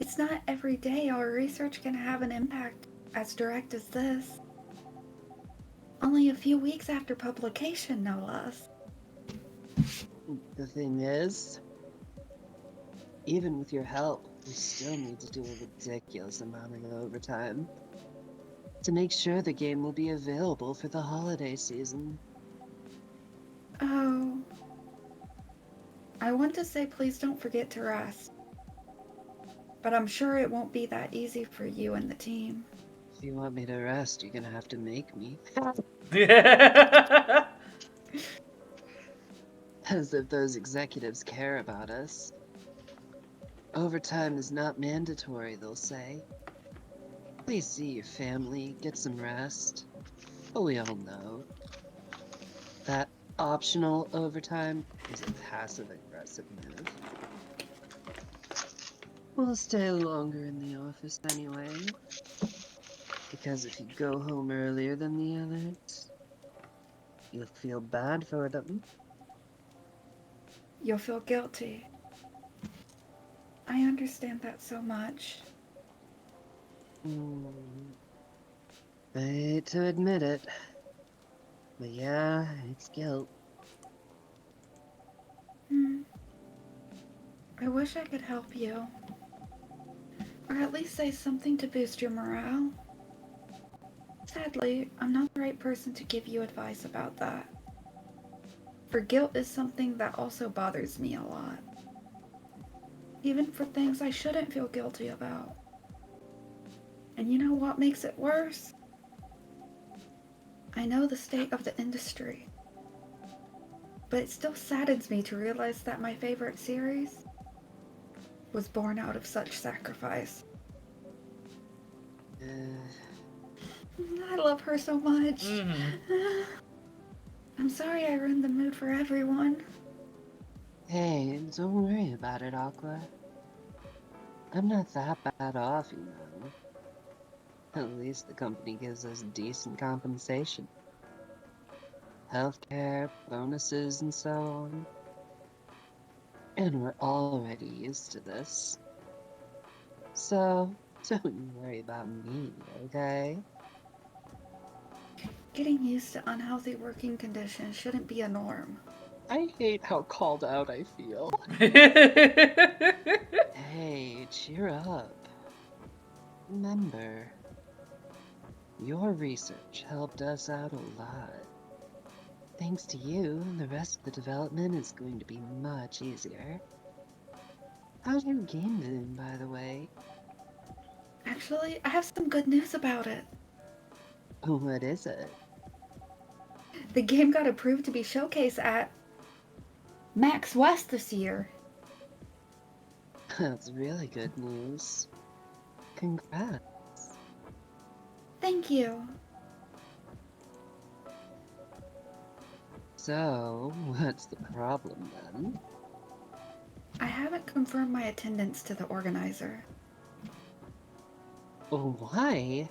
It's not every day our research can have an impact as direct as this. Only a few weeks after publication, no less. The thing is, even with your help, we still need to do a ridiculous amount of overtime to make sure the game will be available for the holiday season. Oh. I want to say please don't forget to rest. But I'm sure it won't be that easy for you and the team. If you want me to rest, you're gonna have to make me. As if those executives care about us. Overtime is not mandatory, they'll say. Please see your family, get some rest. But we all know that optional overtime is a passive-aggressive move. We'll stay longer in the office anyway. Because if you go home earlier than the others, you'll feel bad for them. You'll feel guilty. I understand that so much. I hate to admit it, But yeah, it's guilt. I wish I could help you. Or at least say something to boost your morale. Sadly, I'm not the right person to give you advice about that. For guilt is something that also bothers me a lot. Even for things I shouldn't feel guilty about. And you know what makes it worse? I know the state of the industry. But it still saddens me to realize that my favorite series was born out of such sacrifice. I love her so much. I'm sorry I ruined the mood for everyone. Hey, don't worry about it, Aqua. I'm not that bad off, you know. At least the company gives us decent compensation. Healthcare, bonuses, and so on. And we're already used to this. So, don't worry about me, okay? Getting used to unhealthy working conditions shouldn't be a norm. I hate how called out I feel. Hey, cheer up. Remember, your research helped us out a lot. Thanks to you, the rest of the development is going to be much easier. How's your game doing, by the way? Actually, I have some good news about it. What is it? The game got approved to be showcased at Max West this year. That's really good news. Congrats. Thank you. So, what's the problem then? I haven't confirmed my attendance to the organizer. Why?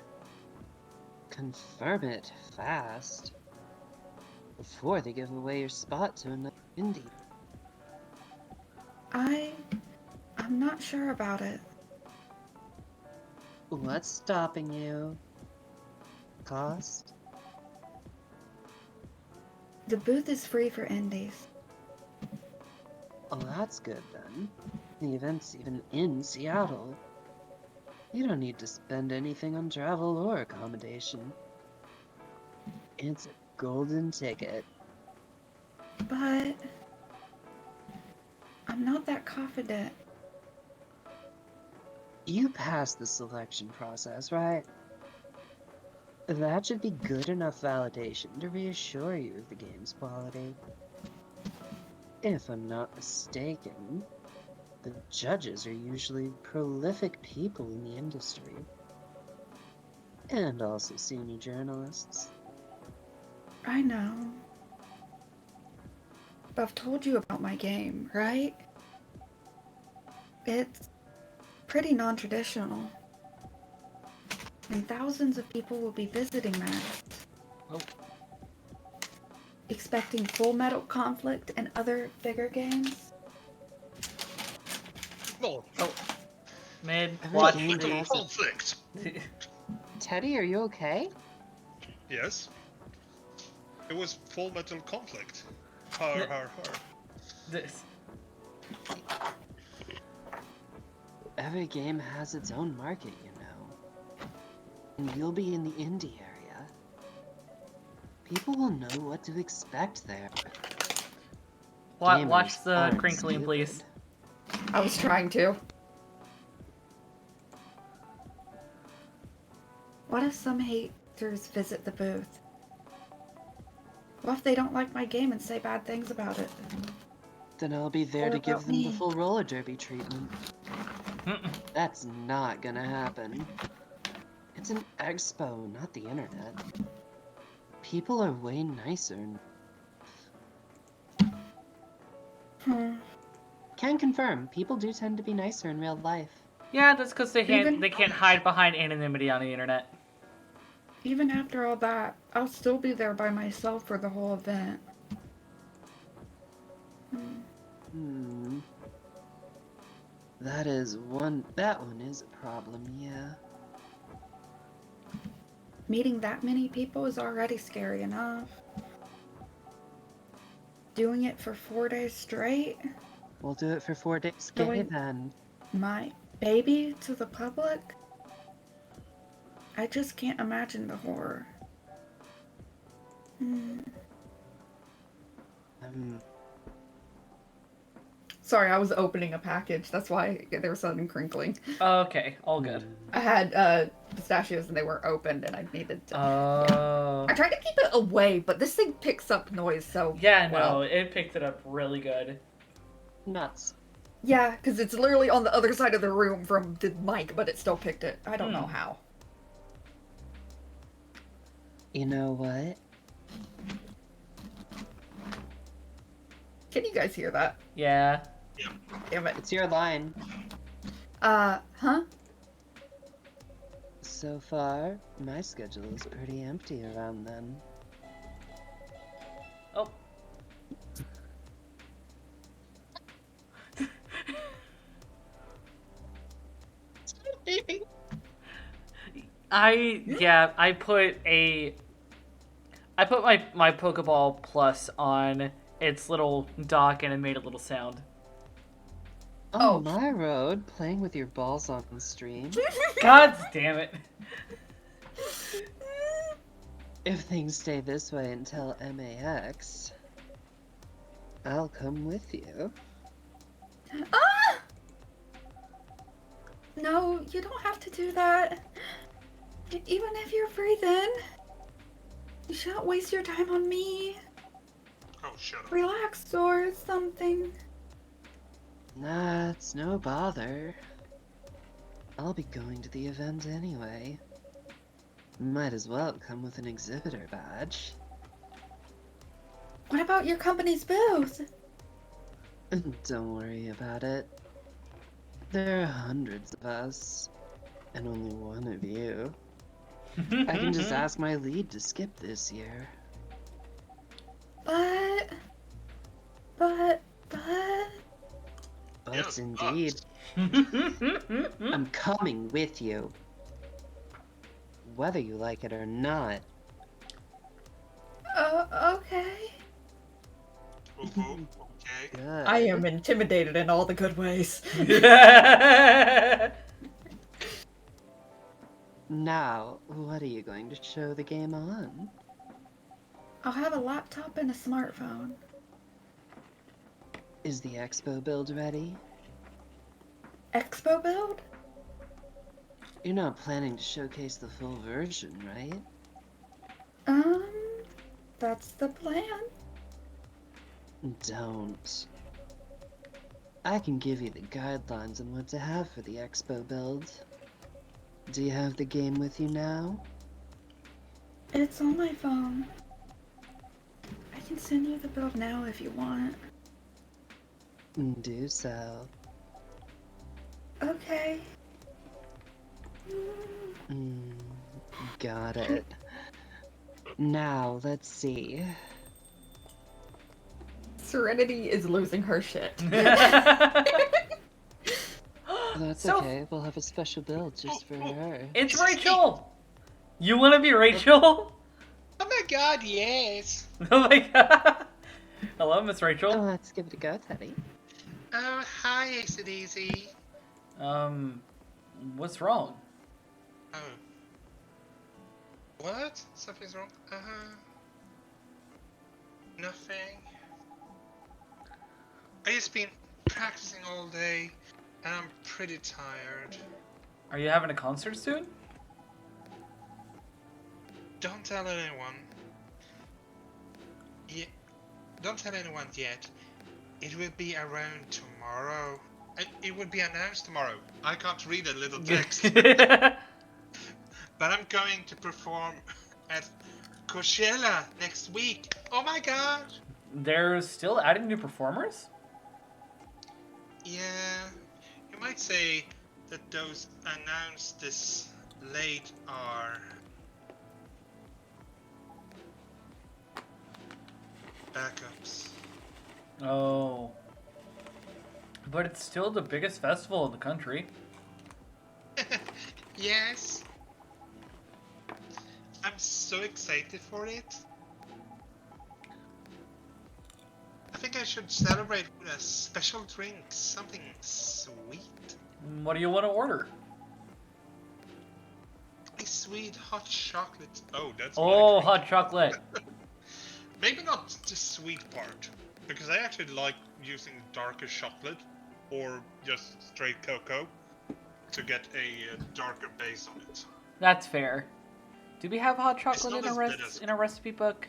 Confirm it fast. Before they give away your spot to another indie. I'm not sure about it. What's stopping you? Cost? The booth is free for indies. Oh, that's good then. The event's even in Seattle. You don't need to spend anything on travel or accommodation. It's a golden ticket. But I'm not that confident. You passed the selection process, right? That should be good enough validation to reassure you of the game's quality. If I'm not mistaken, the judges are usually prolific people in the industry. And also senior journalists. I know. But I've told you about my game, right? It's pretty non-traditional. And thousands of people will be visiting that. Oh. Expecting Full Metal Conflict and other bigger games. Well, Mid, Every watch game Metal has a- conflict. Teddy, are you okay? Yes. It was Full Metal Conflict. Har. This. Every game has its own market, you know. And you'll be in the indie area. People will know what to expect there. Watch Gamers the aren't crinkling, stupid. please. I was trying to. What if some haters visit the booth? What if they don't like my game and say bad things about it? Then I'll be there What to give about them the me? full roller derby treatment. That's not gonna happen. It's an expo, not the internet. People are way nicer. Can confirm, people do tend to be nicer in real life. Yeah, that's because they Even- can't hide behind anonymity on the internet. Even after all that, I'll still be there by myself for the whole event. That one is a problem, yeah. Meeting that many people is already scary enough. doing it for 4 days straight? We'll do it for 4 days gay Going- then. My baby to the public? I just can't imagine the horror. Sorry, I was opening a package. That's why there was sudden crinkling. Okay, all good. I had pistachios and they were opened and I needed to. Oh. I tried to keep it away, but this thing picks up noise, so. Yeah, no, well. it picked it up really good. Nuts. Yeah, because it's literally on the other side of the room from the mic, but it still picked it. I don't know how. You know what? Can you guys hear that? Yeah. Damn it. It's your line. Huh? So far, my schedule is pretty empty around then. Oh. I put my Pokeball Plus on its little dock and it made a little sound. Oh, my road, playing with your balls on stream. God damn it. If things stay this way until MAX, I'll come with you. Ah! No, you don't have to do that. Even if you're free then. You shouldn't waste your time on me. Oh, shut up. Relax or something. Nah, it's no bother. I'll be going to the event anyway. Might as well come with an exhibitor badge. What about your company's booth? Don't worry about it. There are hundreds of us, and only one of you. I can just ask my lead to skip this year. But... Yes, indeed. I'm coming with you. Whether you like it or not. Okay. Okay. Good. I am intimidated in all the good ways. Now, what are you going to show the game on? I'll have a laptop and a smartphone. Is the expo build ready? Expo build? You're not planning to showcase the full version, right? That's the plan. Don't. I can give you the guidelines on what to have for the expo build. Do you have the game with you now? It's on my phone. I can send you the build now if you want. Do so. Okay. Got it. Now, let's see. Serenity is losing her shit. That's So- okay, we'll have a special build just for her. It's Rachel! You wanna be Rachel? Oh my god, yes. Oh my god. Hello, Miss Rachel. Let's give it a go, Teddy. Oh, hi, AC/DC. What's wrong? Oh. What? Something's wrong? Nothing. I just been practicing all day, and I'm pretty tired. Are you having a concert soon? Don't tell anyone. Yeah, don't tell anyone yet. It will be around tomorrow. It will be announced tomorrow. I can't read a little text. But I'm going to perform at Coachella next week. Oh my god! They're still adding new performers? Yeah, you might say that those announced this late are backups. Oh. But it's still the biggest festival in the country. Yes. I'm so excited for it. think I should celebrate with a special drink, something sweet. What do you want to order? A sweet hot chocolate. Oh, that's my Oh, drink. hot chocolate. Maybe not the sweet part, because I actually like using darker chocolate or just straight cocoa to get a darker base on it. That's fair. Do we have hot chocolate not in as good as- a recipe book?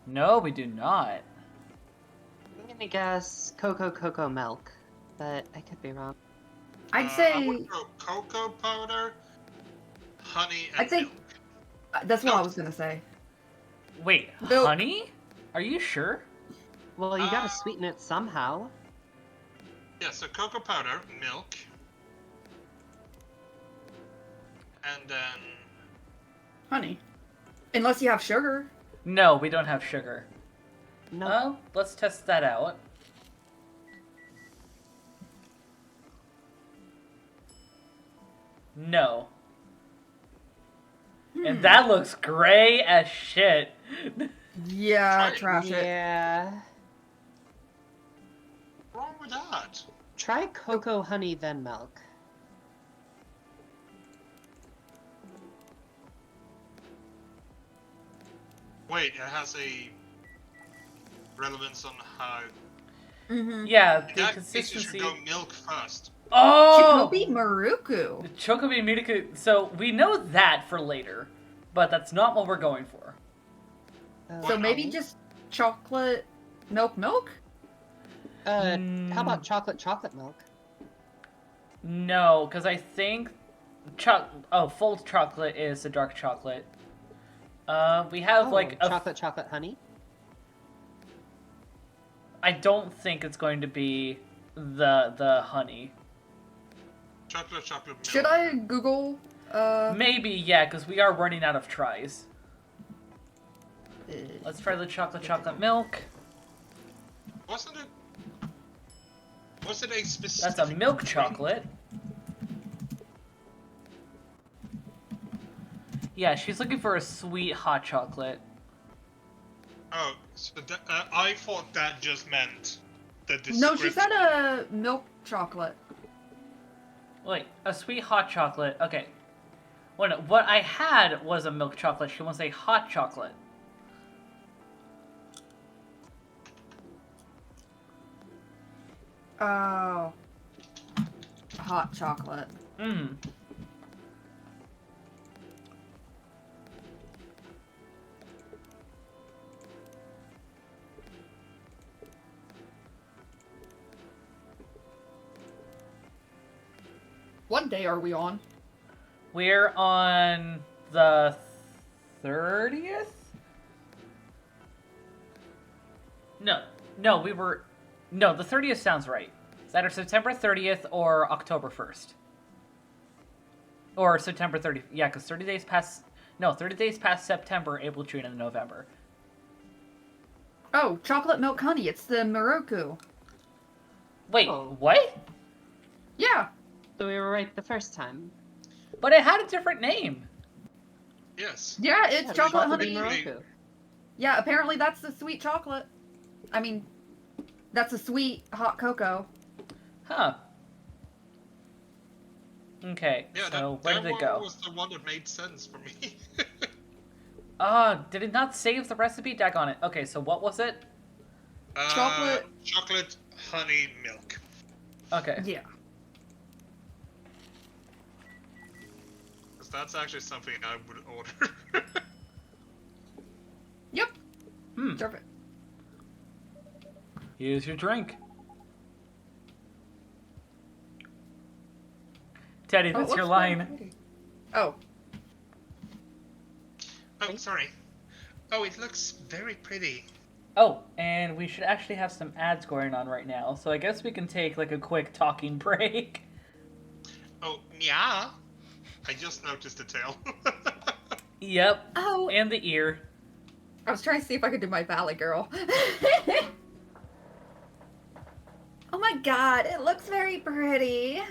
No, we do not. I'm gonna guess cocoa milk, but I could be wrong. I'd I say would go cocoa powder, honey, and I think milk. that's what No. I was gonna say. Wait, Milk. honey? Are you sure? Well, you gotta sweeten it somehow. Yeah, so cocoa powder, milk, and then Honey. Unless you have sugar. No, we don't have sugar. No. Let's test that out. No. And that looks gray as shit. Yeah, Try it. trash it. Yeah. what's wrong with that? Try cocoa, honey, then milk. Wait, it has a relevance on how. Mm-hmm. Yeah, In the that case, you consistency. should go milk first. Oh! Chikobi Maruku. Chocobi Miruku. So we know that for later, but that's not what we're going for. So maybe just chocolate milk? How about chocolate milk? No, because I think full chocolate is the dark chocolate. We have like a. chocolate honey. I don't think it's going to be the honey. Chocolate milk. Should I Google Maybe, yeah, because we are running out of tries. Let's try the chocolate milk. Was it a specific? That's a milk drink? chocolate. Yeah, she's looking for a sweet hot chocolate. Oh, so I thought that just meant the description. No, she said a milk chocolate. Wait, a sweet hot chocolate. Okay. Well, no, what I had was a milk chocolate. She wants a hot chocolate. Oh. Hot chocolate. Mmm. What day are we on? We're on the 30th? No, we were... No, the 30th sounds right. It's either September 30th or October 1st. Or September 30th. Yeah, because 30 days past... No, 30 days past September, April, June, and November. Oh, chocolate milk honey. It's the Maruku. Wait, Oh. what? Yeah. So we were right the first time. But it had a different name. Yes. Yeah, it's Yeah, chocolate chocolate honey. milk. Morocco. Yeah, apparently that's the sweet chocolate. I mean, that's a sweet hot cocoa. Huh. Okay, Yeah, so that where did it one go? was the one that made sense for me. Did it not save the recipe? Daggone it. Okay, so what was it? Chocolate, honey, milk. Okay. Yeah. Because that's actually something I would order. Yep. Hmm. Perfect. Here's your drink. Teddy, Oh, it that's your looks very line. pretty. Oh. Oh, sorry. Oh, it looks very pretty. Oh, and we should actually have some ads going on right now, so I guess we can take like a quick talking break. Oh, yeah. I just noticed the tail. Yep. Oh. And the ear. I was trying to see if I could do my Valley Girl. Oh my god, it looks very pretty.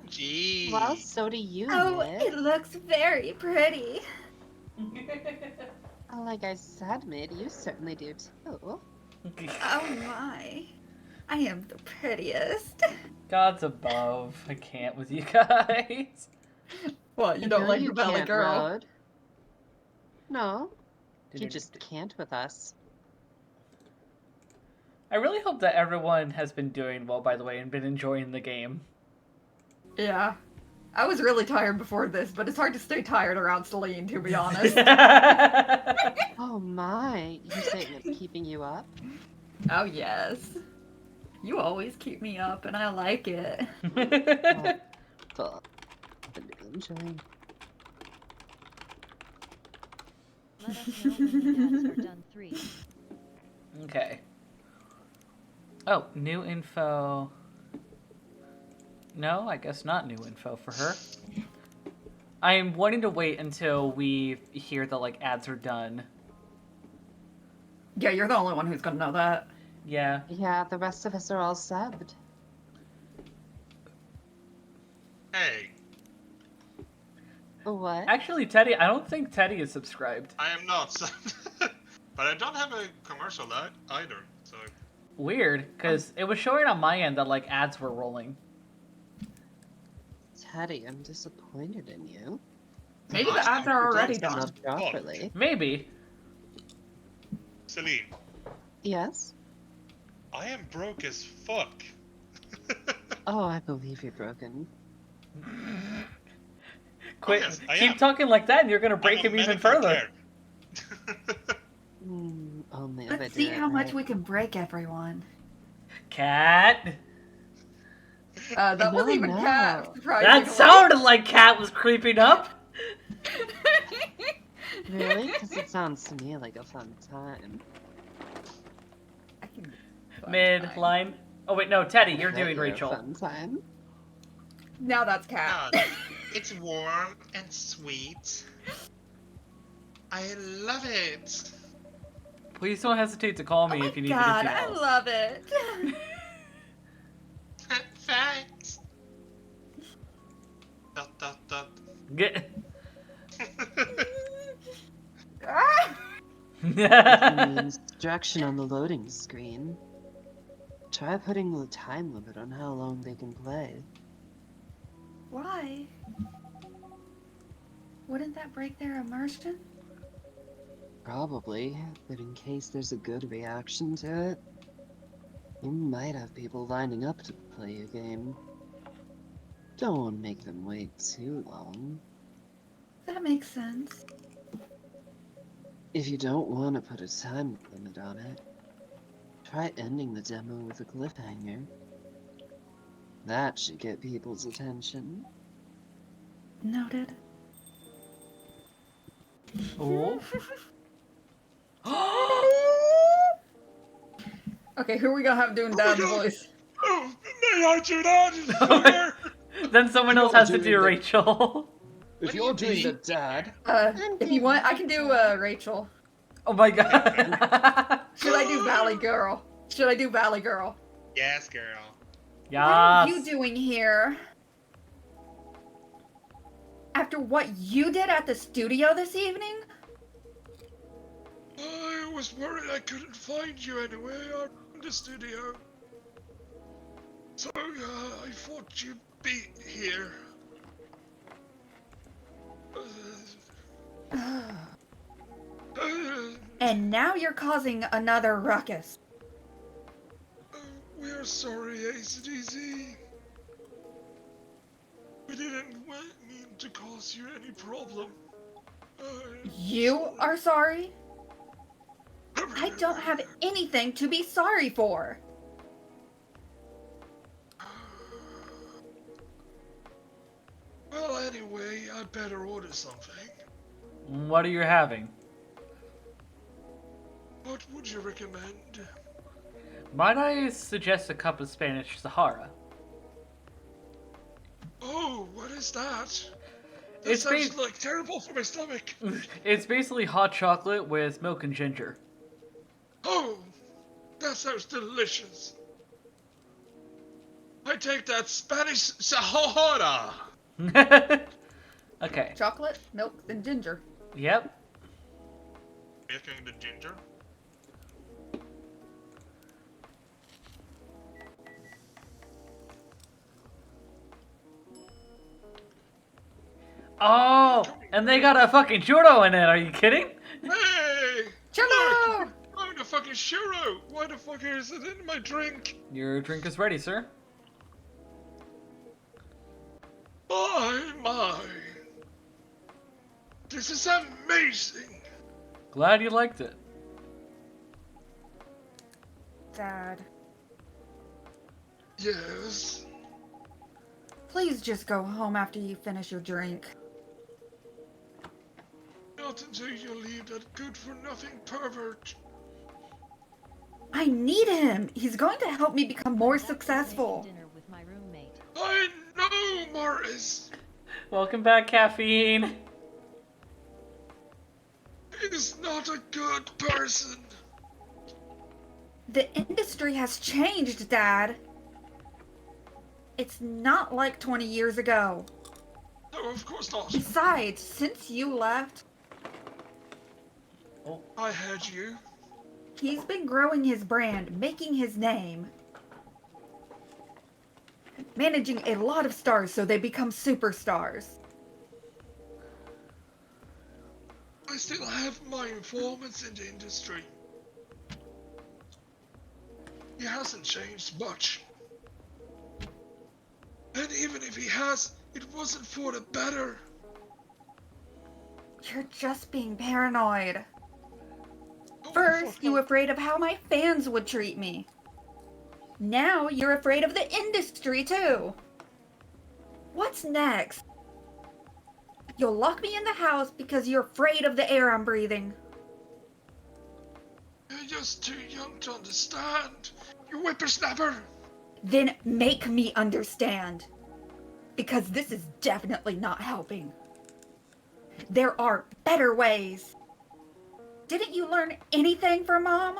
Gee. Well, so do you, Oh, Nick. it looks very pretty. Like I said, Mid, you certainly do too. Oh my. I am the prettiest. God's above. I can't with you guys. Well, you don't No, like you the Valley can't, Girl. Road. No, you just can't with us. I really hope that everyone has been doing well, by the way, and been enjoying the game. Yeah. I was really tired before this, but it's hard to stay tired around Celine, to be honest. Oh my, you're saying it's keeping you up? Oh, yes. You always keep me up, and I like it. Oh, enjoying. Let us know when the ads are done. 3. Okay. Oh, new info. No, I guess not new info for her. I am wanting to wait until we hear the, like, ads are done. Yeah, you're the only one who's gonna know that. Yeah. Yeah, the rest of us are all subbed. Hey, What? Actually, Teddy, I don't think Teddy is subscribed. I am not, but I don't have a commercial either. So Weird, because it was showing on my end that, like, ads were rolling. Teddy, I'm disappointed in you. Maybe the ads are already done. Not properly. Maybe. Celine, Yes? I am broke as fuck. Oh, I believe you're broken. Quit. yes, I Keep am. talking like that, and you're gonna break I'm a him even medical further. care. Only if I Let's do see it how much right. we can break everyone. Cat. That No, wasn't even no. Cat, That surprisingly. sounded like Cat was creeping up. Really? Because it sounds to me like a fun time. Mid line. Oh wait, no, Teddy, you're Bet doing you're a Rachel. Fun time. Now that's Cat. God, it's warm and sweet. I love it. Please don't hesitate to call me Oh if you my need god, anything I else. love it. Thanks. Dot dot dot. Get. Ah! It's in the instruction on the loading screen. Try putting the time limit on how long they can play. Why? Wouldn't that break their immersion? Probably, but in case there's a good reaction to it, you might have people lining up to play a game. Don't want to make them wait too long. That makes sense. If you don't want to put a time limit on it, try ending the demo with a cliffhanger. That should get people's attention. Noted. Oh. Okay, who are we gonna have doing Dad's voice? Oh, may I do that? Then someone else You're has to doing do the- Rachel. If What you're do you doing the mean? dad, If you want, I can do Rachel. Oh my god. Should I do Valley Girl? Should I do Valley Girl? Yes, girl. What are Yes. you doing here? After what you did at the studio this evening? I was worried I couldn't find you anyway. I'm in the studio. So, I thought you'd be here. And now you're causing another ruckus. We're sorry, ACDC. We didn't mean to cause you any problem. You are sorry? I don't have anything to be sorry for. Well, anyway, I'd better order something. What are you having? What would you recommend? Might I suggest a cup of Spanish Sahara? Oh, what is that? That It's sounds like terrible for my stomach. It's basically hot chocolate with milk and ginger. Oh, that sounds delicious. I take that Spanish Sahara. Okay. Chocolate, milk, and ginger. Yep. Milk and the ginger. Oh, and they got a fucking churro in it. Are you kidding? Hey! Churro! Look! I'm the fucking churro! Why the fuck is it in my drink? Your drink is ready, sir. My. This is amazing! Glad you liked it. Dad, Yes. please just go home after you finish your drink. Not until you leave that good-for-nothing pervert. I need him. He's going to help me become more Back to making successful. dinner with my roommate. I know, Morris. Welcome back, caffeine. He's not a good person. The industry has changed, Dad. It's not like 20 years ago. No, of course not. Besides, since you left, I had you. he's been growing his brand, making his name. Managing a lot of stars so they become superstars. I still have my informants in the industry. He hasn't changed much. And even if he has, it wasn't for the better. You're just being paranoid. Oh, First, fuck you no. were afraid of how my fans would treat me. Now you're afraid of the industry, too. What's next? You'll lock me in the house because you're afraid of the air I'm breathing. You're just too young to understand. You whippersnapper. Then make me understand. Because this is definitely not helping. There are better ways. Didn't you learn anything from Mom?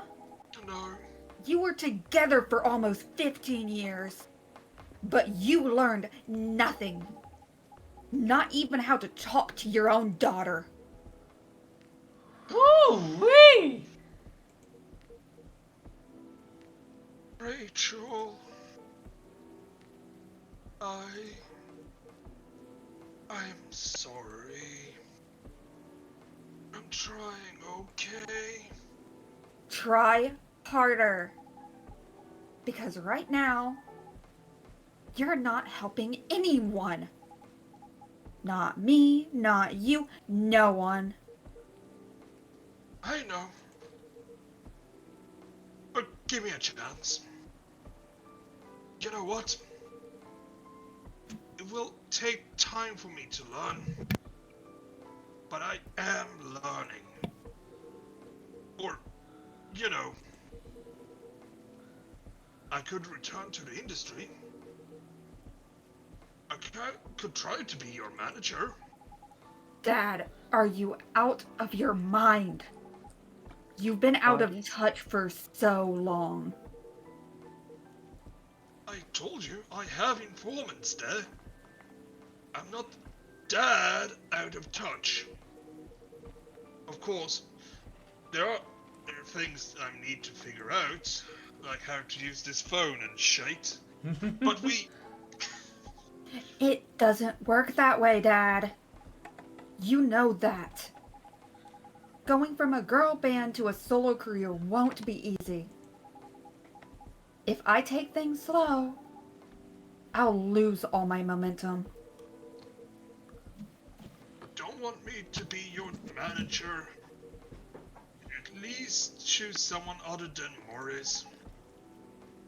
No. You were together for almost 15 years. But you learned nothing. Not even how to talk to your own daughter. Woo-wee! Rachel. I'm sorry. I'm trying, okay? Try harder. Because right now, you're not helping anyone. Not me, not you, no one. I know. But give me a chance. You know what? It will take time for me to learn. But I am learning. Or, you know, I could return to the industry. I could try to be your manager. Dad, are you out of your mind? You've been out of touch for so long. I told you, I have informants there. I'm not that out of touch. Of course, there are things I need to figure out, like how to use this phone and shit. But It doesn't work that way, Dad. You know that. Going from a girl band to a solo career won't be easy. If I take things slow, I'll lose all my momentum. don't want me to be your manager. At least choose someone other than Morris.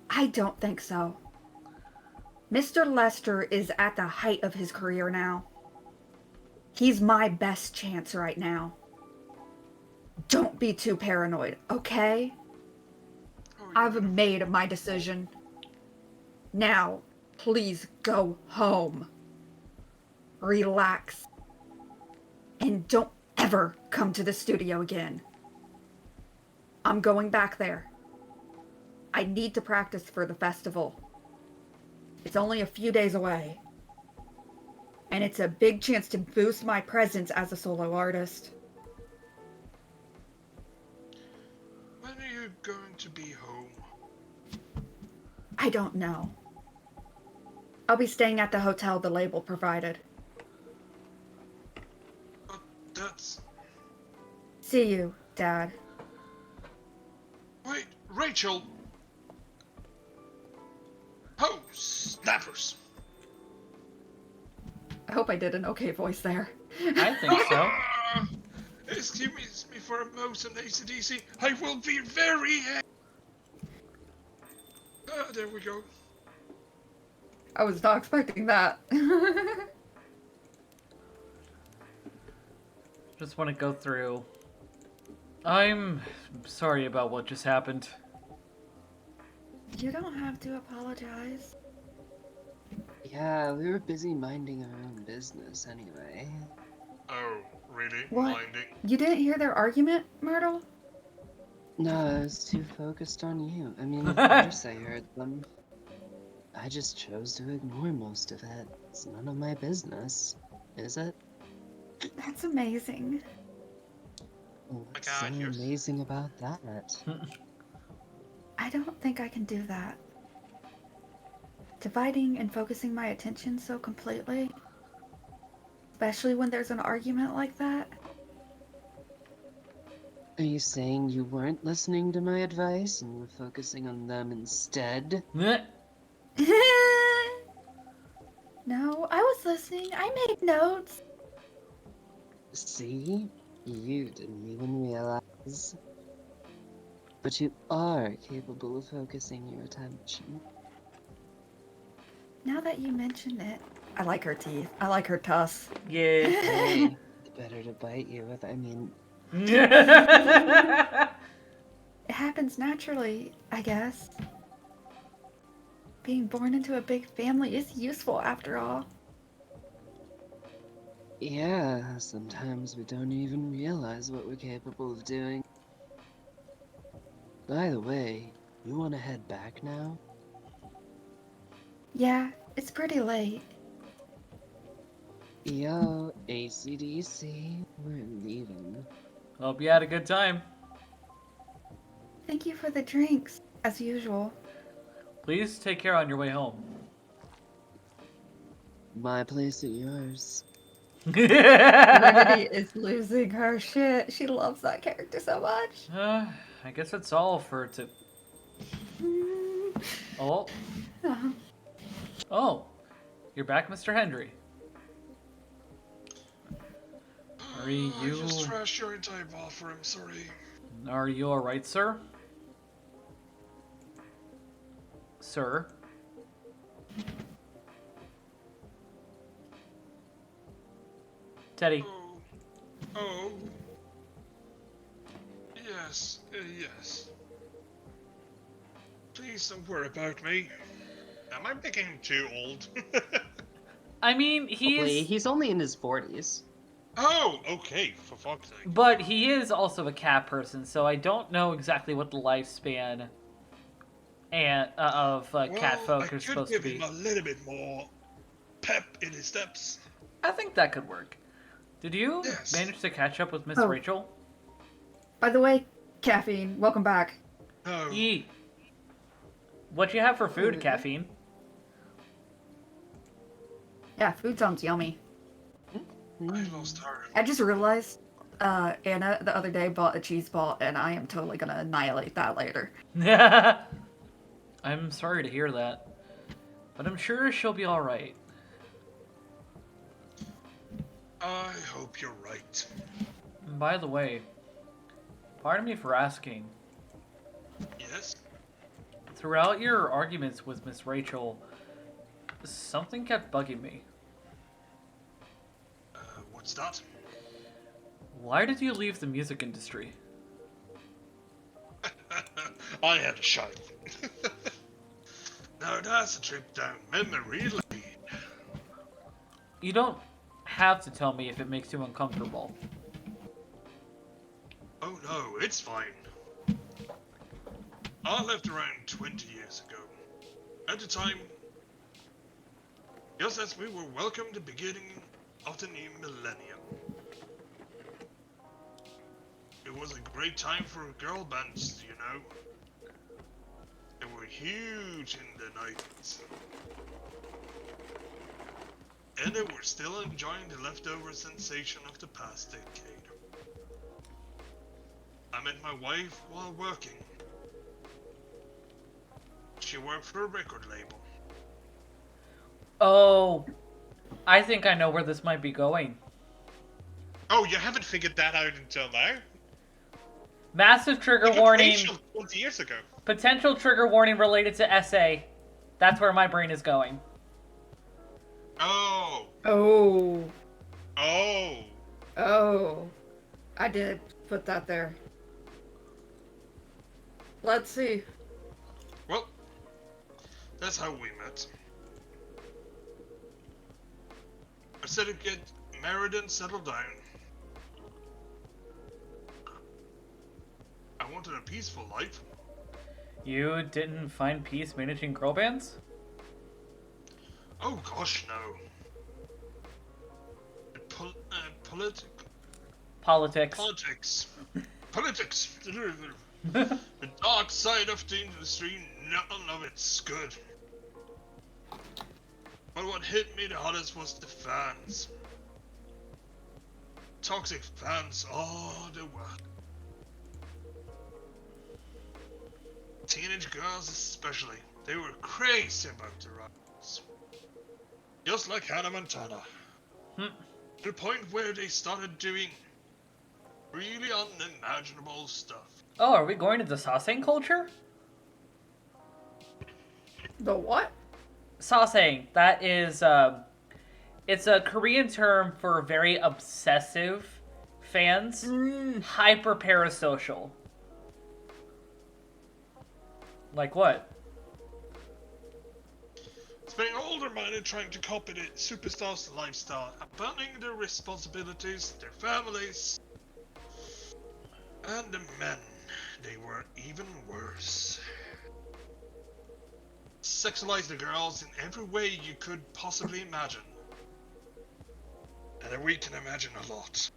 I don't think so. Mr. Lester is at the height of his career now. He's my best chance right now. Don't be too paranoid, okay? Oh, I've made my decision. Now, please go home. Relax. And don't ever come to the studio again. I'm going back there. I need to practice for the festival. It's only a few days away. And it's a big chance to boost my presence as a solo artist. When are you going to be home? I don't know. I'll be staying at the hotel the label provided. That's... See you, Dad. Wait, Rachel! Oh, snappers! I hope I did an okay voice there. I think so. Excuse me for a moment, AC/DC. I will be very... there we go. I was not expecting that. Just want to go through. I'm sorry about what just happened. You don't have to apologize. Yeah, we were busy minding our own business anyway. Oh, really? What? Minding? You didn't hear their argument, Myrtle? No, I was too focused on you. I mean, of course I heard them. I just chose to ignore most of it. It's none of my business, is it? That's amazing. What's God, so you're... amazing about that? I don't think I can do that. Dividing and focusing my attention so completely, especially when there's an argument like that. Are you saying you weren't listening to my advice and were focusing on them instead? No, I was listening. I made notes. See? You didn't even realize. But you are capable of focusing your attention. Now that you mention it. I like her teeth. I like her tusks. Yeah. Hey, better to bite you with, I mean... It happens naturally, I guess. Being born into a big family is useful after all. Yeah, sometimes we don't even realize what we're capable of doing. By the way, you want to head back now? Yeah, it's pretty late. Yo, AC/DC, we're leaving. Hope you had a good time. Thank you for the drinks, as usual. Please take care on your way home. My place or yours? Serenity is losing her shit. She loves that character so much. I guess that's all for to. Oh. Uh-huh. Oh. You're back, Mr. Hendry. Are you... I just trashed your entire bathroom, sorry. Are you alright, sir? Sir? Teddy. Oh. Yes, yes. Please don't worry about me. Am I making him too old? I mean, He's only in his 40s. Oh, okay, for fuck's sake. But he is also a cat person, so I don't know exactly what the lifespan of cat folk is supposed to be. I could give him a little bit more pep in his steps. I think that could work. Did you manage to catch up with Miss Rachel? By the way, Caffeine, welcome back. No. Eat. What'd you have for food, Caffeine? Yeah, food sounds yummy. I lost her. I just realized Anna the other day bought a cheese ball, and I am totally gonna annihilate that later. I'm sorry to hear that, but I'm sure she'll be alright. I hope you're right. By the way, pardon me for asking. Yes? Throughout your arguments with Miss Rachel, something kept bugging me. What's that? Why did you leave the music industry? I had a shot. Now that's a trip down memory lane. You don't have to tell me if it makes you uncomfortable. Oh no, it's fine. I left around 20 years ago. At the time, just as we were welcomed the beginning of the new millennium. It was a great time for girl bands, you know. They were huge in the 90s. and they were still enjoying the leftover sensation of the past decade. I met my wife while working. She worked for a record label. Oh, I think I know where this might be going. Oh, you haven't figured that out until now? Massive trigger You met warning. Rachel 20 years ago. Potential trigger warning related to SA. That's where my brain is going. Oh. Oh. Oh. Oh. I did put that there. Let's see. Well, that's how we met. I said to get married and settle down. I wanted a peaceful life. You didn't find peace managing girl bands? Oh gosh, no. Politics. Politics. The dark side of the industry, none of it's good. But what hit me the hardest was the fans. Toxic fans, oh, they were. Teenage girls especially, they were crazy about the rights. Just like Hannah Montana. To the point where they started doing really unimaginable stuff. Oh, are we going to the sasaeng culture? The what? Sasaeng, that is, it's a Korean term for very obsessive fans. Hyper parasocial. Like what? Spending all their money trying to copy the superstars' lifestyle, abandoning their responsibilities, their families, and the men. They were even worse. Sexualize the girls in every way you could possibly imagine. And we can imagine a lot.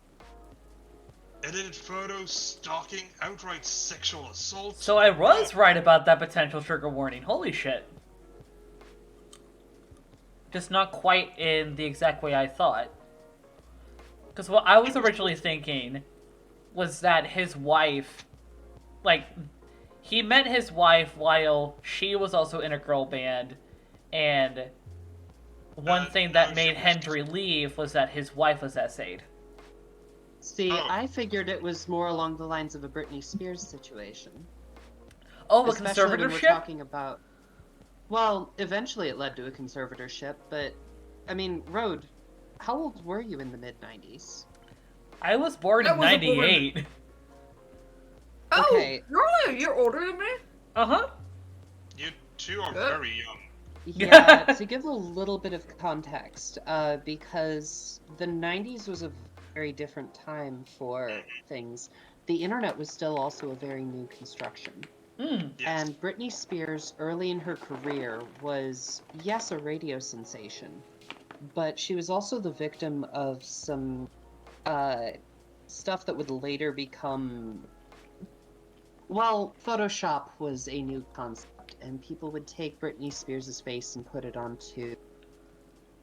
Edited photos, stalking, outright sexual assault. So I was right about that potential trigger warning. Holy shit. Just not quite in the exact way I thought. Because what I was originally thinking was that his wife, like, he met his wife while she was also in a girl band, and one thing that made Hendry leave was that his wife was essayed. See, I figured it was more along the lines of a Britney Spears situation. Oh, a Especially when we're conservatorship? talking about... Well, eventually it led to a conservatorship, but... I mean, Rode, how old were you in the mid-90s? I was born in 98. Oh, Okay. you're only a year older than me? Uh-huh. You two are very young. Yeah, to give a little bit of context, because the 90s was a very different time for things. The internet was still also a very new construction. Mm. Yes. And Britney Spears, early in her career, was, yes, a radio sensation, but she was also the victim of some stuff that would later become... Well, Photoshop was a new concept, and people would take Britney Spears' face and put it onto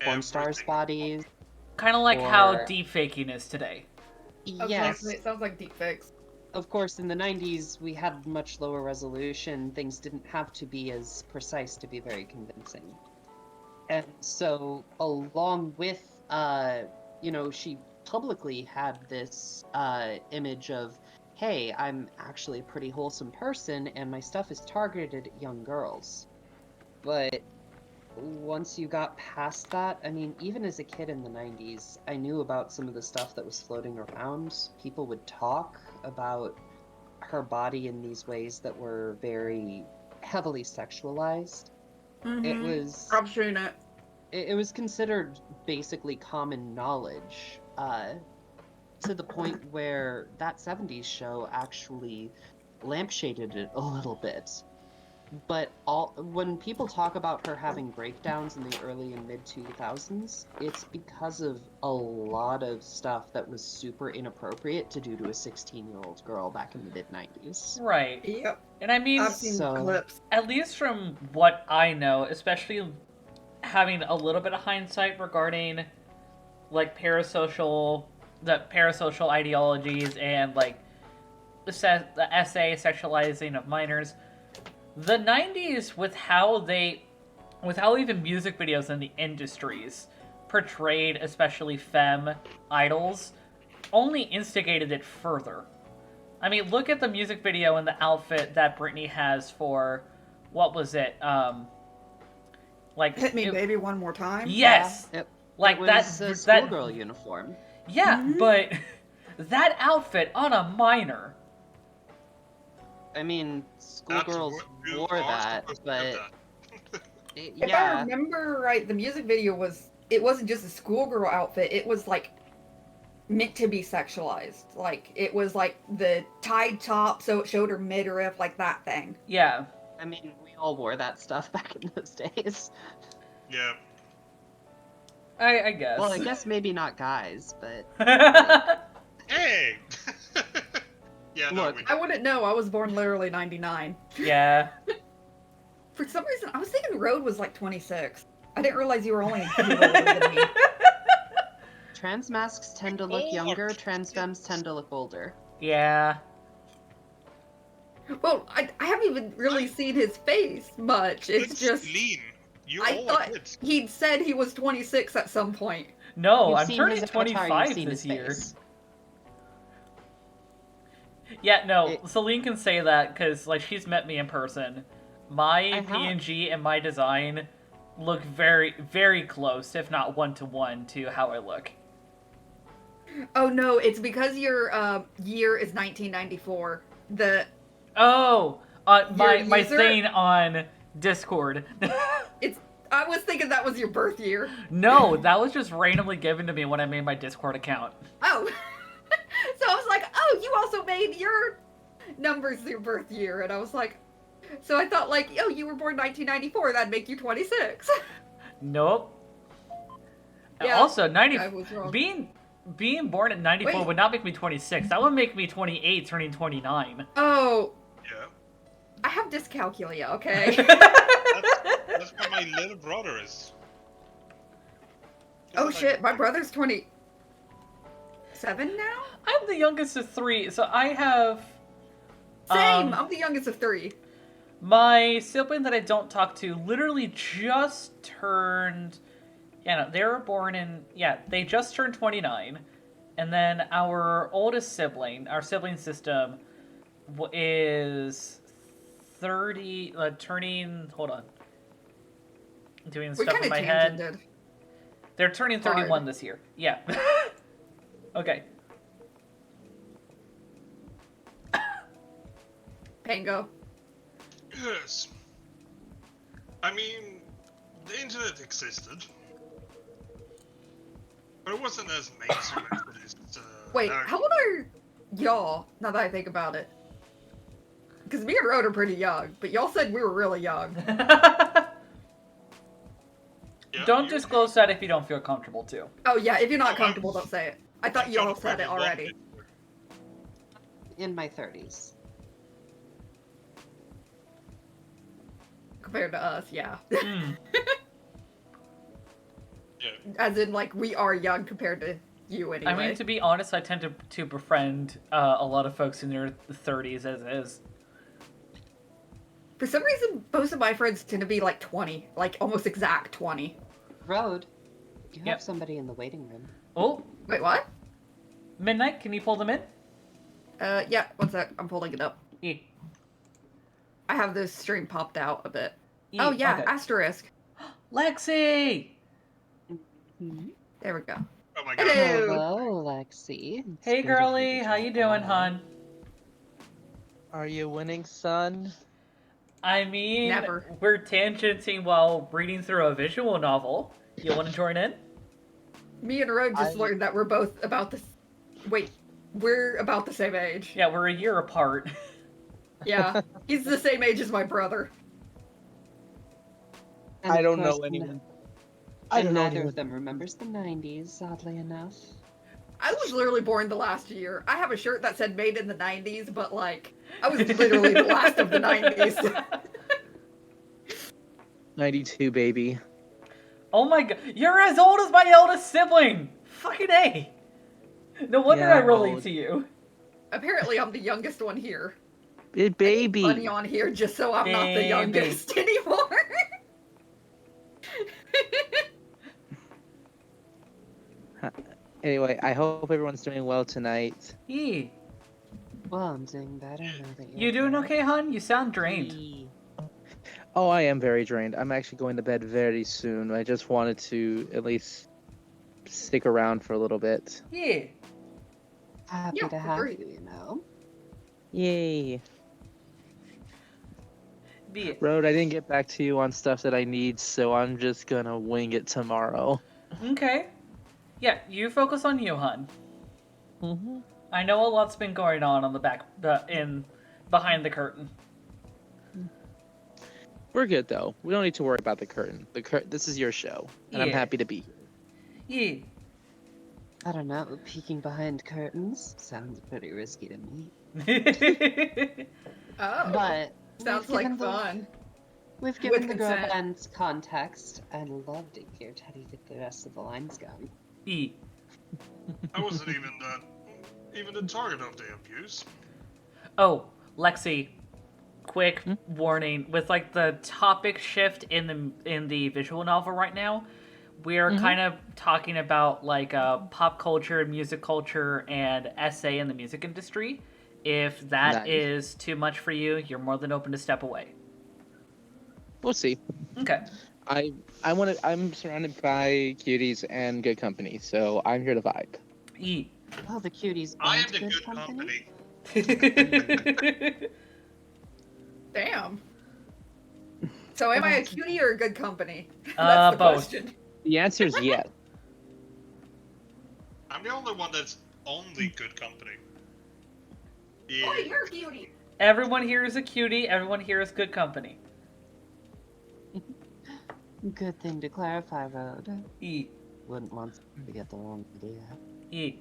porn stars' bodies. Kind of like how deepfaking is today. Yes. It sounds like deepfakes. Of course, in the 90s, we had much lower resolution. Things didn't have to be as precise to be very convincing. And so, along with, you know, she publicly had this image of, hey, I'm actually a pretty wholesome person, and my stuff is targeted at young girls. But once you got past that, I mean, even as a kid in the 90s, I knew about some of the stuff that was floating around. People would talk about her body in these ways that were very heavily sexualized. It was... I've seen it. It was considered basically common knowledge, to the point where that 70s show actually lampshaded it a little bit. But when people talk about her having breakdowns in the early and mid 2000s, it's because of a lot of stuff that was super inappropriate to do to a 16-year-old girl back in the mid 90s. Right. Yep. And I mean, I've seen clips. At least from what I know, especially having a little bit of hindsight regarding like parasocial ideologies and like the essay sexualizing of minors. The 90s with how even music videos in the industries portrayed especially femme idols only instigated it further. I mean, look at the music video and the outfit that Britney has for, what was it? Like Hit me, baby, one more time. Yes. Yep. Like It was that a schoolgirl uniform. Yeah, but that outfit on a minor. I mean, schoolgirls wore that, but If I remember right, the music video wasn't just a schoolgirl outfit. It was like meant to be sexualized. Like it was like the tied top, so it showed her midriff, like that thing. Yeah. I mean, we all wore that stuff back in those days. Yeah. I guess. Well, I guess maybe not guys, but Hey! Yeah, no, Look, I wouldn't know. I was born literally 99. Yeah. For some reason, I was thinking Road was like 26. I didn't realize you were only a year older than me. trans masks tend to look Oh, younger, trans femmes tend to look older. Yeah. Well, I haven't even really seen his face much. It's It's just lean. You I all thought are kids. he'd said he was 26 at some point. No, You've I'm seen turning his avatar, you've 25 seen this his year. face. Yeah, no, It- Celine can say that because like she's met me in person. My I have. PNG and my design look very, very close, if not one-to-one, to how I look. Oh no, it's because your year is 1994. Oh, my user? thing on Discord. I was thinking that was your birth year. No, that was just randomly given to me when I made my Discord account. Oh. So I was like, oh, you also made your numbers your birth year. And I was like, so I thought like, oh, you were born 1994. That'd make you 26. Nope. Yeah, Also, I was wrong. being born at 94 Wait. would not make me 26. That would make me 28, turning 29. Oh, Yeah. I have dyscalculia, okay? That's what my little brother is. Oh He's shit, like- my brother's 27 now? I'm the youngest of 3, so I have... Same, I'm the youngest of 3. My sibling that I don't talk to literally just turned... Yeah, no, they were born in... Yeah, they just turned 29. And then our oldest sibling, our sibling system, is 30... turning... Hold on. I'm doing We stuff kind in of my head. tangented. They're turning 31 Hard. this year. Yeah. Okay. Pango. Yes. I mean, the internet existed. But it wasn't as mainstream as it is. Wait, now. how old are y'all, now that I think about it? Because me and Rode are pretty young, but y'all said we were really young. Yeah, Don't you- disclose that if you don't feel comfortable to. Oh yeah, if you're not Oh, comfortable, don't say it. I thought I'm y'all not said it comfortable already. with it. In my 30s. Compared to us, yeah. Hmm. Yeah. As in, like, we are young compared to you anyway. I mean, to be honest, I tend to befriend a lot of folks in their 30s as is. For some reason, most of my friends tend to be like 20, like almost exact 20. Road, you Yep. have somebody in the waiting room. Oh, Wait, what? Midnight, can you pull them in? Yeah, one sec, I'm pulling it up. Yeah. I have this stream popped out a bit. Yeah, Oh yeah, okay. asterisk. Lexi! There we go. Oh my god. Hello. Hello, Lexi. It's Hey, good of girly, to how you drop doing, by. hon? Are you winning, son? I mean, Never. we're tangenting while reading through a visual novel. You want to join in? Me and Rode just I- learned that we're both about the... Wait, we're about the same age. Yeah, we're a year apart. Yeah, he's the same age as my brother. And I of don't know course, anyone. I And don't know neither anyone. of them remembers the 90s, oddly enough. I was literally born the last year. I have a shirt that said made in the 90s, but like, I was literally the last of the 90s. 92, baby. Oh my god, you're as old as my eldest sibling! Fucking A! No wonder Yeah, I I'm relate old. to you. Apparently, I'm the youngest one here. Baby. Funny on here just so I'm not the Baby. youngest anymore. Anyway, I hope everyone's doing well tonight. Yee. Well, I'm doing better now that You doing okay, hon? You sound drained. Oh, I am very drained. I'm actually going to bed very soon. I just wanted to at least stick around for a little bit. Yeah. Happy Yeah, to have great. you, you know. Yay. Be it. Road, I didn't get back to you on stuff that I need, so I'm just gonna wing it tomorrow. Okay. Yeah, you focus on you, hun. Mm-hmm. I know a lot's been going on the behind the curtain. We're good though. We don't need to worry about the curtain. This is your show, and I'm Yeah. happy to be Yeah. I don't know, peeking behind curtains sounds pretty risky to me. Oh, But sounds we've like given the- fun. We've given the consent. girl band's context. I'd love to hear Teddy get the rest of the lines going. E. I wasn't even the target of the abuse. Oh, Lexi. Quick warning: with like the topic shift in the visual novel right now, we're kind of talking about like pop culture, music culture, and essay in the music industry. If that Nice. is too much for you, you're more than open to step away. We'll see. Okay. I'm surrounded by cuties and good company, so I'm here to vibe. E. Oh, the cuties. I am aren't the good company. Damn. So am I a cutie or a good company? That's the Both. question. The answer is yes. I'm the only one that's only good company. Yeah. Oh, you're a cutie. Everyone here is a cutie. Everyone here is good company. Good thing to clarify, Road. E. Wouldn't want to get the wrong idea. E.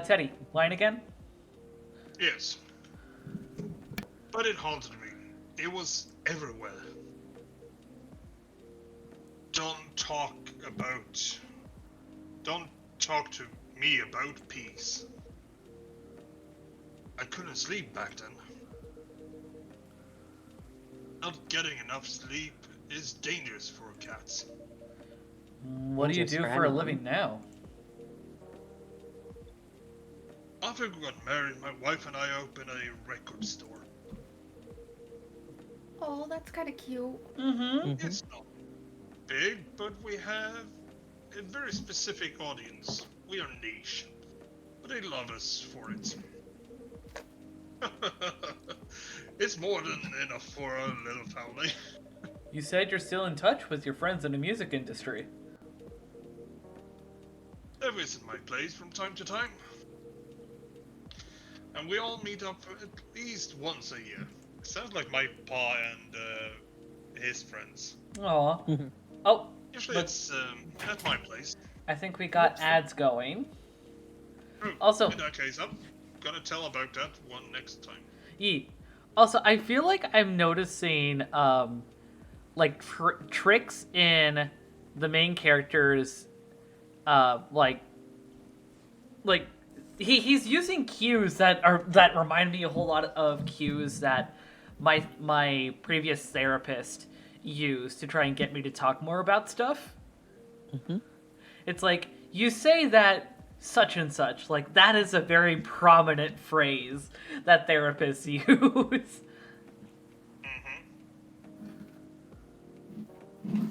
Teddy, line again? Yes. But it haunted me. It was everywhere. Don't talk to me about peace. I couldn't sleep back then. Not getting enough sleep is dangerous for cats. What do you Dangerous do for for a anyone. living now? After we got married, my wife and I opened a record store. Oh, that's kind of cute. Mm-hmm. It's not big, but we have a very specific audience. We are niche, but they love us for it. It's more than enough for our little family. You said you're still in touch with your friends in the music industry. They visit my place from time to time. And we all meet up at least once a year. Sounds like my pa and his friends. Aw. Mm-hmm. Oh, Usually But- it's at my place. I think we got ads going. Oh, Also- in that case, I'm gonna tell about that one next time. Yee. Also, I feel like I'm noticing, like, tricks in the main character's, like, he's using cues that remind me a whole lot of cues that my previous therapist used to try and get me to talk more about stuff. Mm-hmm. It's like, you say that such and such, like, that is a very prominent phrase that therapists use. Mm-hmm.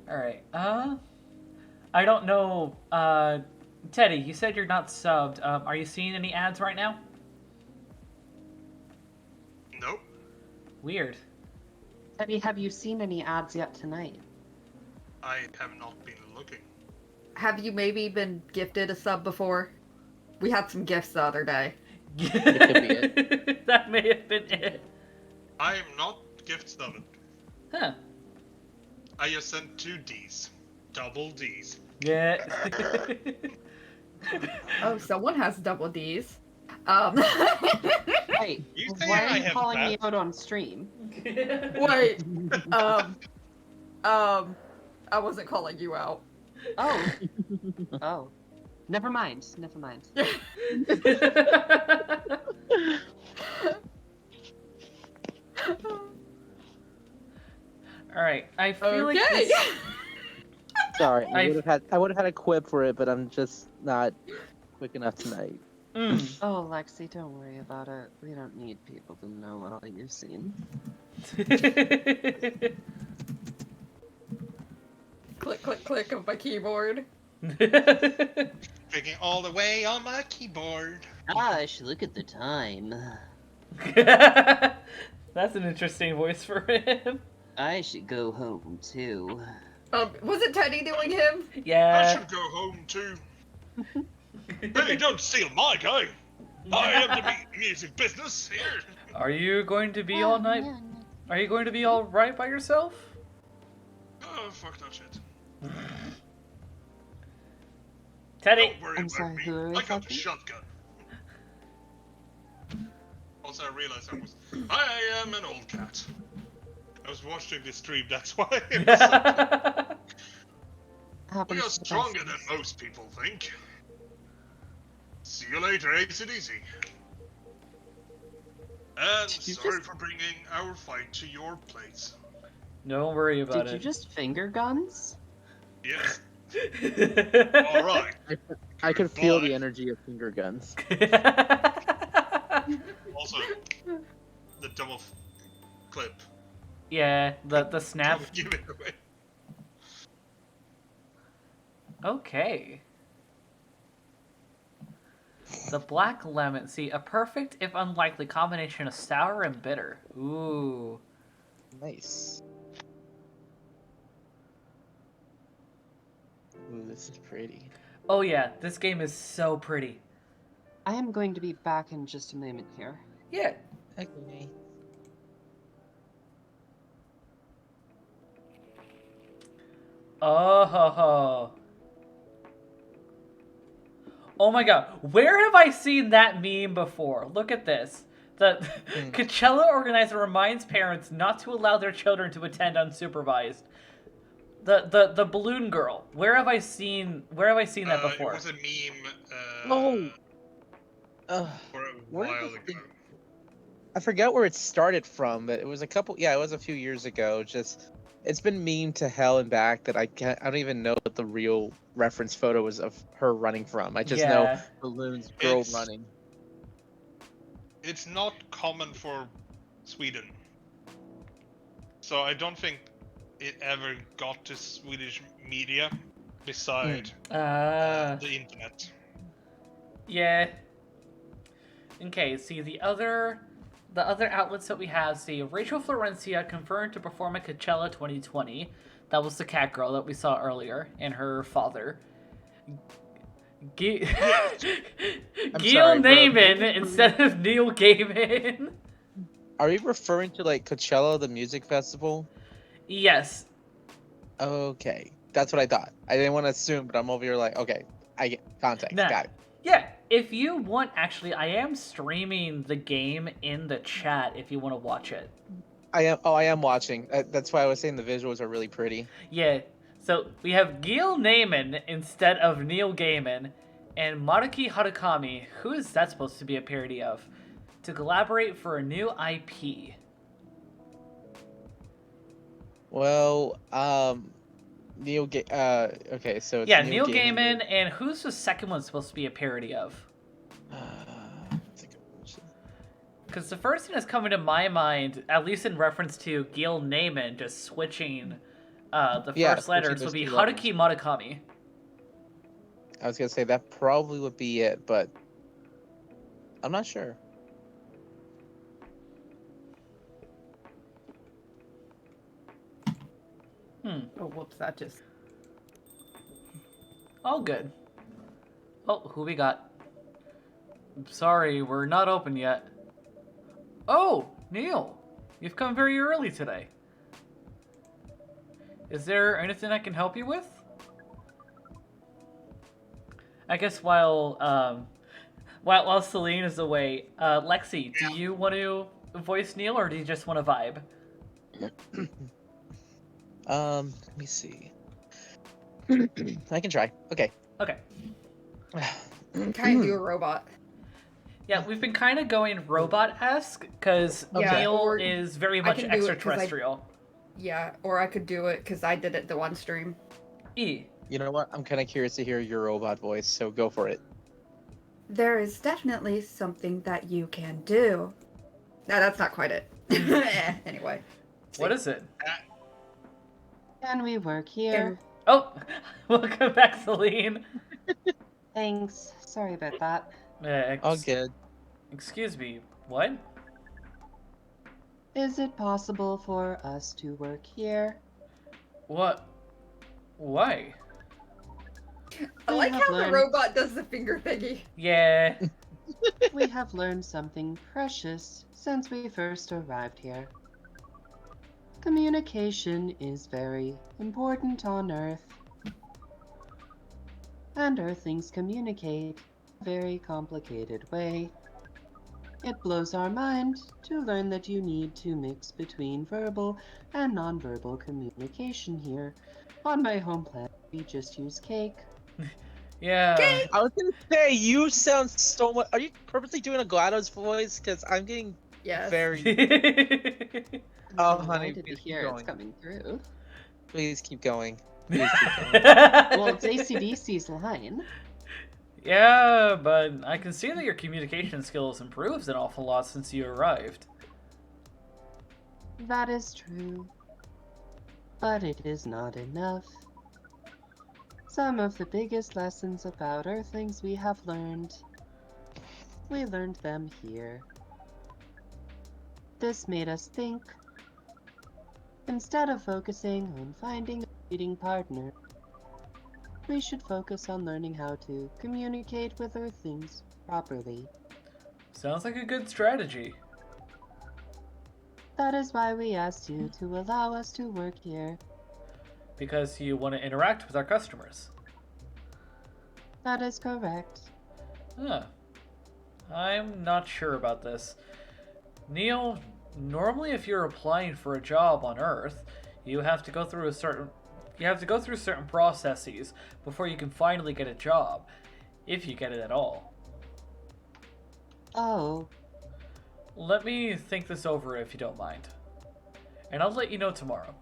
Alright, I don't know, Teddy, you said you're not subbed. Are you seeing any ads right now? Nope. Weird. Teddy, have you seen any ads yet tonight? I have not been looking. Have you maybe been gifted a sub before? We had some gifts the other day. That may have been it. I am not gift of it. Huh. I just sent 2 Ds. Double Ds. Yeah. Oh, someone has double Ds. Hey, You say why I are you have calling that? me out on stream? Wait. I wasn't calling you out. Oh. Oh. Never mind. Never mind. All right, I feel like Okay. this. Sorry, I I've- would have had a quip for it, but I'm just not quick enough tonight. Mm. Oh, Lexi, don't worry about it. We don't need people to know what all you've seen. Click, click, click of my keyboard. Clicking all the way on my keyboard. Gosh, look at the time. That's an interesting voice for him. I should go home too. Was it Teddy doing him? I Yeah. should go home too. Hey, don't steal my guy. I am the music business here. Are you going to be all night? Are you going to be all right by yourself? Oh, fuck that shit. Teddy. Don't worry I'm about sorry, me. who are we I got the talking? shotgun. Also, I realized I am an old cat. I was watching this stream, that's why. We Happens are to the stronger best of than us. most people think. See you later, ACDC. And Did you sorry just- for bringing our fight to your place. Don't worry about Did you it. just finger guns? Yes. Alright. I could feel Goodbye. the energy of finger guns. Also, the double clip. Yeah, the snap. Don't give it away. Okay. The black lemon. See, a perfect, if unlikely, combination of sour and bitter. Ooh. Nice. Ooh, this is pretty. Oh yeah, this game is so pretty. I am going to be back in just a moment here. Yeah. Okay. Oh ho ho. Oh my god, where have I seen that meme before? Look at this. The Coachella organizer reminds parents not to allow their children to attend unsupervised. The balloon girl. Where have I seen that before? It was a meme Oh. for a Where while did ago. I forgot where it started from, but it was it was a few years ago. Just it's been memed to hell and back that I don't even know what the real reference photo was of her running from. I just know Yeah. balloons girl It's- running. It's not common for Sweden. So I don't think it ever got to Swedish media beside the internet. Yeah. Okay, see the other outlets that we have, see Rachel Florencia confirmed to perform at Coachella 2020. That was the cat girl that we saw earlier, and her father. Gil sorry, bro. Naiman instead of Neil Gaiman. Are we referring to like Coachella, the music festival? Yes. Okay, that's what I thought. I didn't want to assume, but I'm over here like, okay, I get context. Nah. Got it. Yeah, if you want, actually, I am streaming the game in the chat if you want to watch it. I am watching. That's why I was saying the visuals are really pretty. Yeah, so we have Gil Naiman instead of Neil Gaiman, and Maruki Harakami, who is that supposed to be a parody of, to collaborate for a new IP. Well, okay, so it's Yeah, Neil Gaiman, and who's the second one supposed to be a parody of? Because the first thing that's coming to my mind, at least in reference to Gil Naiman just switching the first letters, those would be two letters. Haruki Murakami. I was gonna say that probably would be it, but I'm not sure. Oh, whoops, that just... All good. Oh, who we got? Sorry, we're not open yet. Oh, Neil, you've come very early today. Is there anything I can help you with? I guess while Celine is away, Lexi, do you want to voice Neil or do you just want to vibe? Let me see. I can try. Okay. Okay. Kind of do a robot. Yeah, we've been kind of going robot-esque because Yeah, Neil or is very I much can do it 'cause extraterrestrial. Yeah, or I could do it because I did it the one stream. E. You know what? I'm kind of curious to hear your robot voice, so go for it. There is definitely something that you can do. No, that's not quite it. Anyway. What is it? Can we work here? Oh, welcome back, Celine. Thanks. Sorry about that. All good. Excuse me, what? Is it possible for us to work here? What? Why? I We like have how the learned- robot does the finger thingy. Yeah. We have learned something precious since we first arrived here. Communication is very important on Earth. And Earthlings communicate in a very complicated way. It blows our mind to learn that you need to mix between verbal and nonverbal communication here. On my home planet, we just use cake. Yeah. I was gonna say, you sound so much. Are you purposely doing a GLaDOS voice? Because I'm getting Yes. very. I'm honey, delighted to please keep hear it's going. coming through. Please keep going. Please keep going. Well, it's ACDC's line. Yeah, but I can see that your communication skills improved an awful lot since you arrived. That is true. But it is not enough. Some of the biggest lessons about Earthlings we have learned. We learned them here. This made us think. Instead of focusing on finding a leading partner, we should focus on learning how to communicate with Earthlings properly. Sounds like a good strategy. That is why we asked you to allow us to work here. Because you want to interact with our customers. That is correct. Huh. I'm not sure about this. Neil, normally if you're applying for a job on Earth, you have to go through certain processes before you can finally get a job, if you get it at all. Oh, Let me think this over if you don't mind. And I'll let you know tomorrow.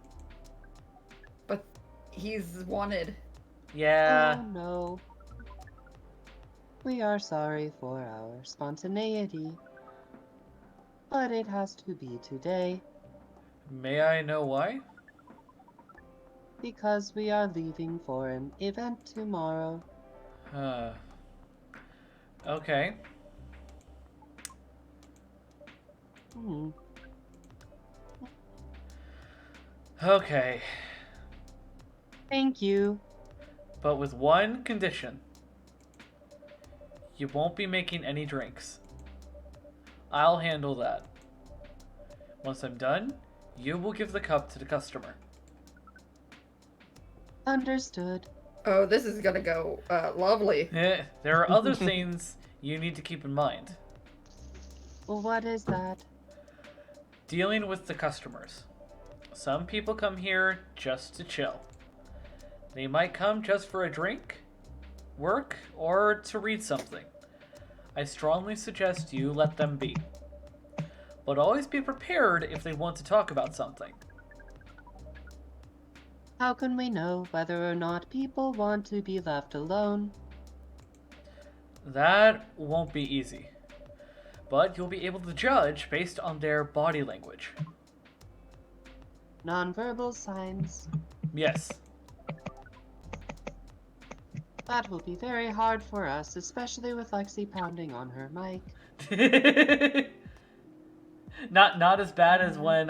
But he's wanted. Yeah. oh no. We are sorry for our spontaneity, but it has to be today May I know why? because we are leaving for an event tomorrow. Okay. Hmm. Okay. Thank you. But with one condition. You won't be making any drinks. I'll handle that. Once I'm done, you will give the cup to the customer. Understood. Oh, this is gonna go lovely. There are other things you need to keep in mind. What is that? Dealing with the customers. Some people come here just to chill. They might come just for a drink, work, or to read something. I strongly suggest you let them be. But always be prepared if they want to talk about something. How can we know whether or not people want to be left alone? That won't be easy. But you'll be able to judge based on their body language. Nonverbal signs. Yes. That will be very hard for us, especially with Lexi pounding on her mic. Not as bad as when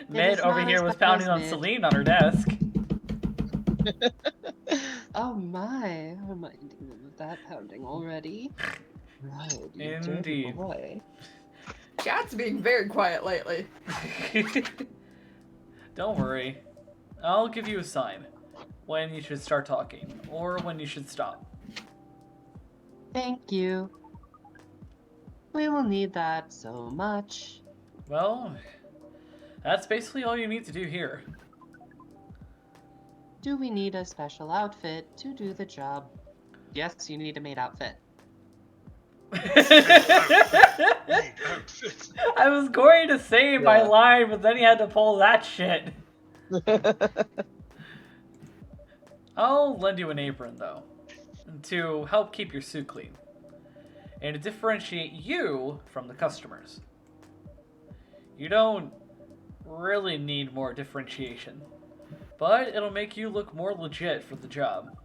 Mid is over not here as was bad pounding as on Mid. Celine on her desk. Oh my, reminding them of that pounding already. Right, you dirty Indeed. boy. Chat's being very quiet lately. Don't worry. I'll give you a sign when you should start talking or when you should stop. Thank you. We will need that so much. Well, that's basically all you need to do here. Do we need a special outfit to do the job? Yes, you need a maid outfit. I was going to say my line, but then he had to pull that shit. I'll lend you an apron, though, to help keep your suit clean, and to differentiate you from the customers. You don't really need more differentiation, but it'll make you look more legit for the job.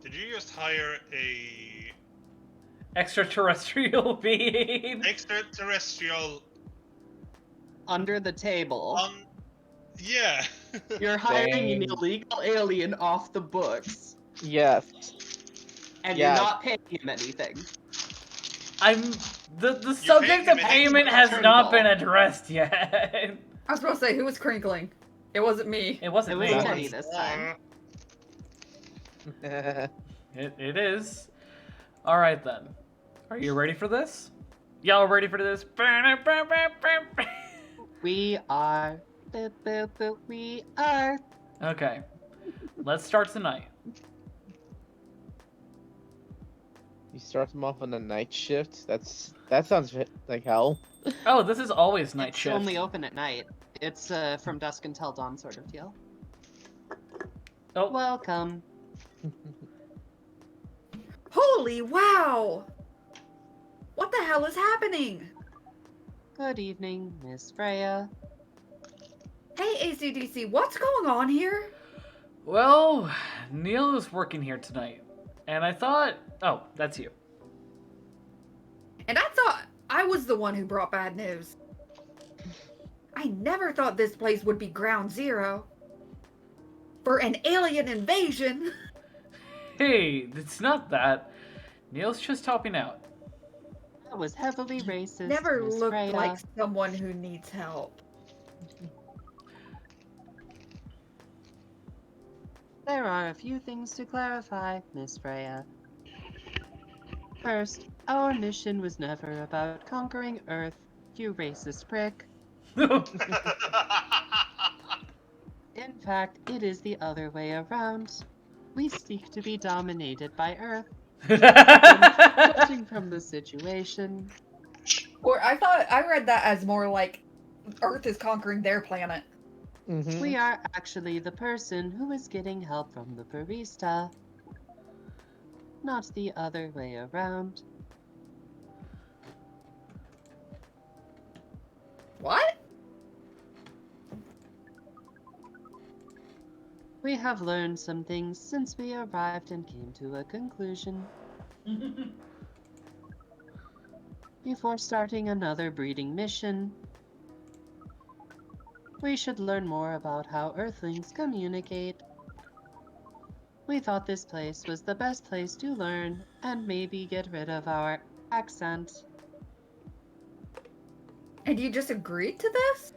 Did you just hire a Extraterrestrial being? extraterrestrial Under the table. Yeah. You're hiring an Dang. illegal alien off the books. Yes. And Yeah. you're not paying him anything. The subject of payment has not been addressed yet. I was supposed to say, who was crinkling? It wasn't me. It wasn't It me. was Teddy this time. It is. Alright then. Are you ready for this? Y'all ready for this? We are. We are. Okay. Let's start tonight. You start them off on a night shift? That sounds like hell. Oh, this is always night It's shift. only open at night. It's from dusk until dawn sort of deal. Oh. Welcome. Holy wow! What the hell is happening? Good evening, Miss Freya. Hey, ACDC, what's going on here? Well, Neil is working here tonight, and I thought... Oh, that's you. And I thought I was the one who brought bad news. I never thought this place would be ground zero for an alien invasion. Hey, it's not that. Neil's just helping out. That was heavily racist. Never Miss looked Freya. like someone who needs help. There are a few things to clarify, Miss Freya. First, our mission was never about conquering Earth, you racist prick. In fact, it is the other way around. We seek to be dominated by Earth. Judging from the situation. Or I read that as more like Earth is conquering their planet. Mm-hmm. We are actually the person who is getting help from the barista. Not the other way around. What? We have learned some things since we arrived and came to a conclusion. Before starting another breeding mission, we should learn more about how Earthlings communicate. We thought this place was the best place to learn and maybe get rid of our accent. And you just agreed to this?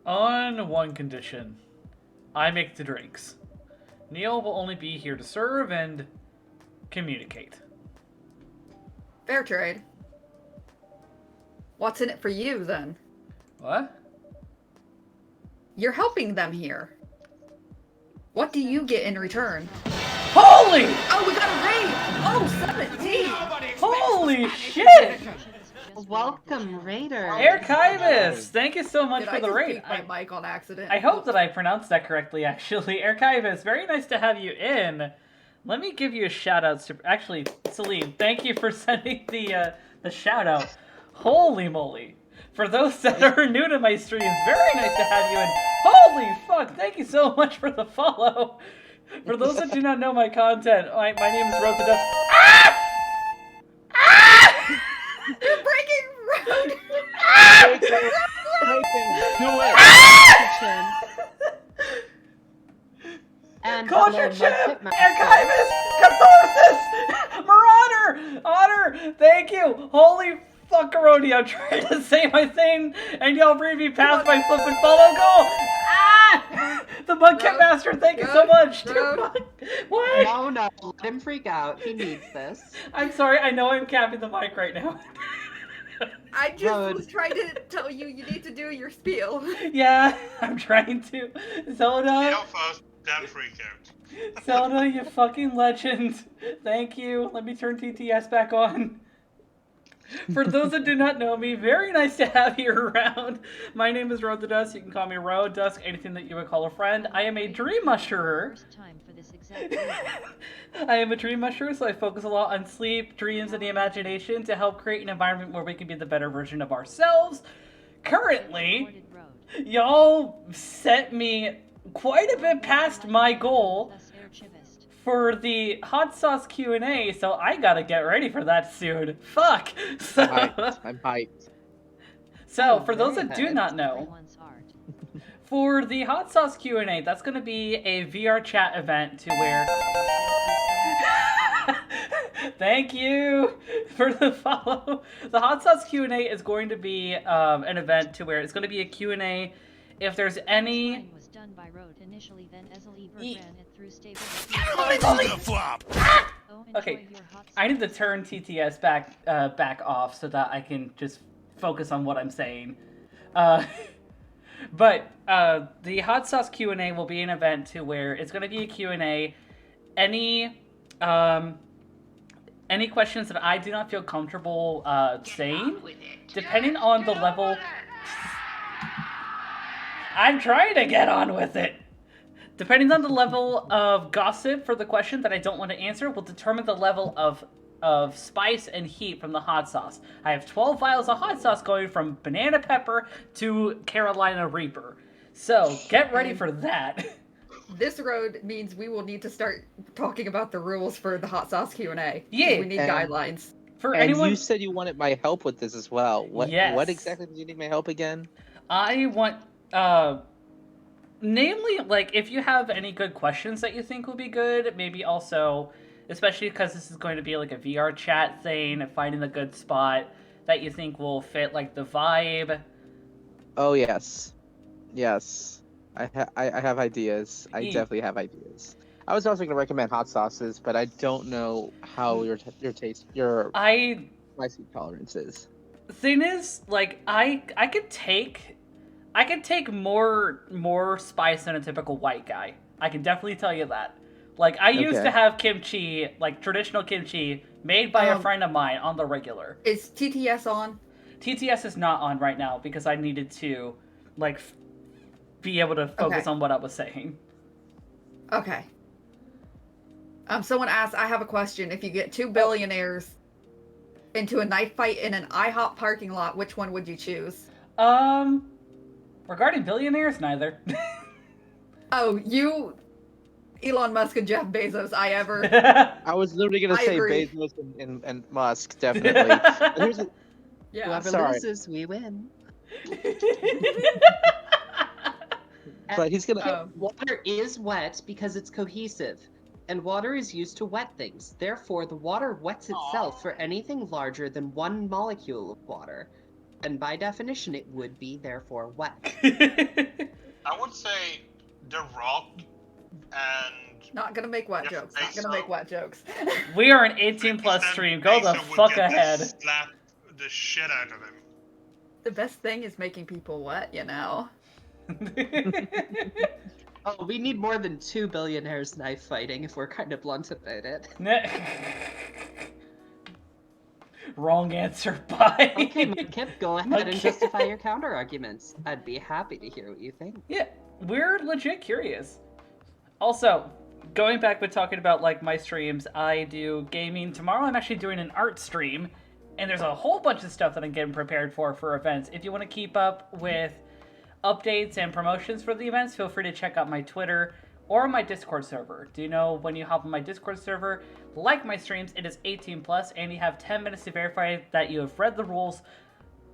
On one condition. I make the drinks. Neil will only be here to serve and communicate. Fair trade. What's in it for you, then? What? You're helping them here. What do you get in return? Holy! Oh, we got a raid! Oh, 17! Holy shit! Welcome, Raider. Archivist! Thank you so much Did for I the just raid. beat my mic on accident? I hope that I pronounced that correctly, actually. Archivist, very nice to have you in. Let me give you a shout out to... Actually, Celine, thank you for sending the shout out. Holy moly. For those that are new to my streams, very nice to have you in. Holy fuck, thank you so much for the follow. For those that do not know my content, my name is Road to Death. Ah! Ah! You're breaking road! Do it! And Culture hello, Chip! Mud Archivist! Catharsis! Marauder! Otter! Thank you! Holy fuckaroni, I'm trying to say my thing, and y'all bring me past my flippin' follow goal! Ah! The Mudkip Master, thank you so much! What? No, let him freak out. He needs this. I'm sorry, I know I'm capping the mic right now. I just Road. was trying to tell you need to do your spiel. Yeah, I'm trying to. Zelda, Go first, then freak out. Zelda, you fucking legend. Thank you. Let me turn TTS back on. For those that do not know me, very nice to have you around. My name is Road the Dusk. You can call me Road, Dusk, anything that you would call a friend. I am a dream musherer. First time for this exact reason. I am a dream musherer, so I focus a lot on sleep, dreams, and the imagination to help create an environment where we can be the better version of ourselves. Currently, Recorded road. y'all set me quite a bit past my goal Thus air chivist. for the hot sauce Q&A, so I gotta get ready for that soon. Fuck! So, I'm hyped. so for those that do not know, Everyone's heart. for the hot sauce Q&A, that's gonna be a VR chat event to where... Thank you for the follow. The hot sauce Q&A is going to be an event to where it's going to be a Q&A. If there's any... Mine was done by road initially, then Ezel Ebert Ye- ran it through stable. Okay, I need to turn TTS back off so that I can just focus on what I'm saying. But the hot sauce Q&A will be an event to where it's going to be a Q&A. Any questions that I do not feel comfortable saying, depending on the level... I'm trying to get on with it! Depending on the level of gossip for the question that I don't want to answer will determine the level of spice and heat from the hot sauce. I have 12 vials of hot sauce going from banana pepper to Carolina Reaper. So, get ready for that. This road means we will need to start talking about the rules for the hot sauce Q&A. Yeah. We need And- guidelines. For And anyone... you said you wanted my help with this as well. What Yes. exactly did you need my help again? I want, namely, like, if you have any good questions that you think will be good, maybe also, especially because this is going to be like a VR chat thing, finding a good spot that you think will fit, like, the vibe. Oh, yes. Yes. I have ideas. I Ye- definitely have ideas. I was also going to recommend hot sauces, but I don't know how your taste, your spicy tolerance is. Thing is, like, I could take more spice than a typical white guy. I can definitely tell you that. Like, I used Okay. to have kimchi, like traditional kimchi, made by a friend of mine on the regular. Is TTS on? TTS is not on right now because I needed to, like, be able to focus Okay. on what I was saying. Okay. Someone asked, I have a question. If you get two billionaires into a knife fight in an IHOP parking lot, which one would you choose? Regarding billionaires, neither. Oh, you, Elon Musk and Jeff Bezos, I was literally going to I say agree. Bezos and Musk, definitely. And here's a- Yeah. Whoever sorry. loses, we win. but he's going to... Oh. Water is wet because it's cohesive, and water is used to wet things. Therefore, the water wets itself for anything larger than one molecule of water. And by definition, it would be therefore wet. I would say The Rock and Not gonna make wet Jeff jokes. Not gonna make Bezos. wet jokes. We are an 18 plus stream. Go the Bezos would fuck get to ahead. Slap the shit out of him. The best thing is making people wet, you know? Oh, we need more than 2 billionaires knife fighting if we're kind of blunt about it. Wrong answer. Bye. Okay, Kip, go ahead and justify your counter arguments. I'd be happy to hear what you think. Yeah, we're legit curious. Also, going back with talking about like my streams, I do gaming. Tomorrow I'm actually doing an art stream, and there's a whole bunch of stuff that I'm getting prepared for events. If you want to keep up with updates and promotions for the events, feel free to check out my Twitter or my Discord server. Do you know when you hop on my Discord server, like my streams, it is 18 plus, and you have 10 minutes to verify that you have read the rules,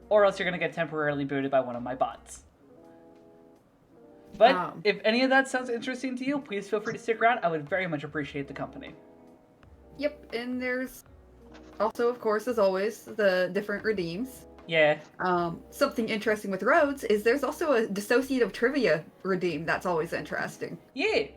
or else you're going to get temporarily booted by one of my bots. But if any of that sounds interesting to you, please feel free to stick around. I would very much appreciate the company. Yep, and there's also, of course, as always, the different redeems. Yeah. Something interesting with Rhodes is there's also a dissociative trivia redeem that's always interesting. Yeah.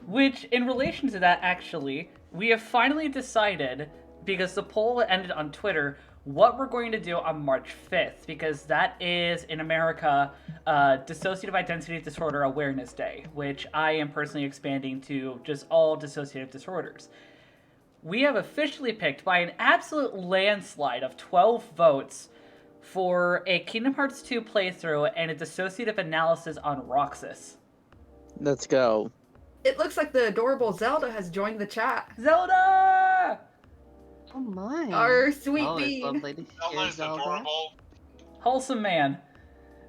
Which, in relation to that, actually, we have finally decided, because the poll ended on Twitter, what we're going to do on March 5th, because that is, in America, Dissociative Identity Disorder Awareness Day, which I am personally expanding to just all dissociative disorders. We have officially picked, by an absolute landslide of 12 votes, for a Kingdom Hearts 2 playthrough and a dissociative analysis on Roxas. Let's go. It looks like the adorable Zelda has joined the chat. Zelda! Oh my. Our sweet Oh, it's bean. lovely to hear Zelda is Zelda. adorable. Wholesome man.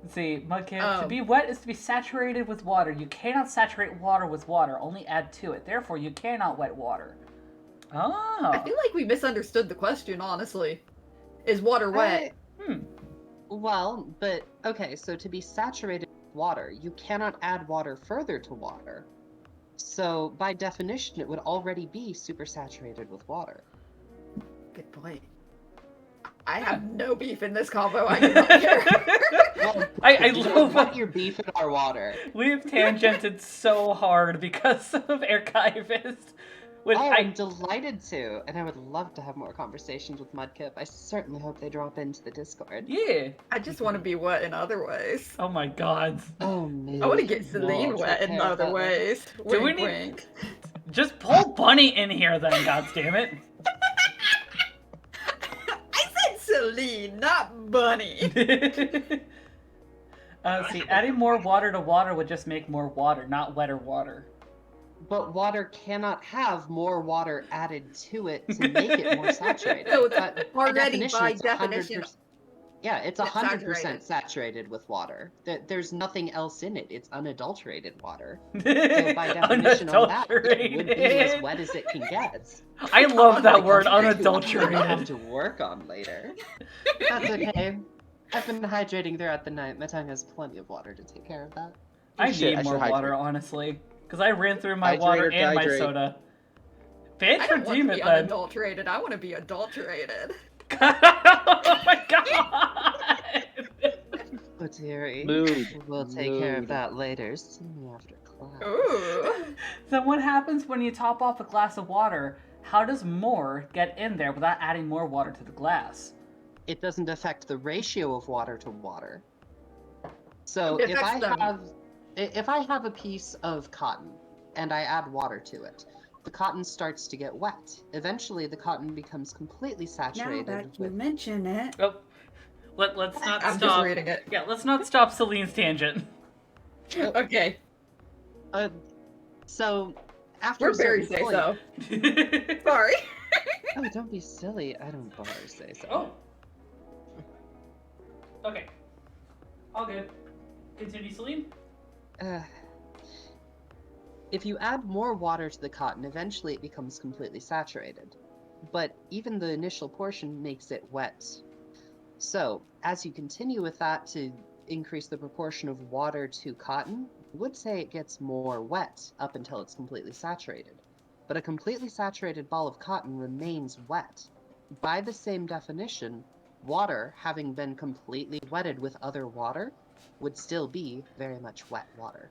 Let's see, Mudkip. To be wet is to be saturated with water. You cannot saturate water with water, only add to it. Therefore, you cannot wet water. Oh. I feel like we misunderstood the question, honestly. Is water wet? Well, but okay, so to be saturated with water, you cannot add water further to water. So by definition, it would already be super saturated with water. Good point. I have no beef in this combo. I do not care. Well, I you love want your beef in our water. We've tangented so hard because of Archivist. Which I'm delighted to, and I would love to have more conversations with Mudkip. I certainly hope they drop into the Discord. Yeah. I just want to be wet in other ways. Oh my god. Oh man. I want to get Celine wet in other ways. Do we Wink, need... wink. Just pull Bunny in here then, goddammit. I said Celine, not Bunny. See, adding more water to water would just make more water, not wetter water. But water cannot have more water added to it to make it more saturated. So it's But already by it's definition. 100%. Yeah, it's It's 100% saturated with water. There's nothing else in it. It's unadulterated water. So So by definition, on that, it would be as wet as it can get. I love that word, I have unadulterated. to work on later. That's okay. I've been hydrating throughout the night. My tongue has plenty of water to take care of that. I should- need I more should water, hydrate. honestly. Because I ran through my Hydrate water or and my dehydrate? soda. Bitch, I don't want redeem to it be then. unadulterated. I want to be adulterated. Oh my god! Oh, dearie. Mood. We'll take care of Mood. that later. See me after class. Ooh. So what happens when you top off a glass of water? How does more get in there without adding more water to the glass? It doesn't affect the ratio of water to water. So It if I affects have a piece of cotton and I add water to it, the cotton starts to get wet. Eventually, the cotton becomes completely Now saturated that you with. mention it, Oh, let's not I'm stop. just reading it. Yeah, let's not stop Celine's tangent. Okay. So after We're a very certain say point, so. Sorry. Oh, don't be silly. I don't bother say so. Oh. Okay. All good. Continue, Celine. If you add more water to the cotton, eventually it becomes completely saturated. But even the initial portion makes it wet. So, as you continue with that to increase the proportion of water to cotton, I would say it gets more wet up until it's completely saturated. But a completely saturated ball of cotton remains wet. By the same definition, water, having been completely wetted with other water, would still be very much wet water.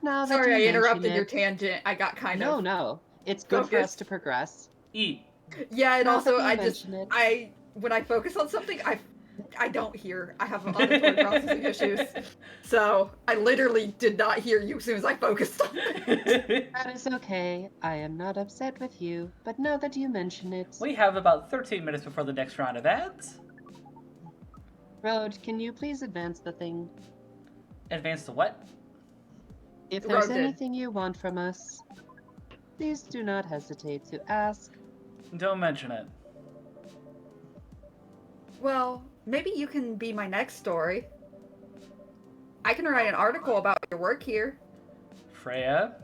Now that Sorry, you I mention interrupted your it- tangent. I got kind No, of. no. It's good for us focused. to progress. Eat. Yeah, and Now also that you I just mention it. when I focus on something, I don't hear. I have auditory processing issues, so I literally did not hear you as soon as I focused on it. That is okay. I am not upset with you, but now that you mention it, We have about 13 minutes before the next round of ads. Road, can you please advance the thing? Advance to what? If there's Road did. anything you want from us, please do not hesitate to ask. Don't mention it. Well, maybe you can be my next story. I can write an article about your work here. Freya?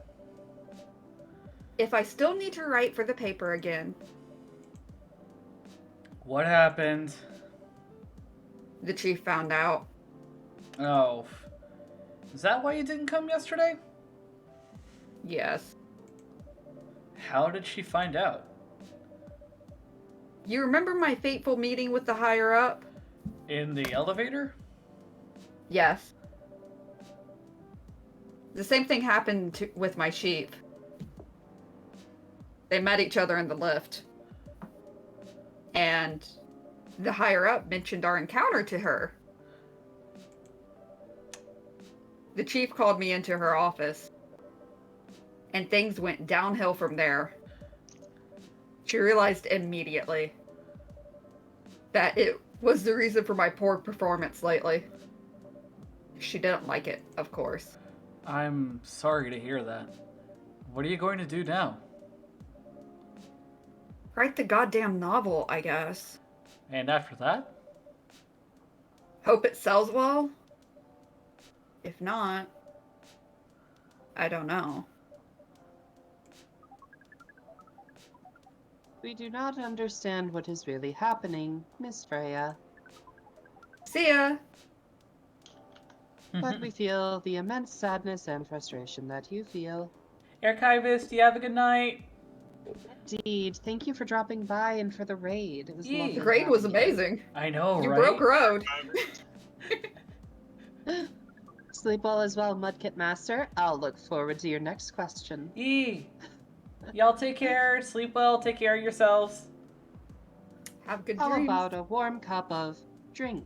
If I still need to write for the paper again, What happened? the chief found out. Oh. Is that why you didn't come yesterday? Yes. How did she find out? You remember my fateful meeting with the higher up? In the elevator? Yes. The same thing happened with my sheep. They met each other in the lift. and the higher up mentioned our encounter to her. The chief called me into her office, and things went downhill from there. She realized immediately that it was the reason for my poor performance lately. She didn't like it, of course. I'm sorry to hear that. What are you going to do now? Write the goddamn novel, I guess. And after that? Hope it sells well? If not, I don't know. We do not understand what is really happening, Miss Freya, See ya! but we feel the immense sadness and frustration that you feel. Archivist, you have a good night. Indeed. Thank you for dropping by and for the raid. It was Yee. lovely. The grade was having you. amazing. I know, You right? broke road. Sleep well as well, Mudkip Master. I'll look forward to your next question. Yee. Y'all take care, sleep well, take care of yourselves. Have good How dreams. about a warm cup of drink?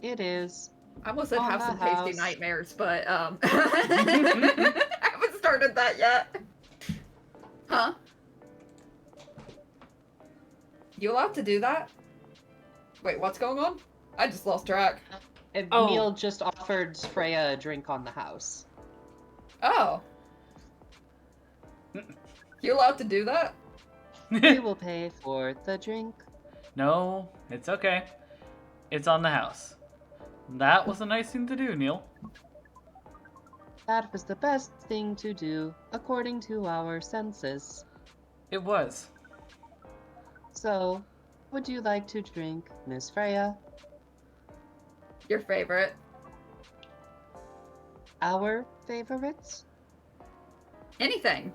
It is. I almost said on have the some house. tasty nightmares, but I haven't started that yet. Huh? You allowed to do that? Wait, what's going on? I just lost track. And Oh. Neil just offered Freya a drink on the house. Oh. You allowed to do that? We will pay for the drink. No, it's okay. It's on the house. That was a nice thing to do, Neil. That was the best thing to do, according to our census. It was. So, would you like to drink, Miss Freya? Your favorite? Our favorites? Anything.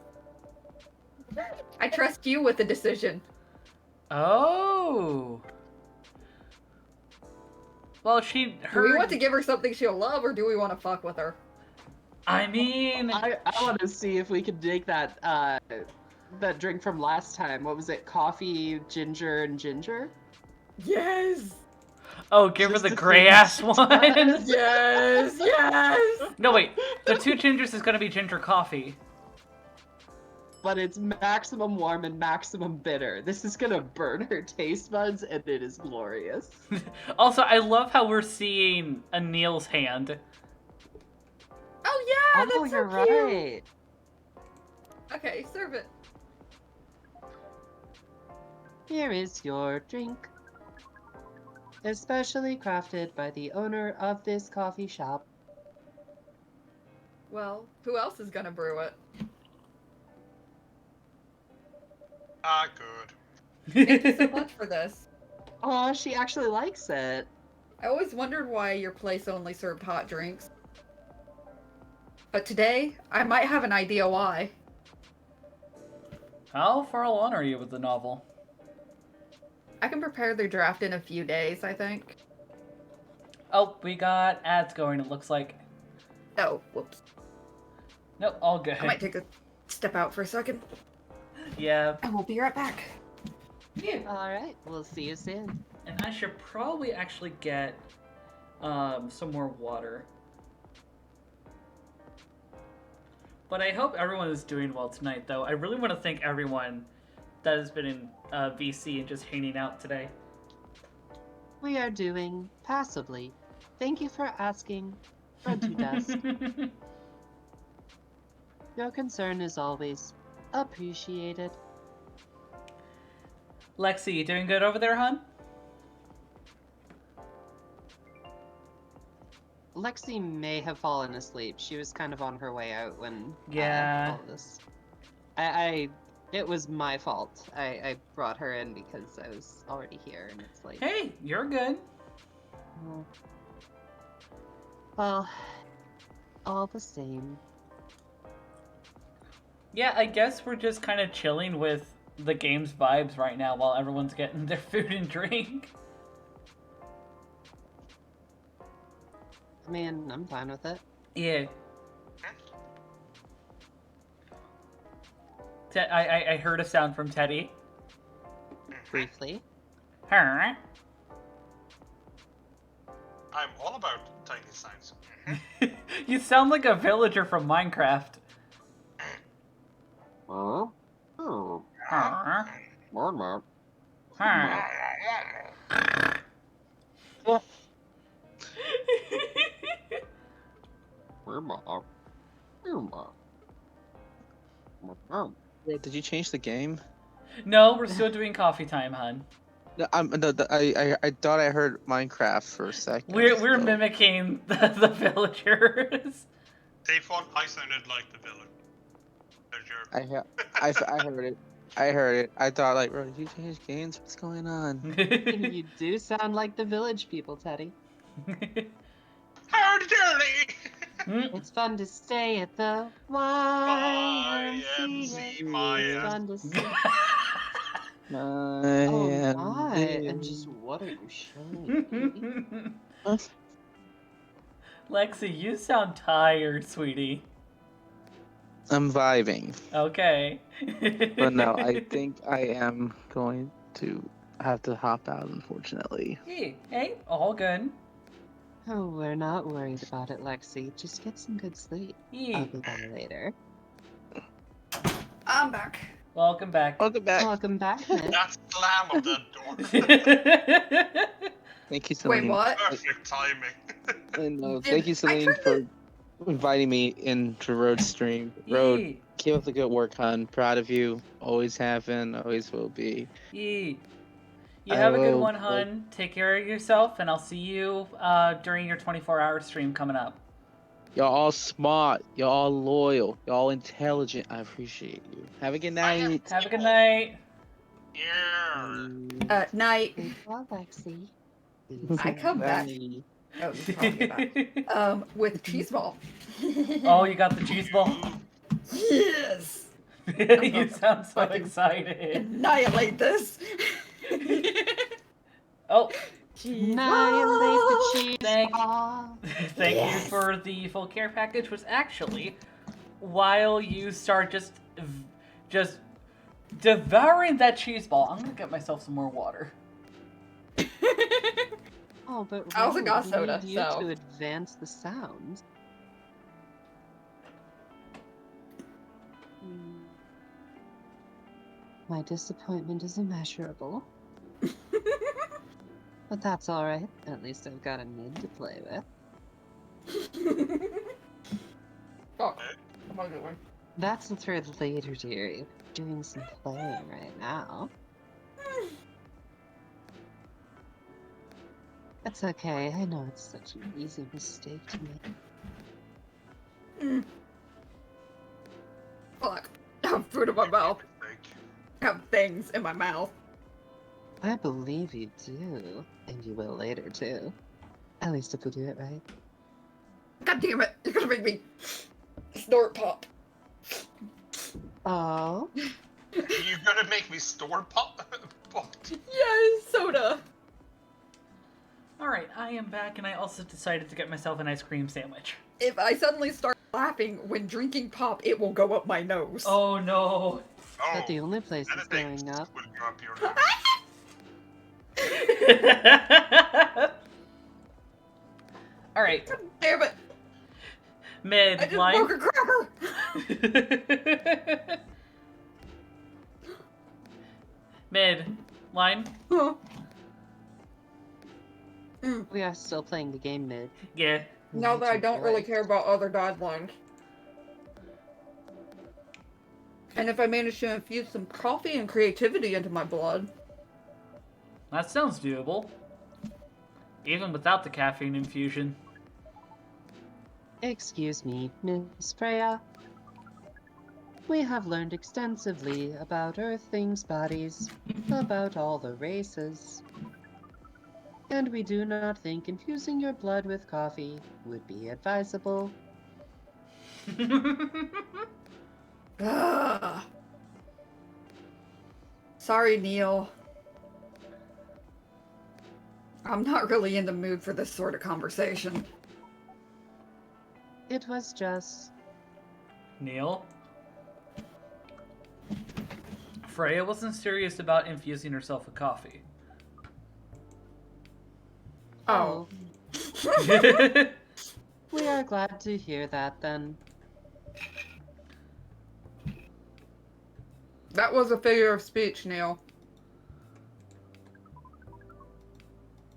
I trust you with the decision. Oh. Well, she Do heard. we want to give her something she'll love, or do we want to fuck with her? I mean, I want to see if we could make that that drink from last time. What was it? Coffee, ginger, and ginger? Yes! oh, give her Just the to see gray what ass she one. does. Yes! Yes! No, wait. The 2 gingers is gonna be ginger coffee. But it's maximum warm and maximum bitter. This is gonna burn her taste buds, and it is glorious. Also, I love how we're seeing a Neil's hand. Oh yeah, Oh, that's so you're cute. right. Okay, serve it. Here is your drink. Especially crafted by the owner of this coffee shop. Well, who else is gonna brew it? Ah, good. Thank you so much for this. Oh, she actually likes it. I always wondered why your place only served hot drinks. But today, I might have an idea why. How far along are you with the novel? I can prepare the draft in a few days, I think. Oh, we got ads going, it looks like. Oh, whoops. Nope, all good. I might take a step out for a second. Yeah, I will be right back. Alright, we'll see you soon. and I should probably actually get some more water. But I hope everyone is doing well tonight, though. I really want to thank everyone that has been in VC and just hanging out today. We are doing passably. Thank you for asking. Front to desk. Your concern is always appreciated. Lexi, you doing good over there, hon? Lexi may have fallen asleep. She was kind of on her way out when Yeah. all this. It was my fault. I brought her in because I was already here, and it's like. Hey, you're good. Oh. Well, all the same. Yeah, I guess we're just kind of chilling with the game's vibes right now while everyone's getting their food and drink. I mean, I'm fine with it. Yeah. I heard a sound from Teddy. briefly. Huh? I'm all about tiny signs. You sound like a villager from Minecraft. Oh. Oh. Huh? Mama. Huh? Mama. Mama. Mama. Did you change the game? No, we're still doing coffee time, hun. No, I thought I heard Minecraft for a second. We're so- mimicking the villagers. They thought I sounded like the villager. I heard it. I heard it. I thought like, bro, did you change games? What's going on? You do sound like the village people, Teddy. How dirty! It's fun to stay at the YMCA. It's fun to stay. Oh my! And just what are you showing me? Lexi, you sound tired, sweetie. I'm vibing, Okay. but no, I think I am going to have to hop out, unfortunately. Hey, all good. Oh, we're not worried about it, Lexi. Just get some good sleep. I'll be back later. I'm back. Welcome back. Welcome back. Welcome back, man. That slam of that door. Thank you, Celine. Wait, what? Perfect timing. And thank you, Celine, for inviting me into Road's stream. Road, Yee. keep up the good work, hon. Proud of you. Always have been, always will be. Yee. You I have a good will, one, hun. Take care of yourself, and I'll see you during your 24-hour stream coming up. Y'all all smart. Y'all all loyal. Y'all all intelligent. I appreciate you. Have a good night. Have a good night. Yeah. Night. Well, Lexi. I come back. Bye. Oh, you probably get back. With cheese ball. Oh, you got the cheese ball? Yes. You sound so Fucking excited. Annihilate this. Oh, Annihilate the cheese Thank- ball. thank you Yes. for the full care package. Was actually while you start just devouring that cheese ball. I'm gonna get myself some more water. Oh, but I also Road, got we soda, need you so- to advance the sounds. My disappointment is immeasurable. But that's alright. At least I've got a mid to play with. Fuck. What am I doing? That's for later, dearie. We're doing some playing right now. That's okay. I know it's such an easy mistake to make. Fuck. I have food in my mouth. I have things in my mouth. I believe you do. And you will later, too. At least if we do it right. God damn it. You're gonna make me snort pop. Oh. You're gonna make me store pop? Yes, soda. Alright, I am back, and I also decided to get myself an ice cream sandwich. If I suddenly start laughing when drinking pop, it will go up my nose. Oh no. But the only place it's anything going up. would go up your nose. Alright, God damn it. I mid just line. broke a cracker. Mid line. Huh. We are still playing the game mid. Yeah. Now that I don't really care about other guidelines. And if I manage to infuse some coffee and creativity into my blood. That sounds doable. Even without the caffeine infusion. Excuse me, Miss Freya. We have learned extensively about Earthlings' bodies, about all the races. And we do not think infusing your blood with coffee would be advisable. Ugh. Sorry, Neil. I'm not really in the mood for this sort of conversation. It was just... Neil? Freya wasn't serious about infusing herself with coffee. Oh. We are glad to hear that then. That was a figure of speech, Neil.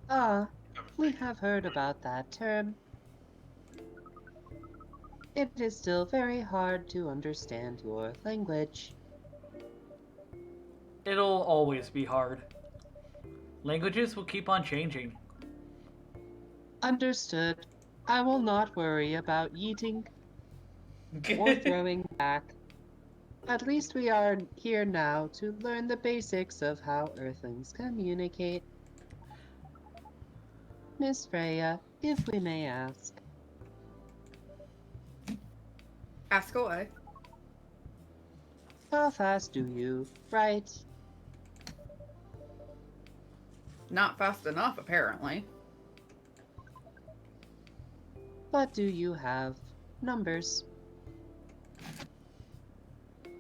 Ah, we have heard about that term. It is still very hard to understand your language. It'll always be hard. Languages will keep on changing. Understood. I will not worry about yeeting or throwing back. At least we are here now to learn the basics of how Earthlings communicate. Miss Freya, if we may ask, Ask away. how fast do you write? Not fast enough, apparently. But do you have numbers?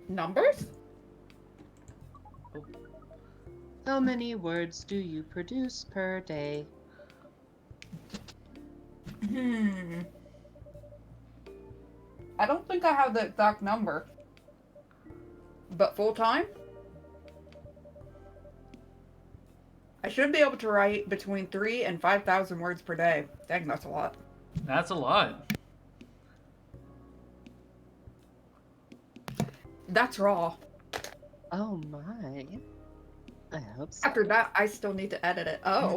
Numbers? How many words do you produce per day? I don't think I have the exact number. But full time? I should be able to write between 3,000 and 5,000 words per day. Dang, that's a lot. That's a lot. That's raw. Oh my. I hope so. After that, I still need to edit it. Oh.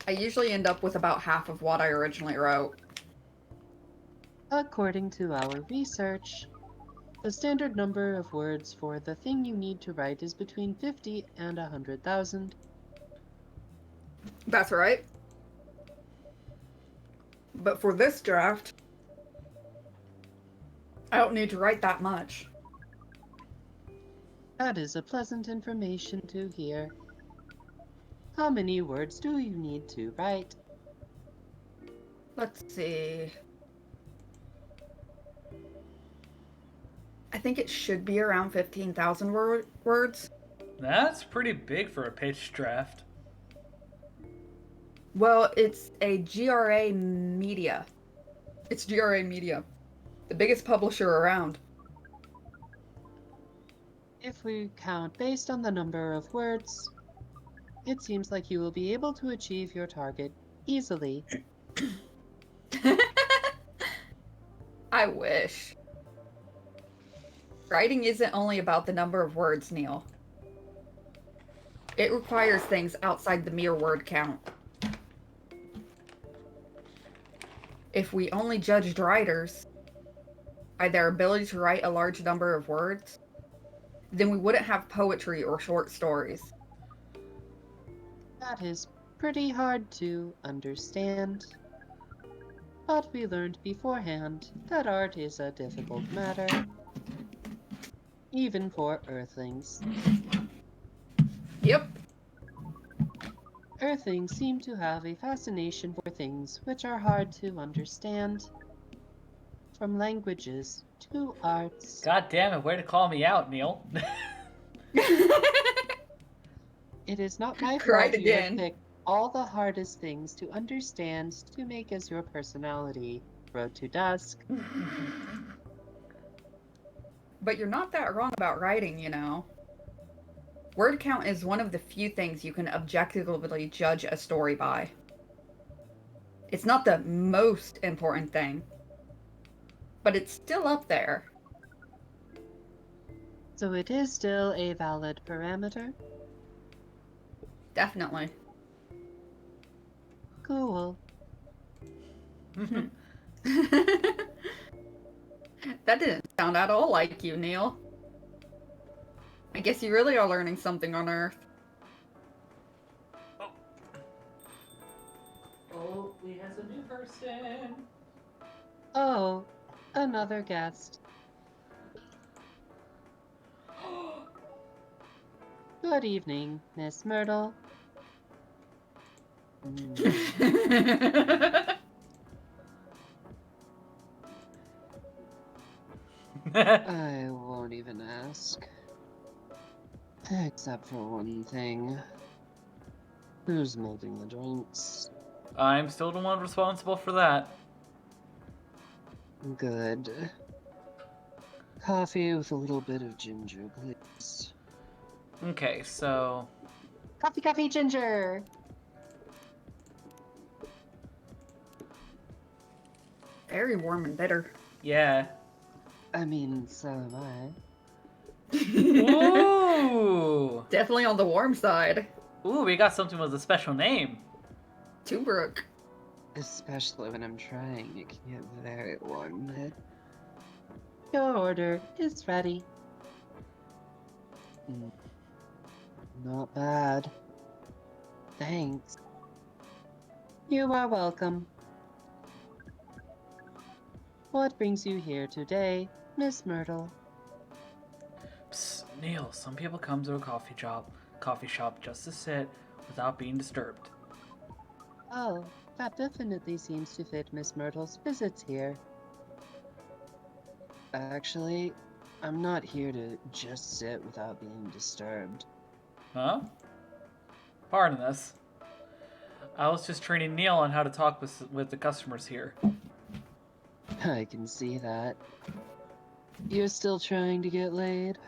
I usually end up with about half of what I originally wrote. According to our research, the standard number of words for the thing you need to write is between 50 and 100,000. That's right. But for this draft, I don't need to write that much. That is a pleasant information to hear. How many words do you need to write? Let's see. I think it should be around 15,000 words. That's pretty big for a pitch draft. Well, it's a GRA media. It's GRA Media, the biggest publisher around. If we count based on the number of words, it seems like you will be able to achieve your target easily. I wish. Writing isn't only about the number of words, Neil. It requires things outside the mere word count. If we only judged writers by their ability to write a large number of words, then we wouldn't have poetry or short stories. That is pretty hard to understand. But we learned beforehand that art is a difficult matter, even for Earthlings. Yep. Earthlings seem to have a fascination for things which are hard to understand, from languages to arts. God damn it, way to call me out, Neil. It is not my Cried fault you have again. picked all the hardest things to understand to make as your personality. Road to Dusk. But you're not that wrong about writing, you know. Word count is one of the few things you can objectively judge a story by. It's not the most important thing, but it's still up there. So it is still a valid parameter? Definitely. Cool. That didn't sound at all like you, Neil. I guess you really are learning something on Earth. Oh, we has a new person. Oh, another guest. Good evening, Miss Myrtle. I won't even ask. Except for one thing. Who's making the drinks? I'm still the one responsible for that. Good. Coffee with a little bit of ginger, please. Okay, so... Coffee, coffee, ginger! Very warm and bitter. Yeah. I mean, so am I. Ooh! Definitely on the warm side. Ooh, we got something with a special name. Tuberuk. Especially when I'm trying, it can get very warm. Your order is ready. Not bad. Thanks. You are welcome. What brings you here today, Miss Myrtle? Psst, Neil, some people come to a coffee shop just to sit without being disturbed. Oh, that definitely seems to fit Miss Myrtle's visits here. Actually, I'm not here to just sit without being disturbed. Huh? Pardon us. I was just training Neil on how to talk with the customers here. I can see that. You're still trying to get laid?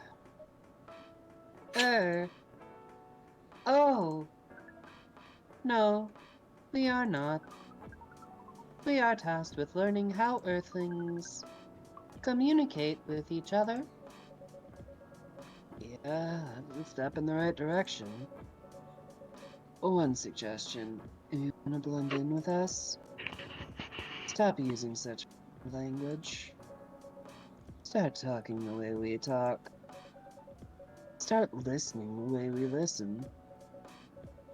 Oh. No, we are not. We are tasked with learning how Earthlings communicate with each other. Yeah, that's a step in the right direction. One suggestion. If you want to blend in with us, stop using such language. Start talking the way we talk. Start listening the way we listen.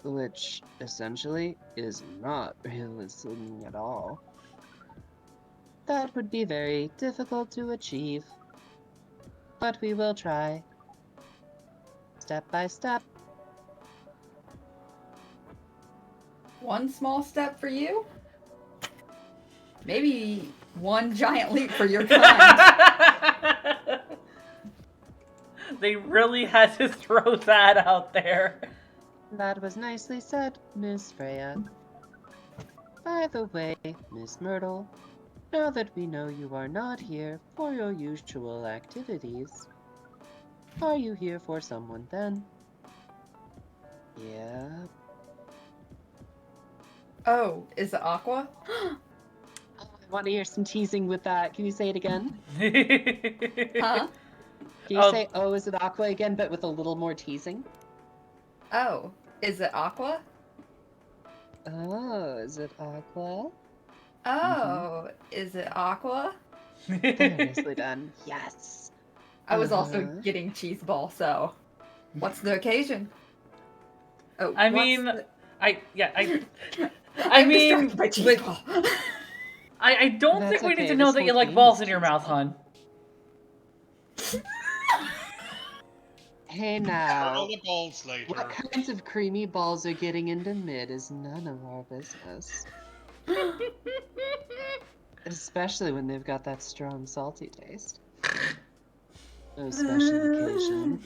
Which, essentially, is not real listening at all. That would be very difficult to achieve. But we will try. Step by step. One small step for you. Maybe one giant leap for your kind. They really had to throw that out there. That was nicely said, Miss Freya. By the way, Miss Myrtle, now that we know you are not here for your usual activities, are you here for someone then? Yeah. Oh, is it Aqua? I want to hear some teasing with that. Can you say it again? Huh? Can you say, oh, is it Aqua again, but with a little more teasing? Oh, is it Aqua? Oh, is it Aqua? Oh, is it Aqua? Very nicely done. Yes. I was also Uh-huh. getting cheese ball, so what's the occasion? Oh, I what's mean, the- I I'm mean, distracted by cheese with- ball. I don't That's think we need okay, to know this that you whole like game balls is in your cheese mouth, ball. hon. Hey All now, the balls later. what kinds of creamy balls are getting into mid is none of our business. Especially when they've got that strong salty taste. No special occasion.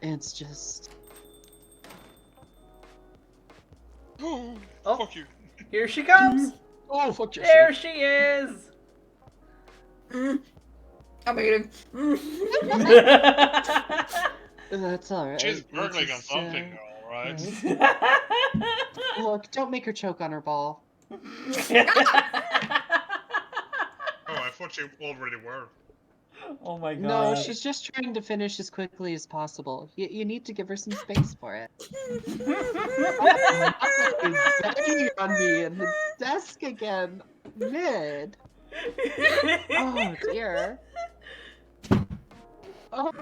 It's just... Oh, Oh. fuck you. Here she comes. Oh, fuck yourself. There she is. I'm eating. That's alright. She's gurgling on something, alright. Look, don't make her choke on her ball. Oh, I thought you already were. Oh my god. No, she's just trying to finish as quickly as possible. You need to give her some space for it. He's banging on me in his desk again. Mid. Oh dear. Oh.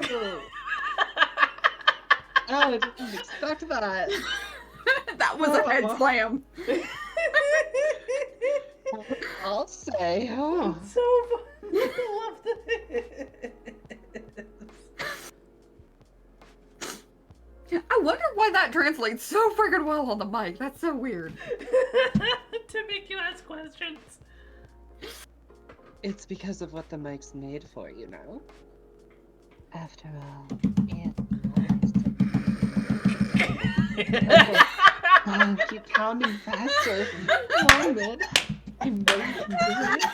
Oh, I didn't expect that. That was a head slam. I'll say. Oh. So fun. I love this. I wonder why that translates so friggin' well on the mic. That's so weird. To make you ask questions. It's because of what the mic's made for, you know? After all, it's nice. Oh, keep pounding faster. Come on, Mid. I know you can do it.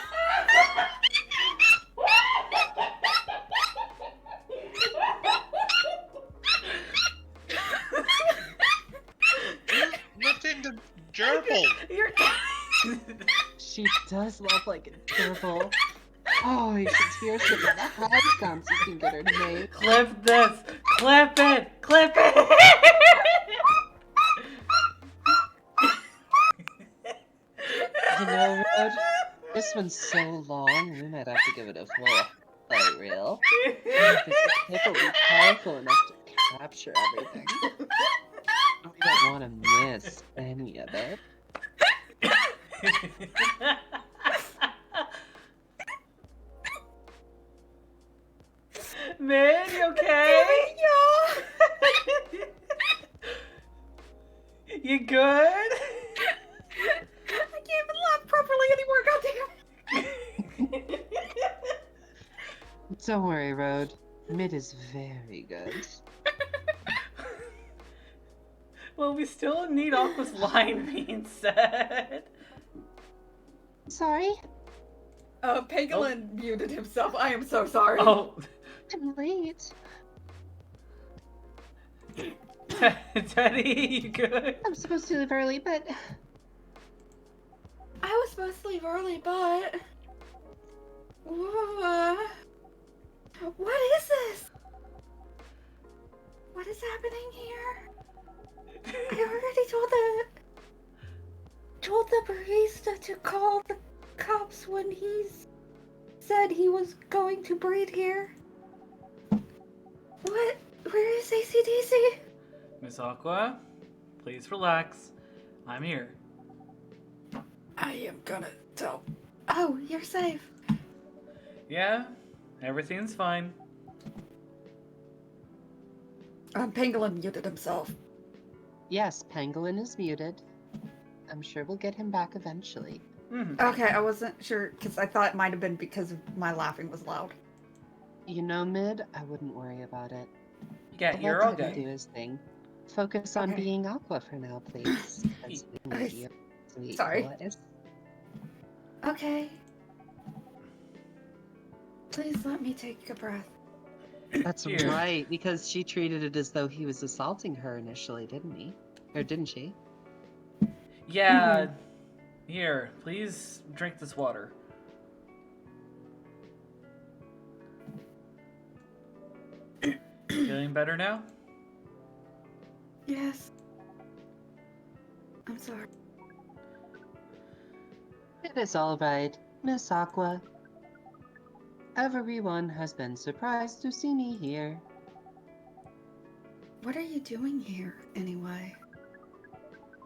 Lift in the gerbil. You're... She does love like a gerbil. Oh, you should hear some of the high sounds you can get her to make. Clip this! Clip it! Clip it! You know, Rod, this one's so long, we might have to give it a full highlight reel. I don't think the clip will be powerful enough to capture everything. We don't want to miss any of it. Man, you okay? You good? I can't even laugh properly anymore, goddamn. Don't worry, Rod. Mid is very good. Well, we still need Aqua's line being said. Sorry? Pangolin muted himself. I am so sorry. Oh. I'm late. Teddy, you good? I'm supposed to leave early, but... I was supposed to leave early, but... What is this? What is happening here? I already told the barista to call the cops when he said he was going to breed here. What? Where is AC/DC? Miss Aqua, please relax. I'm here. I am gonna tell. Oh, you're safe. Yeah, everything's fine. Pangolin muted himself. Yes, Pangolin is muted. I'm sure we'll get him back eventually. Mm-hmm. Okay, I wasn't sure because I thought it might have been because my laughing was loud. You know, Mid, I wouldn't worry about it. Yeah, I'll you're let all him good. do his thing. Focus on Okay. being Aqua for now, please. Because we need you, sweet Sorry. boys. Okay. Please let me take a breath. That's Here. right, because she treated it as though he was assaulting her initially, didn't he? Or didn't she? Yeah, here, please drink this water. Feeling better now? Yes. I'm sorry. It is all right, Miss Aqua. Everyone has been surprised to see me here. What are you doing here, anyway?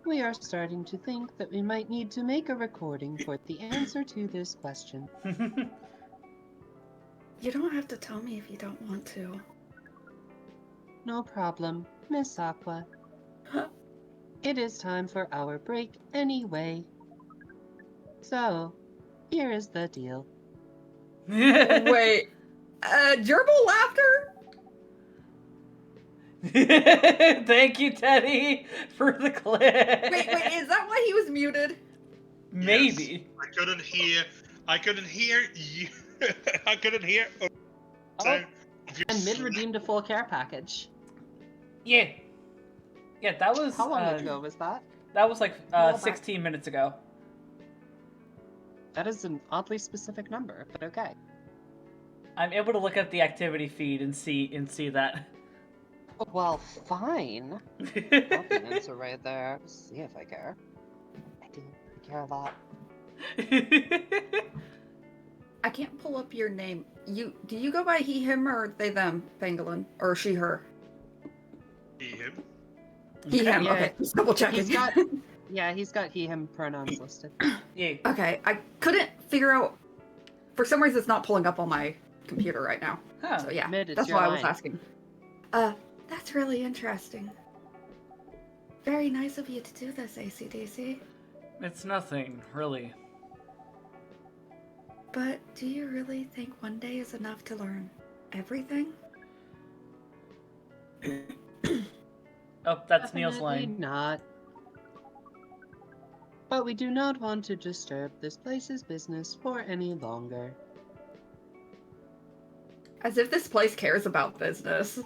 We are starting to think that we might need to make a recording for the answer to this question. You don't have to tell me if you don't want to. No problem, Miss Aqua. It is time for our break anyway. So, here is the deal. Wait, gerbil laughter? Thank you, Teddy, for the clip. Wait, is that why he was muted? Maybe. Yes, I couldn't hear you. I couldn't hear. Oh, and Mid redeemed a full care package. Yeah. Yeah, that was. How long ago was that? That was like Well, 16 minutes ago. That is an oddly specific number, but okay. I'm able to look at the activity feed and see that. Well, fine. Got the answer right there. Let's see if I care. I do. I care a lot. I can't pull up your name. Do you go by he, him, or they, them, Pangolin? Or she, her? He, him. He, him. Yeah. Okay, just double checking. He's got he, him pronouns listed. Yeah. Okay, I couldn't figure out. For some reason, it's not pulling up on my computer right now. Huh. So yeah, Mid, it's that's your why I was line. asking. That's really interesting. Very nice of you to do this, AC/DC. It's nothing, really. But do you really think one day is enough to learn everything? Oh, that's Neil's Definitely line. not. But we do not want to disturb this place's business for any longer. As if this place cares about business.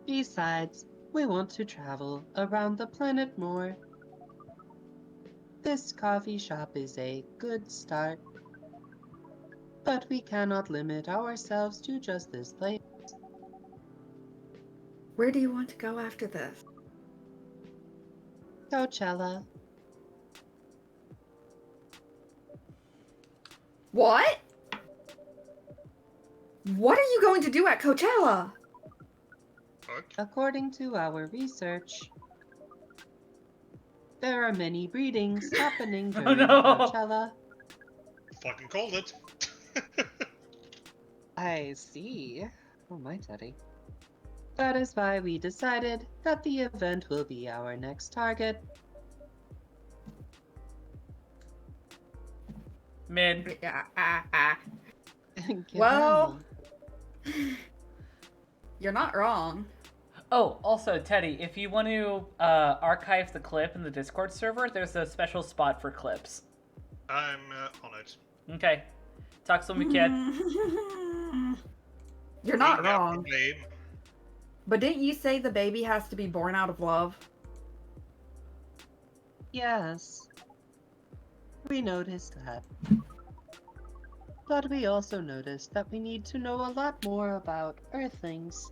Besides, we want to travel around the planet more. This coffee shop is a good start, but we cannot limit ourselves to just this place. Where do you want to go after this? Coachella. What? What are you going to do at Coachella? Fuck. According to our research, there are many breedings happening Oh, during no. Coachella. Fucking called it. I see. Oh my teddy. That is why we decided that the event will be our next target. Mid. Well, you're not wrong. Oh, also, Teddy, if you want to archive the clip in the Discord server, there's a special spot for clips. I'm on it. Okay. Talk to me, kid. You're not Bring up wrong. the name. But didn't you say the baby has to be born out of love? Yes. We noticed that. But we also noticed that we need to know a lot more about Earthlings,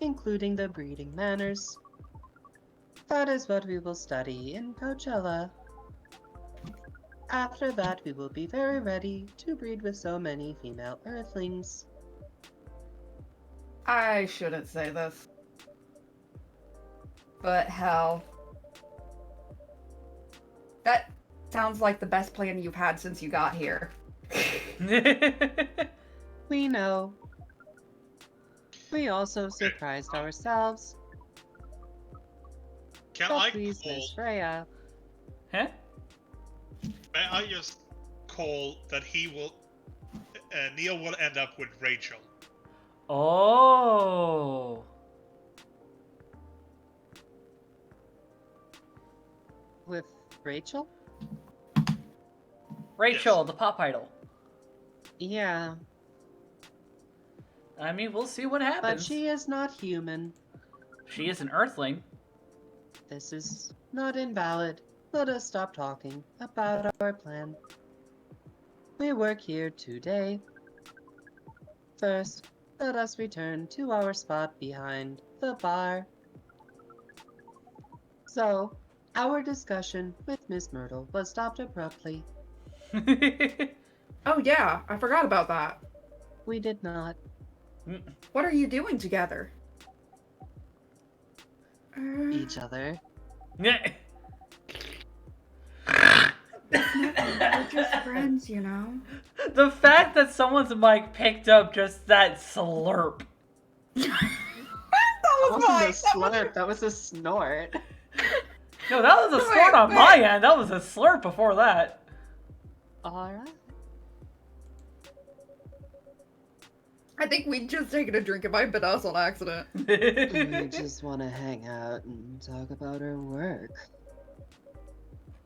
including the breeding manners. That is what we will study in Coachella. After that, we will be very ready to breed with so many female Earthlings. I shouldn't say this. But hell. That sounds like the best plan you've had since you got here. We know. We also surprised ourselves. Can But I please, call? Miss Freya. Huh? May I just call that he will? Neil will end up with Rachel. Oh. With Rachel? Rachel, Yes. the pop idol. Yeah, I mean, we'll see what but happens. she is not human. She is an earthling. This is not invalid. Let us stop talking about our plan. We work here today. First, let us return to our spot behind the bar. So, our discussion with Miss Myrtle was stopped abruptly. Oh yeah, I forgot about that. We did not. What are you doing together? Each other. We're just friends, you know? The fact that someone's mic picked up just that slurp. That That was wasn't mine. a slurp, that was a snort. No, that was a snort on my end. That was a slurp before that. Alright. I think we just taken a drink. It might have been us on accident. We just want to hang out and talk about our work.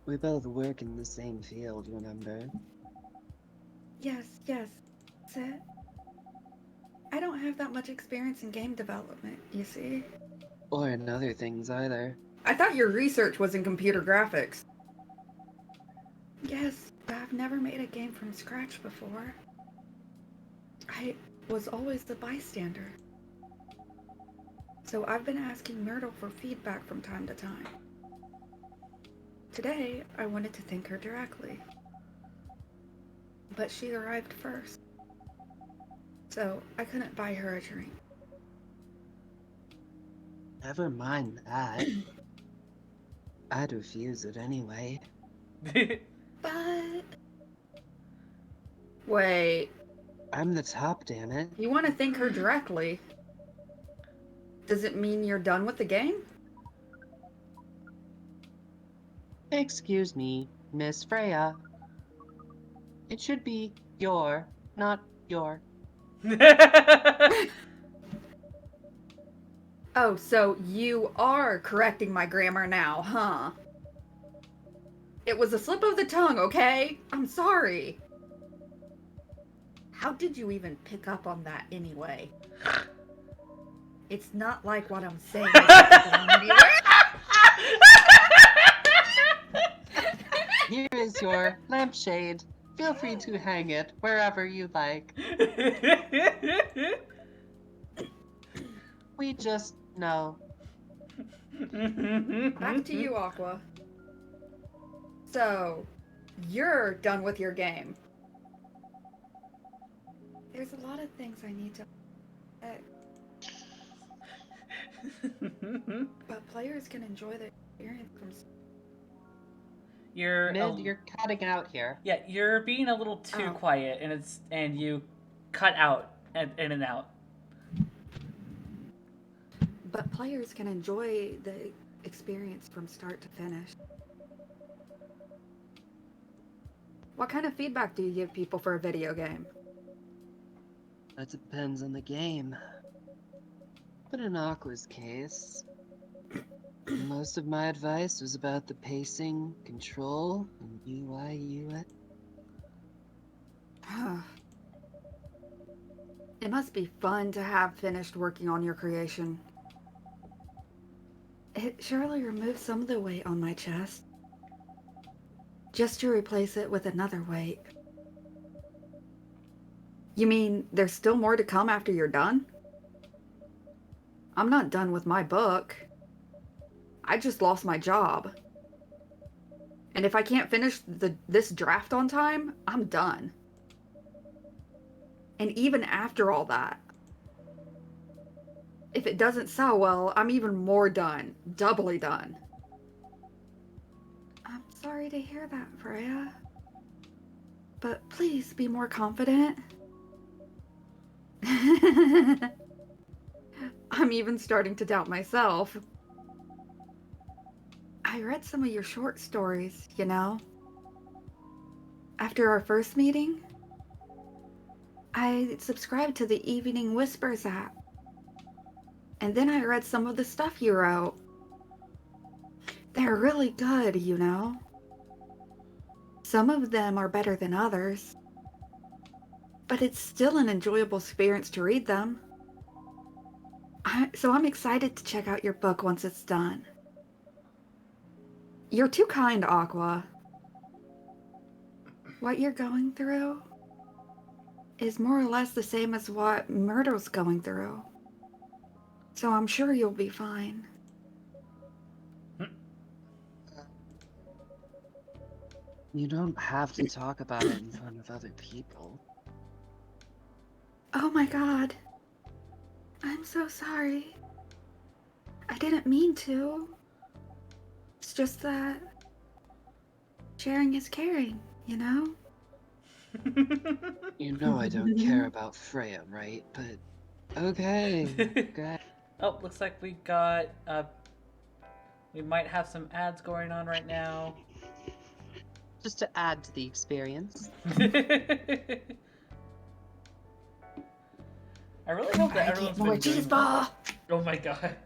We both work in the same field, remember? Yes, that's it. I don't have that much experience in game development, you see. Or in other things either. I thought your research was in computer graphics. Yes, but I've never made a game from scratch before. I was always the bystander. So I've been asking Myrtle for feedback from time to time. Today, I wanted to thank her directly. But she arrived first. So I couldn't buy her a drink. Never mind that. I'd refuse it anyway. But Wait, I'm the top, damn it. you want to thank her directly? Does it mean you're done with the game? Excuse me, Miss Freya. It should be your, not your. Oh, so you are correcting my grammar now, huh? It was a slip of the tongue, okay? I'm sorry. How did you even pick up on that anyway? It's not like what I'm saying isn't going anywhere. Here is your lampshade. Feel free to hang it wherever you like. We just know. Back to you, Aqua. So, you're done with your game. There's a lot of things I need to but players can enjoy the experience from You're cutting out here. Yeah, you're being a little too quiet, and you cut out in and out. But players can enjoy the experience from start to finish. What kind of feedback do you give people for a video game? That depends on the game. But in Aqua's case, most of my advice was about the pacing, control, and UI UX. It must be fun to have finished working on your creation. It surely removes some of the weight on my chest. Just to replace it with another weight. You mean there's still more to come after you're done? I'm not done with my book. I just lost my job. And if I can't finish this draft on time, I'm done. And even after all that, if it doesn't sell well, I'm even more done. Doubly done. I'm sorry to hear that, Freya. But please be more confident. I'm even starting to doubt myself. I read some of your short stories, you know? After our first meeting, I subscribed to the Evening Whispers app. And then I read some of the stuff you wrote. They're really good, you know? Some of them are better than others. But it's still an enjoyable experience to read them. So I'm excited to check out your book once it's done. You're too kind, Aqua. What you're going through is more or less the same as what Myrtle's going through. So I'm sure you'll be fine. You don't have to talk about it in front of other people. Oh my god. I'm so sorry. I didn't mean to. It's just that sharing is caring, you know? You know I don't care about Freya, right? But okay. Okay. Oh, looks like we got we might have some ads going on right now. Just to add to the experience. I really hope that everyone's more been doing cheese ball. Oh my god.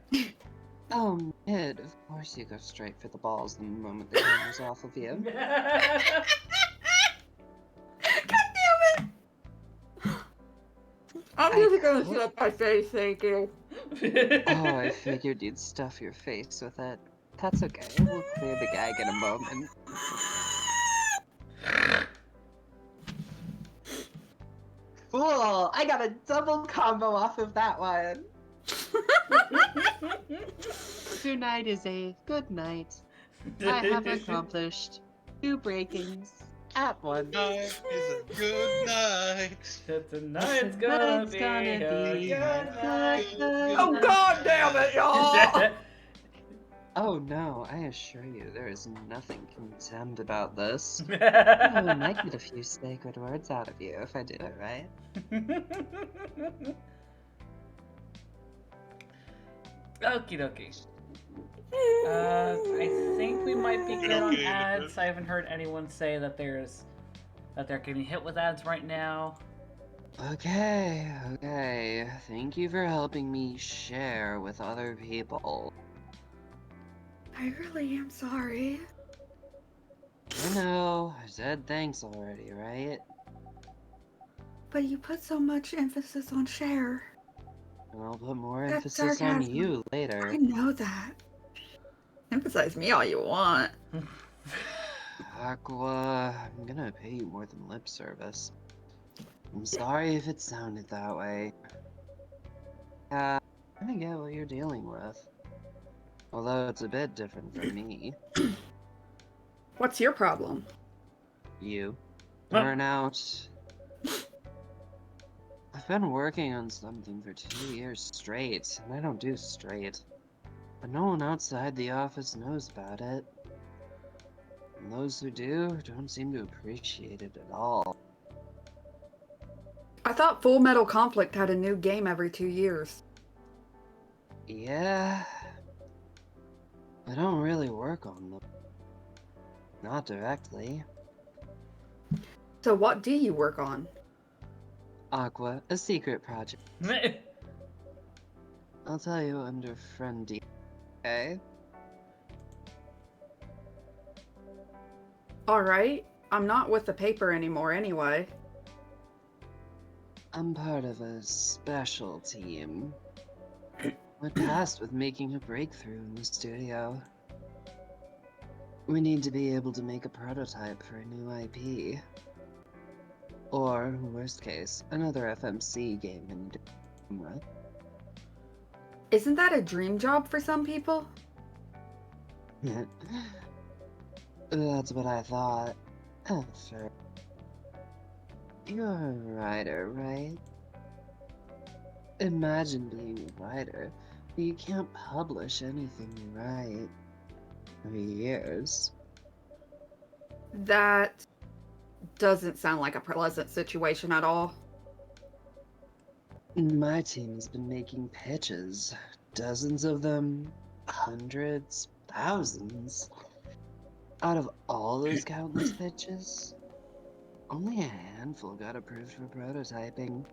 Oh, Mid, of course you go straight for the balls the moment the camera's off of you. God damn it! I'm just gonna slap my face, thank you. Oh, I figured you'd stuff your face with it. That's okay, we'll clear the gag in a moment. Cool! I got a double combo off of that one! Tonight is a good night. I have accomplished 2 breakings at once. Tonight is a good night. Tonight's gonna be a good night. Oh god damn it, y'all! Oh no, I assure you, there is nothing contemned about this. I might get a few sacred words out of you if I do it right. Okie dokie. I think we might be good on ads. I haven't heard anyone say that there's that they're getting hit with ads right now. Okay, okay. Thank you for helping me share with other people. I really am sorry. I know, I said thanks already, right? But you put so much emphasis on share. And I'll put more That's emphasis on sarcasm. you later. I know that. Emphasize me all you want. Aqua, I'm gonna pay you more than lip service. I'm sorry if it sounded that way. I get what you're dealing with. Although it's a bit different from me. What's your problem? You. Burnout. I've been working on something for 2 years straight, and I don't do straight. But no one outside the office knows about it. And those who do don't seem to appreciate it at all. I thought Full Metal Conflict had a new game every 2 years. Yeah. I don't really work on them. Not directly. So what do you work on? Aqua, a secret project. I'll tell you under friend D. Okay? Alright, I'm not with the paper anymore anyway. I'm part of a special team. We're tasked with making a breakthrough in the studio. We need to be able to make a prototype for a new IP. Or, worst case, another FMC game in genre. Isn't that a dream job for some people? That's what I thought. Oh, sure. You're a writer, right? Imagine being a writer, but you can't publish anything you write for years. That doesn't sound like a pleasant situation at all. My team has been making pitches. Dozens of them. Hundreds. Thousands. Out of all those countless pitches, only a handful got approved for prototyping.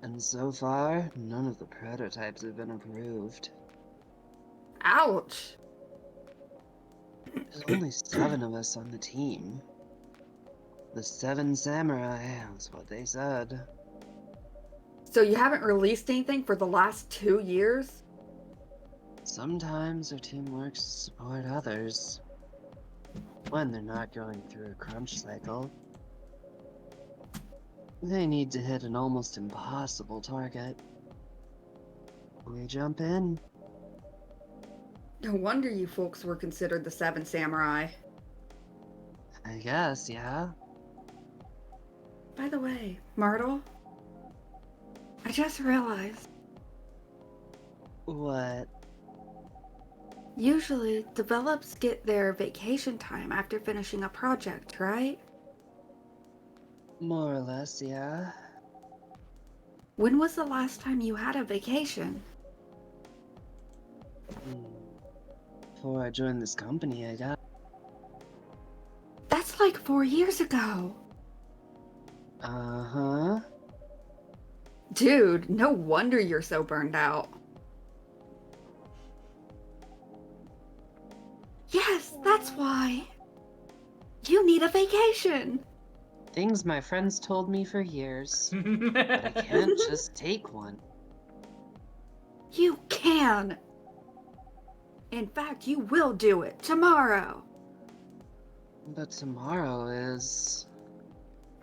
And so far, none of the prototypes have been approved. Ouch! There's only 7 of us on the team. The 7 samurai, is what they said. So you haven't released anything for the last 2 years? Sometimes our team works to support others. When they're not going through a crunch cycle. They need to hit an almost impossible target. We jump in. No wonder you folks were considered the 7 samurai. I guess, yeah. By the way, Myrtle, I just realized What? usually developers get their vacation time after finishing a project, right? More or less, yeah. When was the last time you had a vacation? Before I joined this company, I got. That's like 4 years ago. Uh-huh. Dude, no wonder you're so burned out. Yes, that's why. You need a vacation. Things my friends told me for years. But I can't just take one. You can. In fact, you will do it tomorrow. But tomorrow is...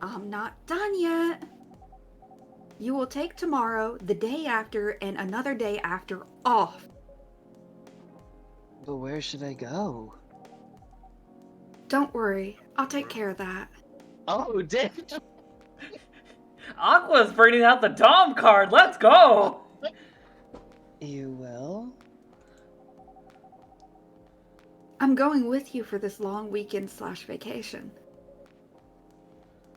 I'm not done yet. You will take tomorrow, the day after, and another day after off. But where should I go? Don't worry, I'll take care of that. Oh, damn! Aqua's bringing out the Dom card. Let's go. You will? I'm going with you for this long weekend/vacation.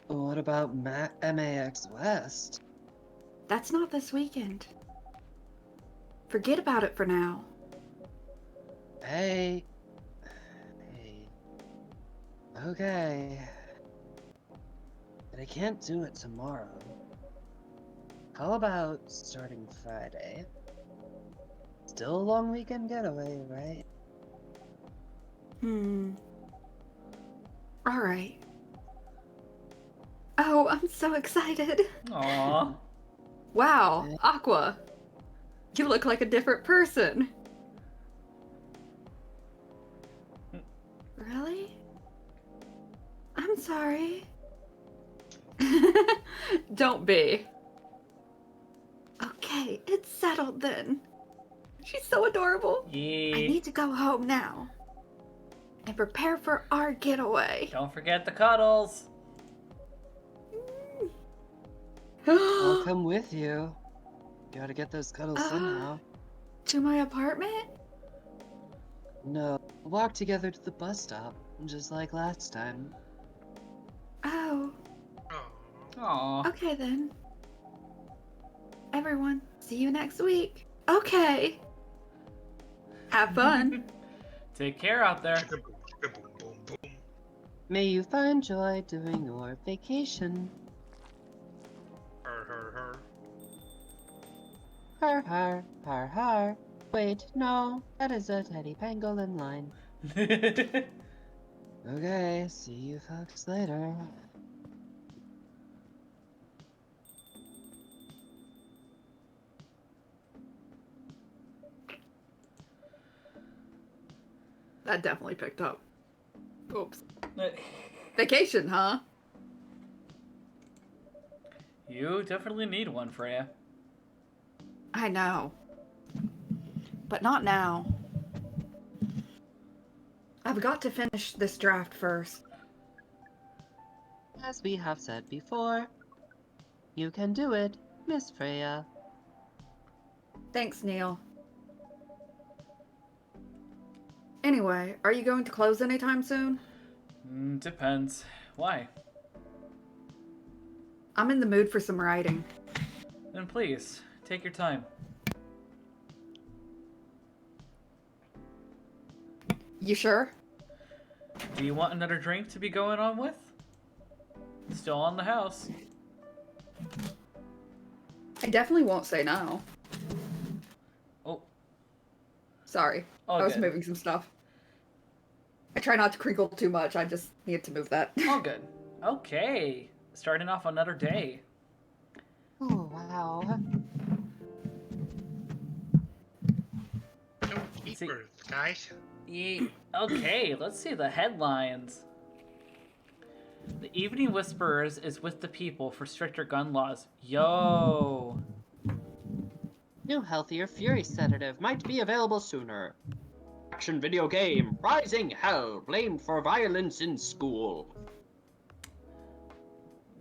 What about MAX West? That's not this weekend. Forget about it for now. Hey. Okay. I can't do it tomorrow. How about starting Friday? Still a long weekend getaway, right? Alright. Oh, I'm so excited. Aww. Wow, Aqua. You look like a different person. Really? I'm sorry. Don't be. Okay, it's settled then. She's so adorable. I Yeah. need to go home now. And prepare for our getaway. Don't forget the cuddles. I'll come with you. Gotta get those cuddles somehow. To my apartment? No, walk together to the bus stop, just like last time. Oh, Aw. Aww. okay then. Everyone, see you next week. Okay. Have fun. Take care out there. Chicka boom, chicka boom, boom, boom. May you find joy during your vacation. Her, her, her. Har har, har har. Wait, no, that is a teddy pangolin line. Okay, see you folks later. That definitely picked up. Oops. Vacation, huh? You definitely need one, Freya. I know. But not now. I've got to finish this draft first. As we have said before, you can do it, Miss Freya. Thanks, Neil. Anyway, are you going to close anytime soon? Depends. Why? I'm in the mood for some writing. Then please, take your time. You sure? Do you want another drink to be going on with? Still on the house. I definitely won't say no. Oh. Sorry. All I was good. moving some stuff. I try not to crinkle too much. I just need to move that. All good. Okay. Starting off another day. Oh, wow. No keepers, guys. Okay, let's see the headlines. The Evening Whisperers is with the people for stricter gun laws. Yo. New healthier fury sedative might be available sooner. Action video game Rising Hell blamed for violence in school.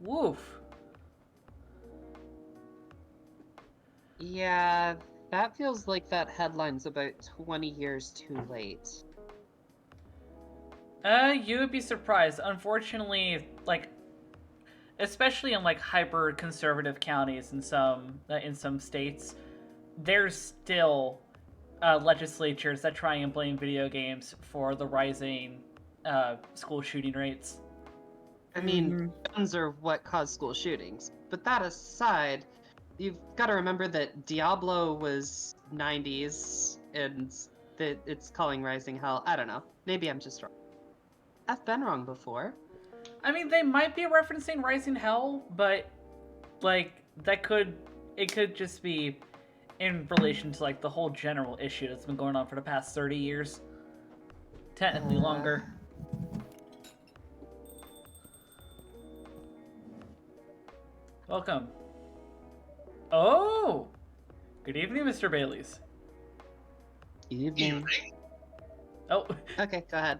Woof. Yeah, that feels like that headline's about 20 years too late. You would be surprised. Unfortunately, like, especially in like hyper conservative counties in some states, there's still legislatures that try and blame video games for the rising school shooting rates. I mean, guns are what cause school shootings. But that aside, you've got to remember that Diablo was 90s and that it's calling Rising Hell. I don't know. Maybe I'm just wrong. I've been wrong before. I mean, they might be referencing Rising Hell, but like it could just be in relation to like the whole general issue that's been going on for the past 30 years. Technically longer. Welcome. Oh! Good evening, Mr. Baileys. Evening. Evening. Oh, Okay, go ahead.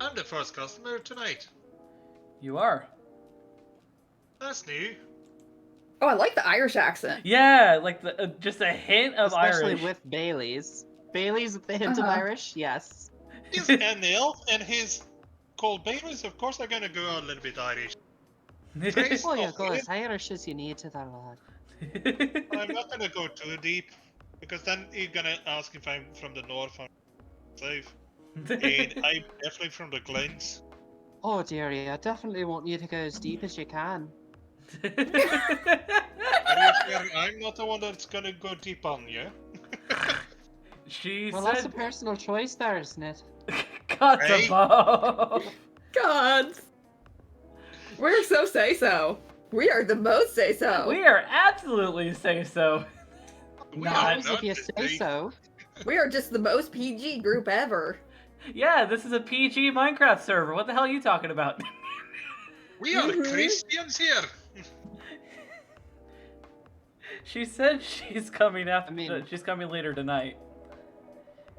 I'm the first customer tonight. you are. That's new. Oh, I like the Irish accent. Yeah, like the just a hint of Especially Irish. with Bailey's. Bailey's with the hint of Irish? Yes. He's an elf, and he's called Bailey's. Of course, I'm gonna go a little bit Irish. Praise Oh, yeah, of go it. as Irish as you need to that lad. I'm not gonna go too deep, because then you're gonna ask if I'm from the north or south. And I'm definitely from the Glens. Oh, dearie, I definitely want you to go as deep as you can. Are you sure I'm not the one that's gonna go deep on you? She Well, that's a said, personal choice there, isn't it? "Cut Hey. above." God. We're so say-so. We are the most say-so. We are absolutely say so. We No, are As if not you the say same. so. We are just the most PG group ever. Yeah, this is a PG Minecraft server. What the hell are you talking about? We are Mhm. Christians here. She said she's coming after. I mean- She's coming later tonight.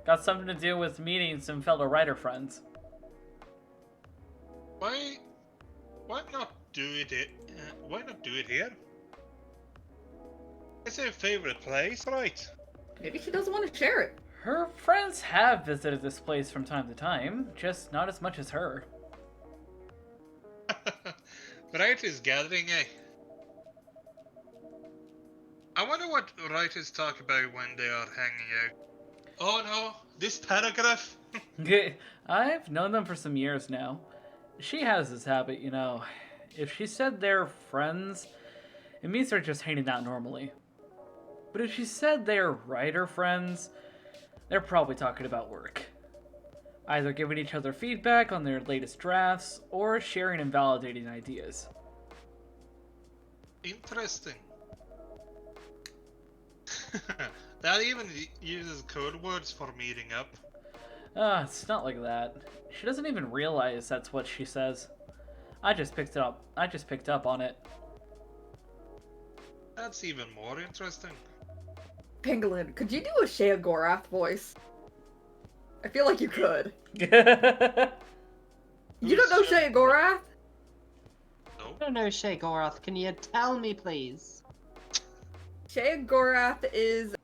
Got something to do with meeting some fellow writer friends. Why not do it? Why not do it here? It's her favorite place, right? Maybe she doesn't want to share it. Her friends have visited this place from time to time, just not as much as her. Writers gathering, eh? I wonder what writers talk about when they are hanging out. Oh no, this paragraph. I've known them for some years now. She has this habit, you know. If she said they're friends, it means they're just hanging out normally. But if she said they're writer friends, they're probably talking about work. Either giving each other feedback on their latest drafts, or sharing and validating ideas. Interesting. That even uses code words for meeting up. It's not like that. She doesn't even realize that's what she says. I just picked up on it. That's even more interesting. Pangolin, could you do a Shea Gorath voice? I feel like you could. You don't know Shea Gorath? No. I don't know, Shay Gorath. Can you tell me, please? Shea Gorath is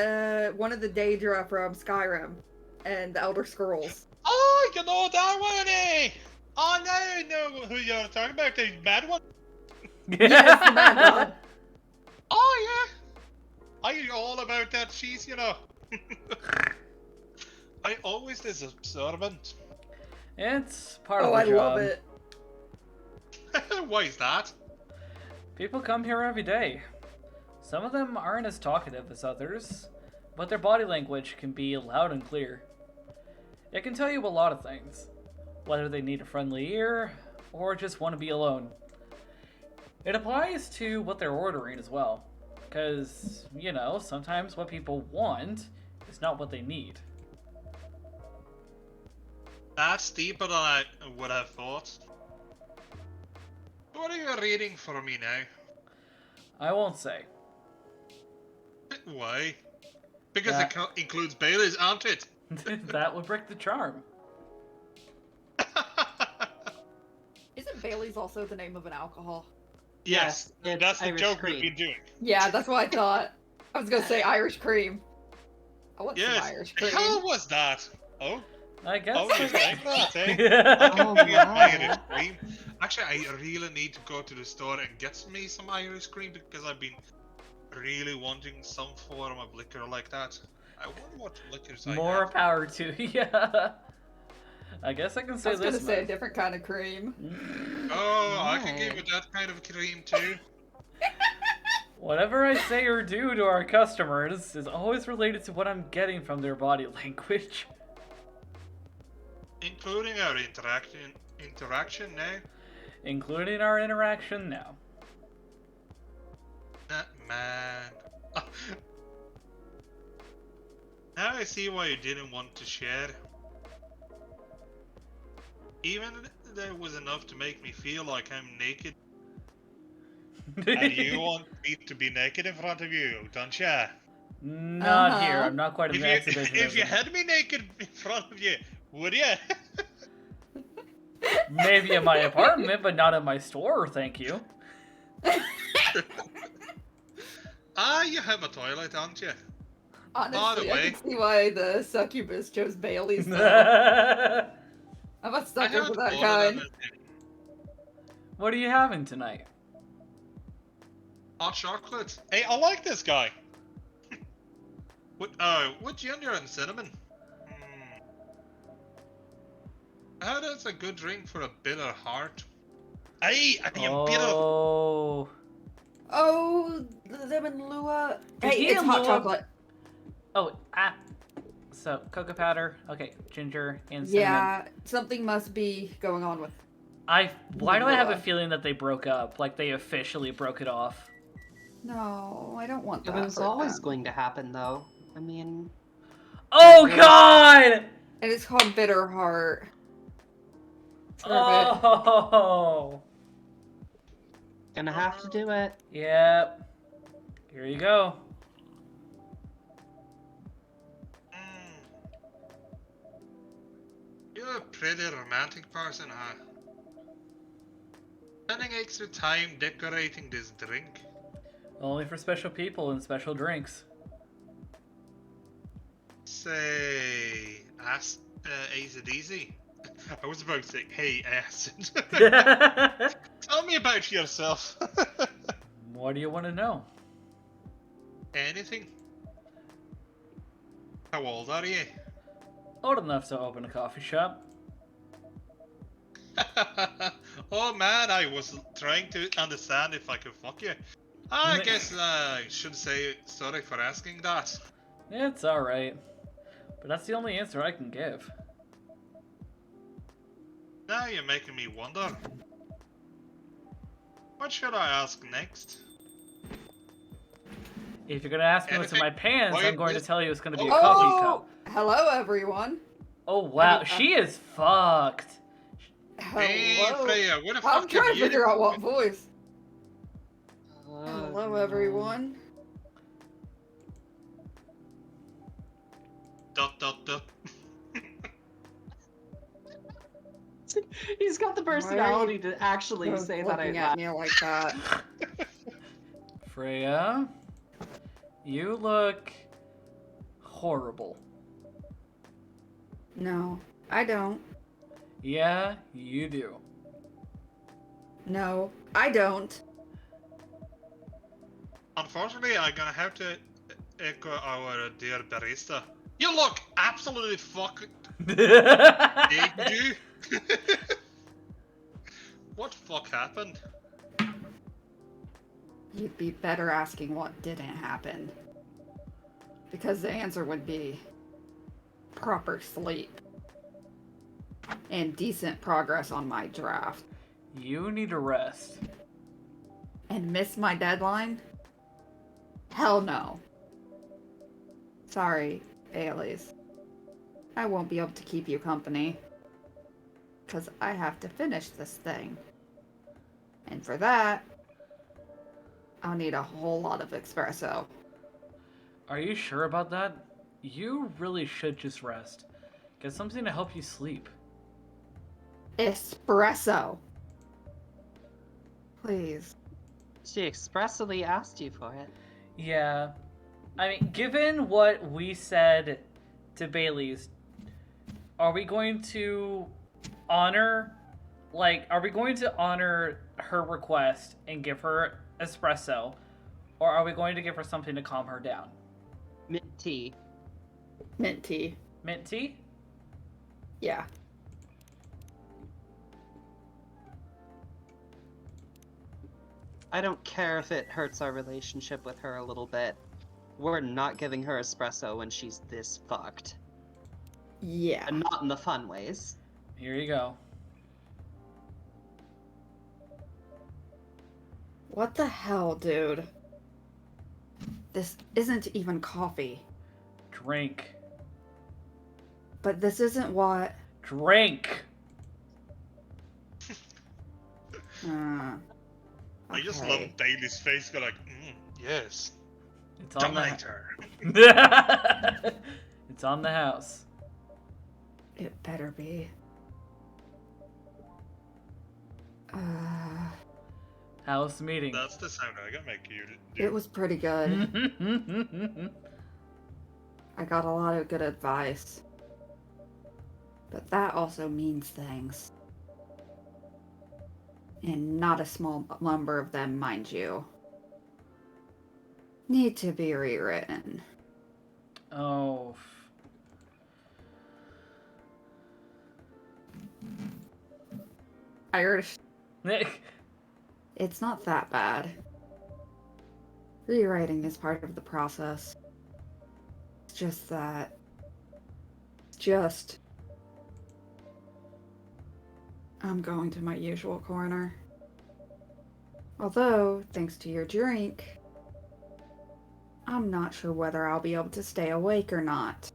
one of the Daedra from Skyrim and the Elder Scrolls. Oh, you know that one, eh? Oh, now I know who you're talking about. The bad one. Yes, the bad god. Oh yeah. I know all about that. She's, you know. I always is observant. It's part Oh, of the I job. love it. Why is that? People come here every day. Some of them aren't as talkative as others, but their body language can be loud and clear. It can tell you a lot of things, whether they need a friendly ear or just want to be alone. It applies to what they're ordering as well, because, you know, sometimes what people want is not what they need. That's deeper than I would have thought. What are you reading for me now? I won't say. Why? Because Yeah. it includes Bailey's, aren't it? That would break the charm. Isn't Bailey's also the name of an alcohol? Yes, it's that's the Irish joke cream. we've been doing. Yeah, that's what I thought. I was gonna say Irish cream. I want some Yes. Irish cream. How was that? Oh, I guess. oh, you think that, eh? I Yeah. can Oh, get wow. Irish cream. Actually, I really need to go to the store and get me some Irish cream because I've been really wanting some form of liquor like that. I wonder what liquors I More have. power to yeah. I guess I can say I was gonna this say a much. different kind of cream. Oh, I can Yeah. give it that kind of cream too. Whatever I say or do to our customers is always related to what I'm getting from their body language. Including our interaction now. Including our interaction now. Man. Now I see why you didn't want to share. Even that was enough to make me feel like I'm naked. And you want me to be naked in front of you, don't ya? Not here. I'm not quite an exhibitionism. If you had me naked in front of you, would ya? Maybe in my apartment, but not in my store, thank you. Ah, you have a toilet, don't you? Honestly, I way- can see why the succubus chose Bailey's. though. I'm a I sucker haven't for that ordered kind. anything. What are you having tonight? Hot chocolate. Hey, I like this guy. With ginger and cinnamon. How does a good drink for a bitter heart? I am bitter. Oh. Oh, them and Lua. Did Hey, he it's and hot Lua- chocolate. Oh, so cocoa powder. Okay, ginger and cinnamon. Yeah, something must be going on with. Why do I have a Lua. feeling that they broke up? Like they officially broke it off. No, I don't want It that. was for always them. going to happen, though. I mean, Oh It was- God! And it's called Bitter Heart. Serve it. Oh. gonna have to do it. Yep. Here you go. You're a pretty romantic person, huh? Spending extra time decorating this drink. Only for special people and special drinks. Say, acid easy. I was about to say, hey, acid. Tell me about yourself. What do you want to know? Anything? How old are you? Old enough to open a coffee shop. Oh man, I was trying to understand if I could fuck you. I guess I should say sorry for asking that. It's alright. But that's the only answer I can give. Now you're making me wonder. What should I ask next? If you're gonna ask me what's in my pants, I'm going to tell you it's gonna be a coffee cup. Hello, everyone. Oh wow, she is fucked. Hey, Hello. Freya, what the I'm fuck trying have to you figure out what doing? voice. Oh, Hello, no. everyone. Dot dot dot. He's got the personality to actually Just say that out looking at loud. me like that. Freya, you look horrible. No, I don't. Yeah, you do. No, I don't. Unfortunately, I'm gonna have to echo our dear barista. You look absolutely fucking dude. What fuck happened? You'd be better asking what didn't happen. Because the answer would be proper sleep. And decent progress on my draft. You need to rest. And miss my deadline? Hell no. Sorry, Ailey's. I won't be able to keep you company. Because I have to finish this thing. And for that, I'll need a whole lot of espresso. Are you sure about that? You really should just rest. Get something to help you sleep. Espresso. Please. She expressly asked you for it. Yeah. I mean, given what we said to Bailey's, are we going to honor, are we going to honor her request and give her espresso? Or are we going to give her something to calm her down? Mint tea. Mint tea. Mint tea? Yeah. I don't care if it hurts our relationship with her a little bit. We're not giving her espresso when she's this fucked. Yeah. And not in the fun ways. Here you go. What the hell, dude? This isn't even coffee. Drink. But this isn't what... Drink! I just okay. love Bailey's face go like, yes. It's on Dominator. It's on the house. It better be. House meeting. That's the sound I gotta make you do. It was pretty good. I got a lot of good advice. But that also means things. And not a small number of them, mind you. Need to be rewritten. Oh. tired. It's not that bad. Rewriting is part of the process. It's just that. I'm going to my usual corner. Although, thanks to your drink, I'm not sure whether I'll be able to stay awake or not.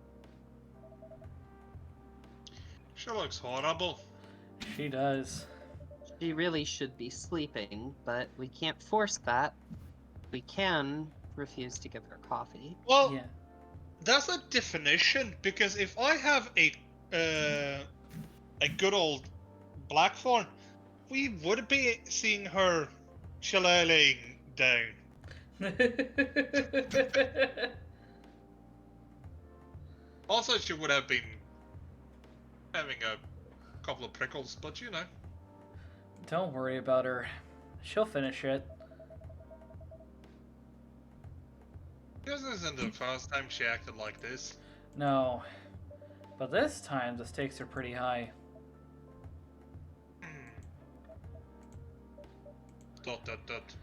She looks horrible. She does. She really should be sleeping, but we can't force that. We can refuse to give her coffee. Well, Yeah. that's a definition, because if I have a good old Blackthorn, we would be seeing her shillelaghing down. Also, she would have been having a couple of prickles, but you know. Don't worry about her. She'll finish it. This isn't the first time she acted like this. No. But this time, the stakes are pretty high. Dot dot dot.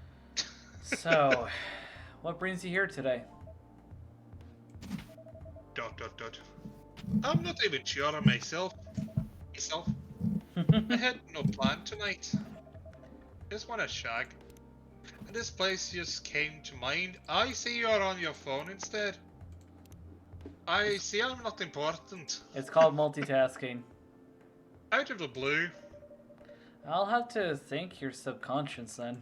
So, what brings you here today? Dot dot dot. I'm not even sure of myself. I had no plan tonight. Just want to shag. And this place just came to mind. I see you're on your phone instead. I see I'm not important. It's called multitasking. Out of the blue. I'll have to thank your subconscious then.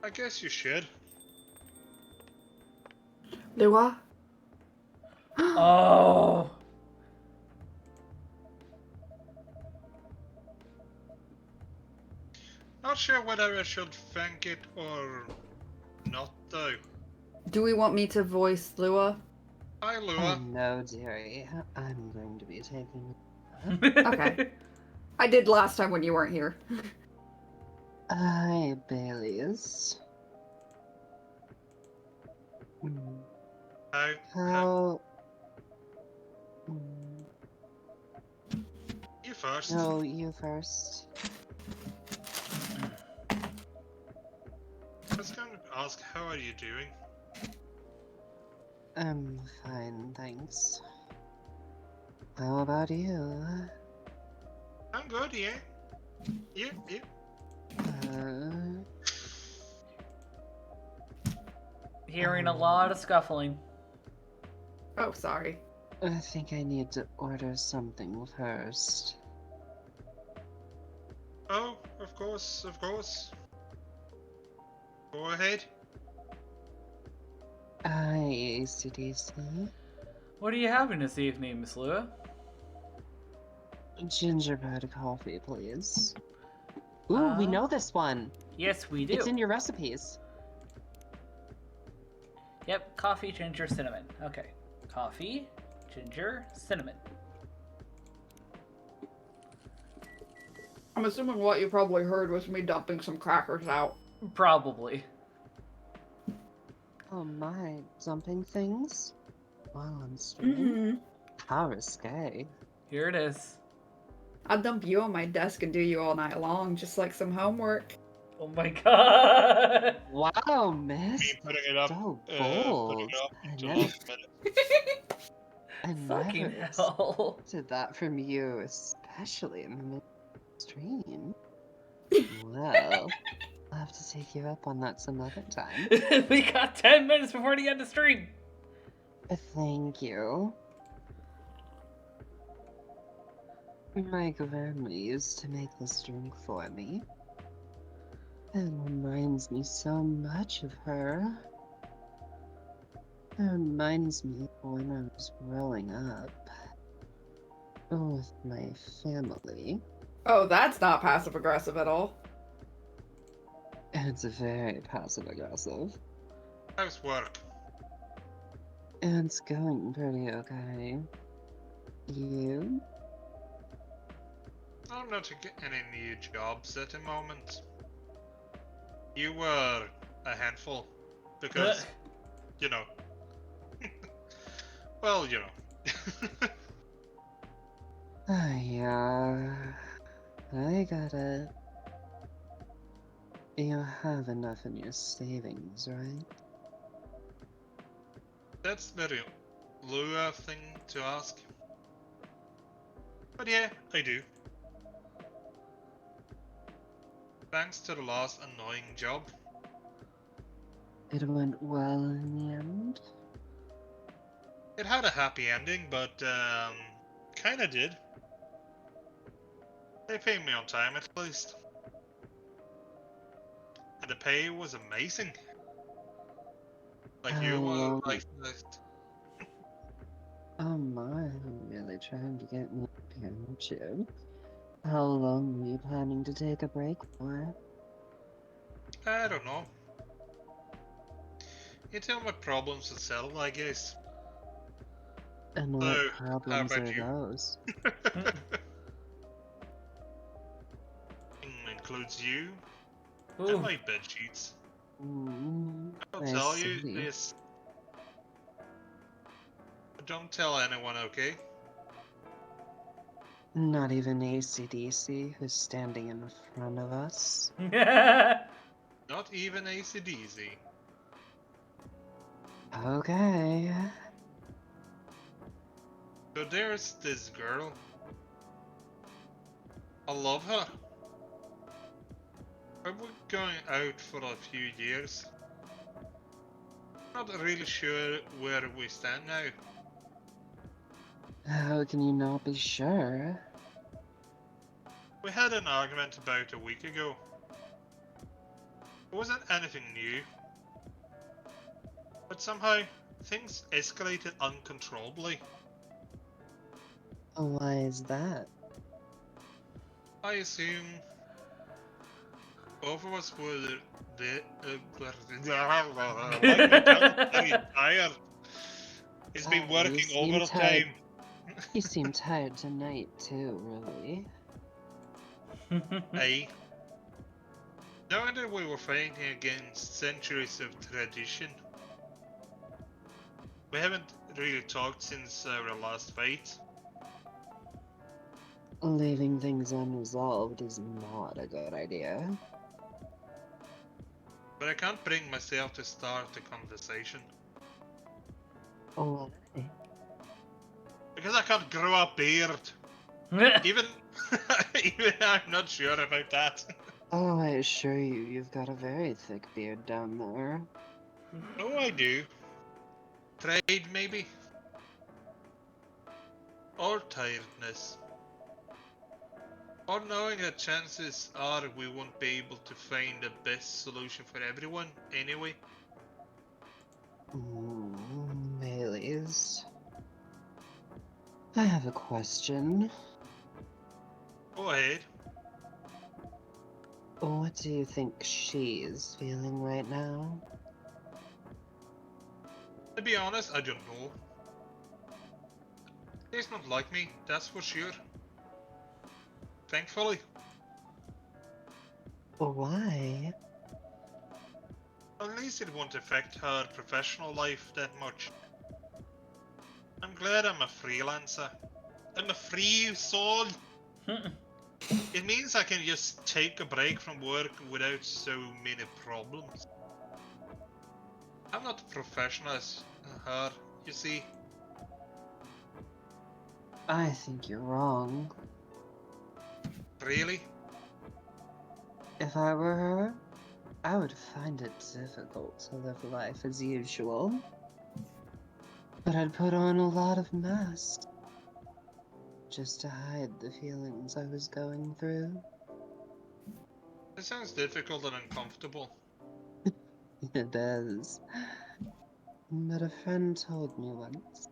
I guess you should. Lua? Oh! Not sure whether I should thank it or not though. Do we want me to voice Lua? Hi Oh Lua. no, dearie. I'm going to be taking. Okay. I did last time when you weren't here. Hi, Baileys. Hi. How? You first. No, you first. I was going to ask, how are you doing? I'm fine, thanks. How about you? I'm good, yeah. You. Hearing a lot of scuffling. Oh, sorry. I think I need to order something first. Oh, of course. Go ahead. Hi, CDC. What are you having this evening, Miss Lua? Gingerbread coffee, please. Ooh, we know this one. Yes, we do. It's in your recipes. Yep, coffee, ginger, cinnamon. Okay. Coffee, ginger, cinnamon. I'm assuming what you probably heard was me dumping some crackers out. Probably. Oh my, dumping things? While I'm streaming? How risque. Here it is. I'll dump you on my desk and do you all night long, just like some homework. Oh my god! Wow, miss. Me putting it up. So Putting bold. it up I to never, last minute. I Fucking never hell. expected that from you, especially in the middle of the stream. Well, I'll have to take you up on that some other time. We got 10 minutes before the end of stream. Thank you. My grandma used to make this drink for me. It reminds me so much of her. It reminds me of when I was growing up with my family. Oh, that's not passive aggressive at all. It's very passive aggressive. How's work? It's going pretty okay. You? I'm not getting any new jobs at the moment. You were a handful. Because, you know. Well, you know. I gotta... You have enough in your savings, right? That's very Lua thing to ask. But yeah, I do. Thanks to the last annoying job. It went well in the end? It had a happy ending, but kinda did. They paid me on time at least. And the pay was amazing. Like How you, long? like Oh my, I'm really trying to get me up here, aren't you? How long were you planning to take a break for? I don't know. Until my problems are settled, I guess. And what So, how problems about are you? those? Includes you Ooh. and my bed sheets. I'll I tell you see. this. But don't tell anyone, okay? Not even AC/DC, who's standing in front of us. Not even AC/DC. Okay. So there's this girl. I love her. We've been going out for a few years. Not really sure where we stand now. How can you not be sure? We had an argument about a week ago. It wasn't anything new. But somehow, things escalated uncontrollably. Why is that? I assume both of us were like my tongue is very tired. It's been You working seem overtime. You seem tired tonight too, really. Hey, knowing that we were fighting against centuries of tradition. We haven't really talked since our last fight. Leaving things unresolved is not a good idea. But I can't bring myself to start the conversation. Oh, Because I can't grow a beard. Even even I'm not sure about that. oh, I assure you, you've got a very thick beard down there. Oh, I do. Trade, maybe? Or tiredness. Or knowing that chances are we won't be able to find the best solution for everyone anyway. Baileys. I have a question. Go ahead. What do you think she is feeling right now? To be honest, I don't know. She's not like me, that's for sure. Thankfully. Why? At least it won't affect her professional life that much. I'm glad I'm a freelancer. I'm a free soul. It means I can just take a break from work without so many problems. I'm not a professional as her, you see. I think you're wrong. Really? If I were her, I would find it difficult to live life as usual. But I'd put on a lot of masks just to hide the feelings I was going through. It sounds difficult and uncomfortable. It is. But a friend told me once,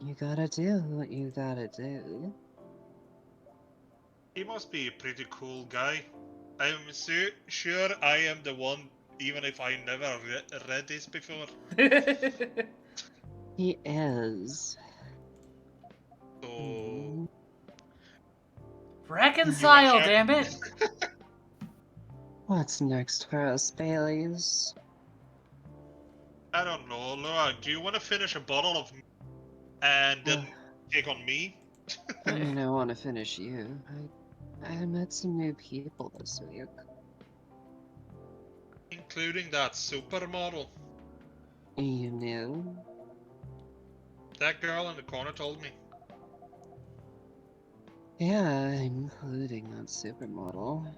you gotta do what you gotta do. He must be a pretty cool guy. I'm sure I am the one, even if I never read this before. He is. So... Reconcile, damn it! What's next for us, Baileys? I don't know, Laura, do you want to finish a bottle of and then take on me? I mean, I want to finish you. I met some new people this week. Including that supermodel. You knew? That girl in the corner told me. Yeah, including that supermodel.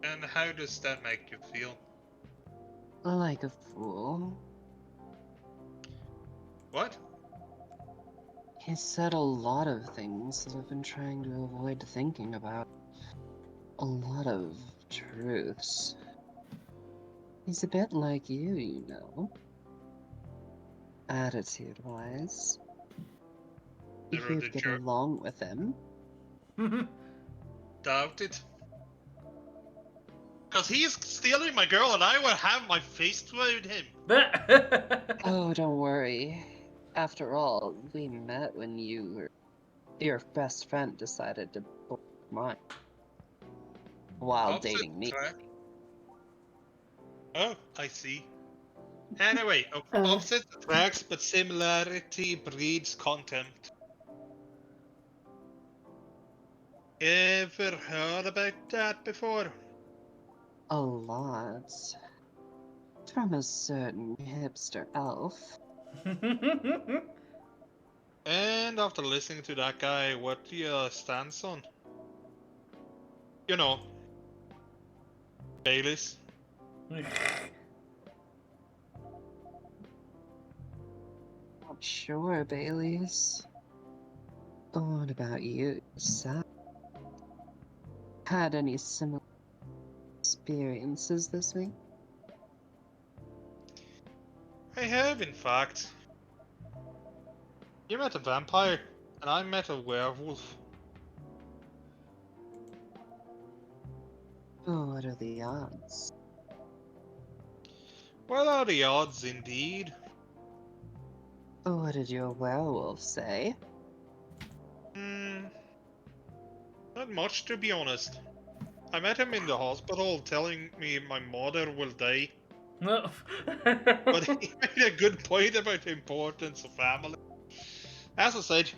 And how does that make you feel? Like a fool. What? He said a lot of things that I've been trying to avoid thinking about. A lot of truths. He's a bit like you know. Attitude-wise. Never You'd did get jerk. along with him. Doubt it. Because he's stealing my girl and I will have my face with him. Oh, don't worry. After all, we met when your best friend decided to book mine. While Opposite dating me. attract. Oh, I see. Anyway, Uh. opposite attracts, but similarity breeds contempt. Ever heard about that before? A lot. From a certain hipster elf. And after listening to that guy, what do your stance on? You know, Baileys. Not sure, Baileys. What about you, Sam? Had any similar experiences this week? I have, in fact. You met a vampire, and I met a werewolf. What are the odds? What are the odds, indeed? What did your werewolf say? Not much, to be honest. I met him in the hospital telling me my mother will die. But he made a good point about the importance of family. As I said,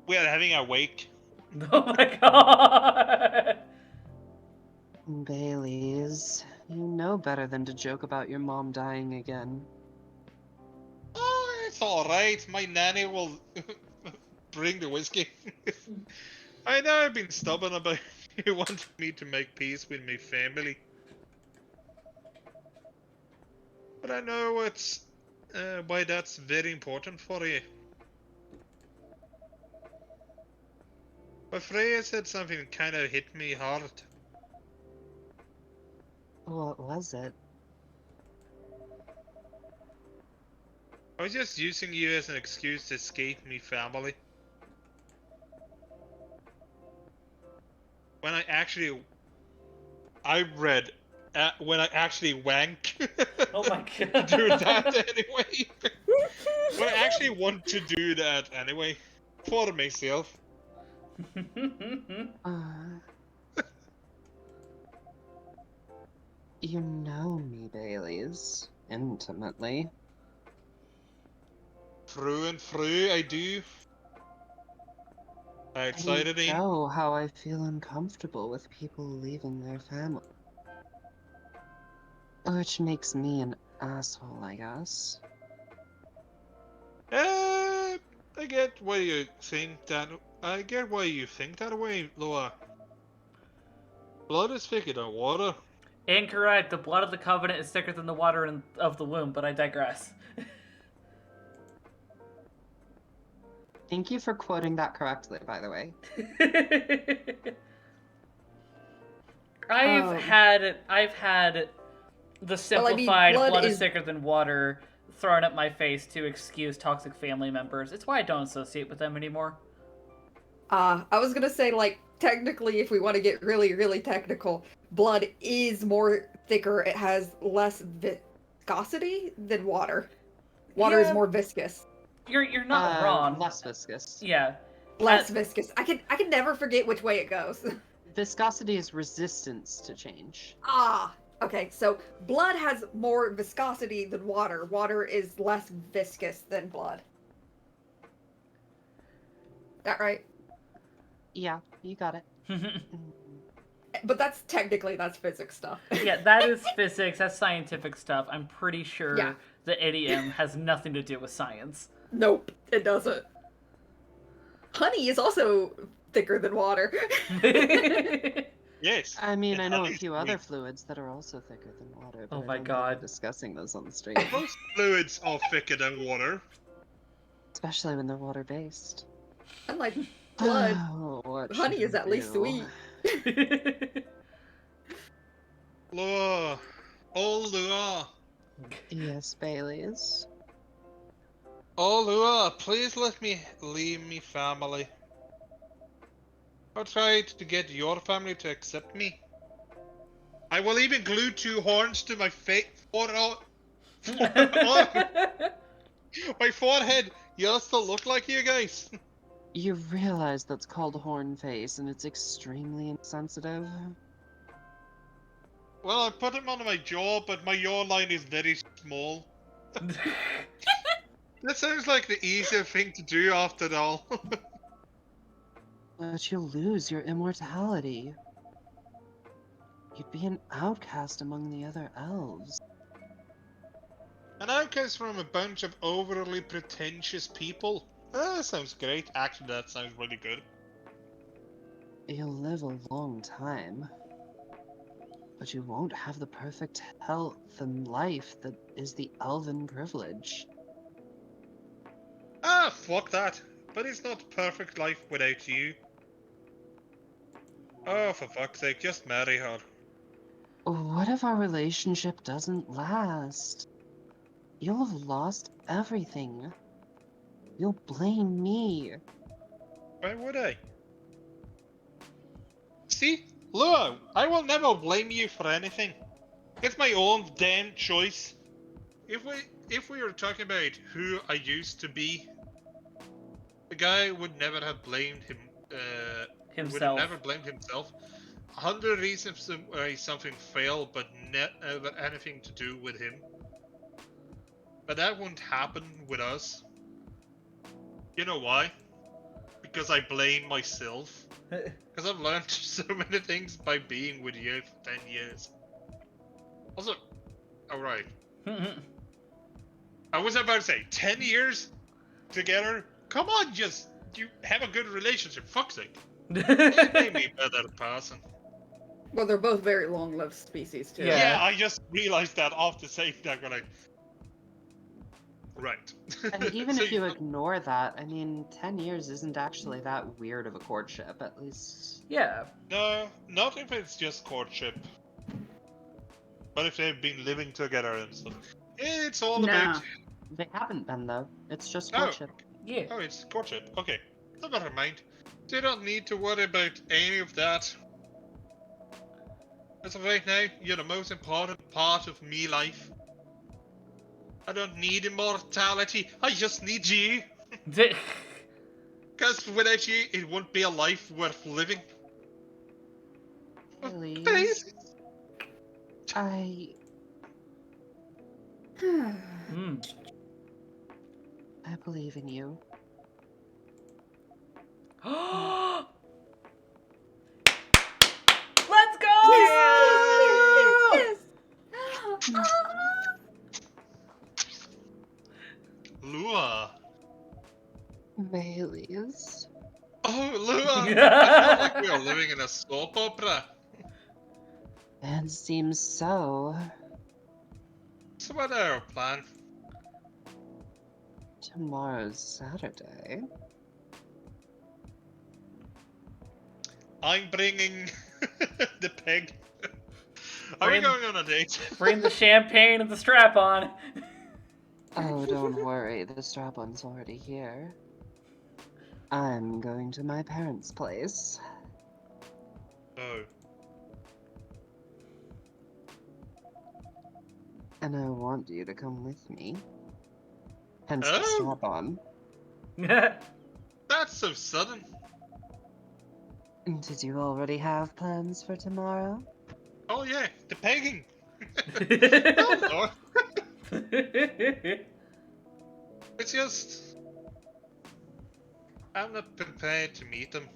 we are having a wake. Oh my god! Baileys, you know better than to joke about your mom dying again. Oh, it's alright. My nanny will bring the whiskey. I know I've been stubborn about you wanting me to make peace with my family. But I know it's why that's very important for you. But Freya said something kind of hit me hard. What was it? I was just using you as an excuse to escape me family. When I actually... when I actually wank. Oh my god. Do that anyway. When I actually want to do that anyway. For myself. You know me, Baileys, intimately. Through and through, I do. Outside You know how I feel uncomfortable with people leaving their family. Which makes me an asshole, I guess. I get why you think that. I get why you think that way, Loa. Blood is thicker than water. Incorrect. The blood of the covenant is thicker than the water of the womb, but I digress. Thank you for quoting that correctly, by the way. I've had the simplified blood is thicker than water thrown at my face to excuse toxic family members. It's why I don't associate with them anymore. I was gonna say, like, technically, if we want to get really, really technical, blood is more thicker. It has less viscosity than water. Water is more viscous. You're not wrong. Less viscous. Yeah. Less viscous. I can never forget which way it goes. Viscosity is resistance to change. Okay, so blood has more viscosity than water. Water is less viscous than blood. That right? Yeah, you got it. But that's physics stuff. Yeah, that is physics. That's scientific stuff. I'm pretty sure Yeah. the idiom has nothing to do with science. Nope, it doesn't. Honey is also thicker than water. Yes. I mean, and I know a honey's few sweet. other fluids that are also thicker than water, but Oh I my don't God. think we're discussing those on the stream. Most fluids are thicker than water. Especially when they're water-based. Unlike blood, Oh, what honey should is we at least do? sweet. Lure. Oh, lure. Yes, Baileys. Oh, lure. Please let me leave me family. I'll try to get your family to accept me. I will even glue 2 horns to my my forehead just to look like you guys. You realize that's called horn face, and it's extremely insensitive. Well, I put them on my jaw, but my jawline is very small. That sounds like the easier thing to do after all. But you'll lose your immortality. You'd be an outcast among the other elves. An outcast from a bunch of overly pretentious people. That sounds great. Actually, that sounds really good. You'll live a long time. But you won't have the perfect health and life that is the elven privilege. Ah, fuck that. But it's not perfect life without you. Oh, for fuck's sake, just marry her. What if our relationship doesn't last? You'll have lost everything. You'll blame me. Why would I? See? Luo, I will never blame you for anything. It's my own damn choice. If we were talking about who I used to be, the guy would never have blamed him. Would have Himself. never blamed himself. 100 reasons why something failed, but never anything to do with him. But that won't happen with us. You know why? Because I blame myself. Because I've learned so many things by being with you for 10 years. Also, alright. I was about to say, 10 years together? Come on, just you have a good relationship, fuck's sake. It made me a better person. Well, they're both very long-lived species, too. Yeah. Yeah, I just realized that after saying that, we're like... Right. And even So if you ignore that, I mean, 10 years isn't actually that weird of a courtship, at least. Yeah. No, not if it's just courtship. But if they've been living together and stuff. It's all about... They haven't been, though. It's just Oh. courtship. Yeah. Oh, it's courtship. Okay. No, never mind. So you don't need to worry about any of that. As of right now, you're the most important part of me life. I don't need immortality, I just need you. Because without you, it won't be a life worth living. Please. I believe in you. Let's go! Yes! Lua. Baileys. Oh, Lua! I felt like we were living in a soap opera. It seems so. So what's our plan? Tomorrow's Saturday. I'm bringing the pig. Are we Bring- going on a date? Bring the champagne and the strap on. Oh, don't worry, the strap-on's already here. I'm going to my parents' place. Oh. And I want you to come with me. Hence the Oh. strap-on. That's so sudden. Did you already have plans for tomorrow? Oh yeah, the pegging. Oh, No. It's just... I'm not prepared to meet them.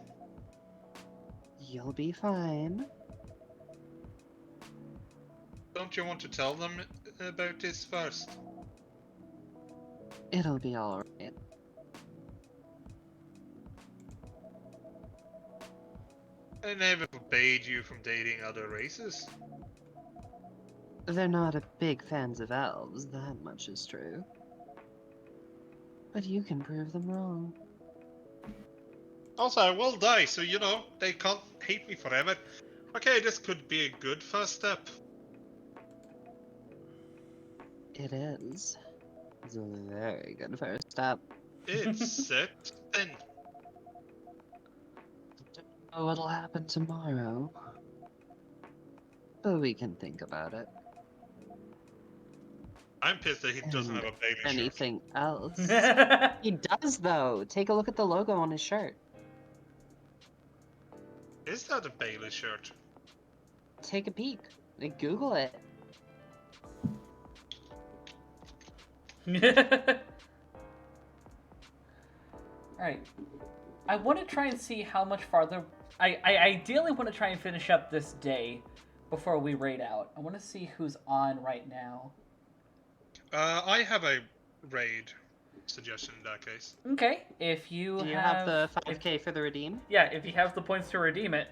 You'll be fine. Don't you want to tell them about this first? It'll be alright. I never forbade you from dating other races. They're not a big fans of elves, that much is true. But you can prove them wrong. Also, I will die, so you know, they can't hate me forever. Okay, this could be a good first step. It is. It's a very good first step. It's set then. Don't know what'll happen tomorrow. But we can think about it. I'm pissed that he doesn't have a Bailey shirt. Anything else? He does, though. Take a look at the logo on his shirt. Is that a Bailey shirt? Take a peek. Like, Google it. Alright. I want to try and see how much farther... I ideally want to try and finish up this day before we raid out. I want to see who's on right now. I have a raid suggestion in that case. Okay, if you Do you have the 5k for the redeem? Yeah, if you have the points to redeem it.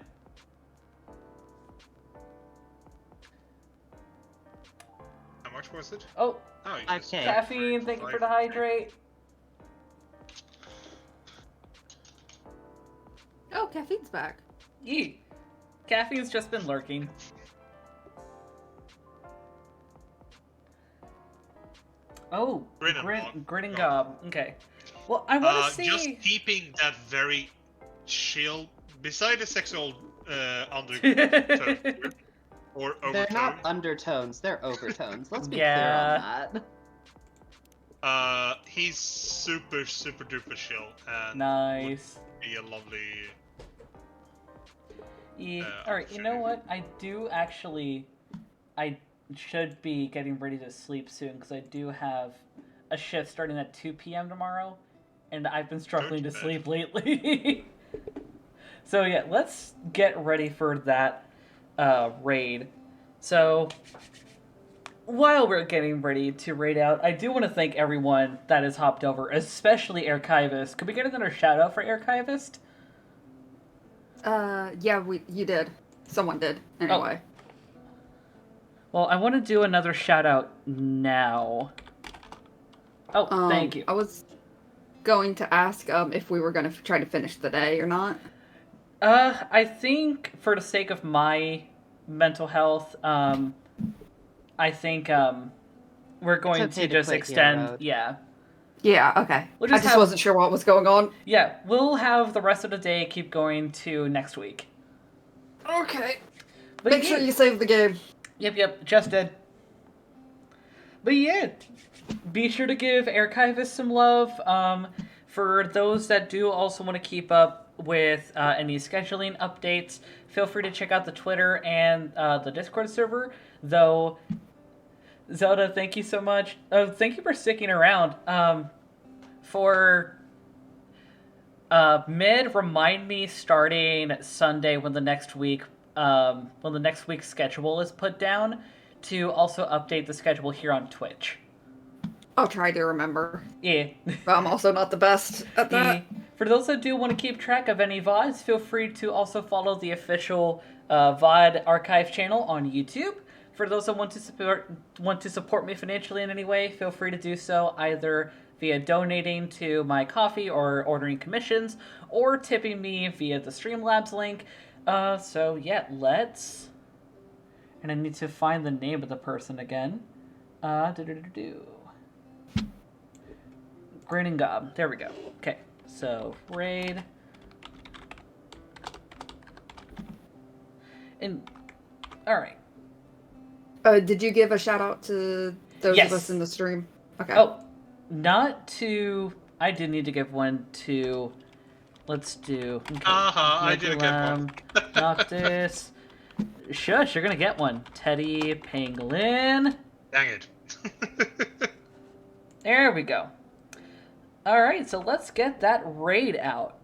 How much was it? Oh, Oh, you 5K. just- caffeine, thank you for the hydrate. Oh, caffeine's back. Yee. Caffeine's just been lurking. Oh, Grin and Grin and Gob. Gob. Okay. Well, I want to see... Just keeping that very chill, beside the sexual undertone or They're overtone. not undertones, they're overtones. Let's be Yeah. clear on that. He's super duper chill and Nice. would be a lovely. Yeah. Alright, you know what? I do actually... I should be getting ready to sleep soon, because I do have a shift starting at 2 p.m. tomorrow, and I've been struggling to sleep lately. So yeah, let's get ready for that raid. So, while we're getting ready to raid out, I do want to thank everyone that has hopped over, especially Archivist. Could we get another shout out for Archivist? Yeah, you did. Someone did. Anyway. Well, I want to do another shout out now. Oh, thank you. I was going to ask if we were going to try to finish the day or not. I think for the sake of my mental health, I think we're going okay to to just quit extend. Hero. Yeah. Yeah, okay. We'll I just just have- wasn't sure what was going on. Yeah, we'll have the rest of the day keep going to next week. Okay. But Make sure yeah. you save the game. Yep, just did. But yeah, be sure to give Archivist some love. For those that do also want to keep up with any scheduling updates, feel free to check out the Twitter and the Discord server. Though, Zelda, thank you so much. Thank you for sticking around. For mid, remind me starting Sunday when the next week's schedule is put down, to also update the schedule here on Twitch. I'll try to remember. Yeah. But I'm also not the best at that. For those that do want to keep track of any VODs, feel free to also follow the official VOD archive channel on YouTube. For those that want to support me financially in any way, feel free to do so either via donating to my coffee or ordering commissions, or tipping me via the Streamlabs link. So yeah, let's... And I need to find the name of the person again. Grin and Gob. There we go. Okay, so raid. And all right. Did you give a shout out to those Yes. of us in the stream? Okay. Oh, not to. I did need to give one to. Let's do. Okay. I did get one. Noctis. Shush, you're gonna get one. Teddy Pangolin. Dang it. There we go. Alright, so let's get that raid out.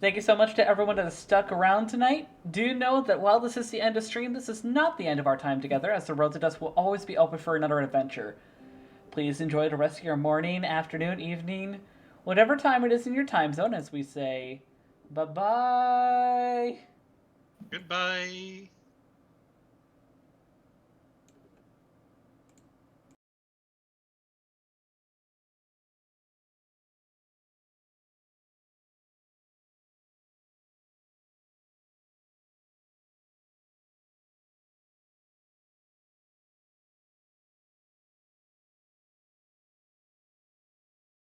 Thank you so much to everyone that has stuck around tonight. Do know that while this is the end of stream, this is not the end of our time together, as the Road to Dusk will always be open for another adventure. Please enjoy the rest of your morning, afternoon, evening, whatever time it is in your time zone, as we say, bye-bye. Goodbye.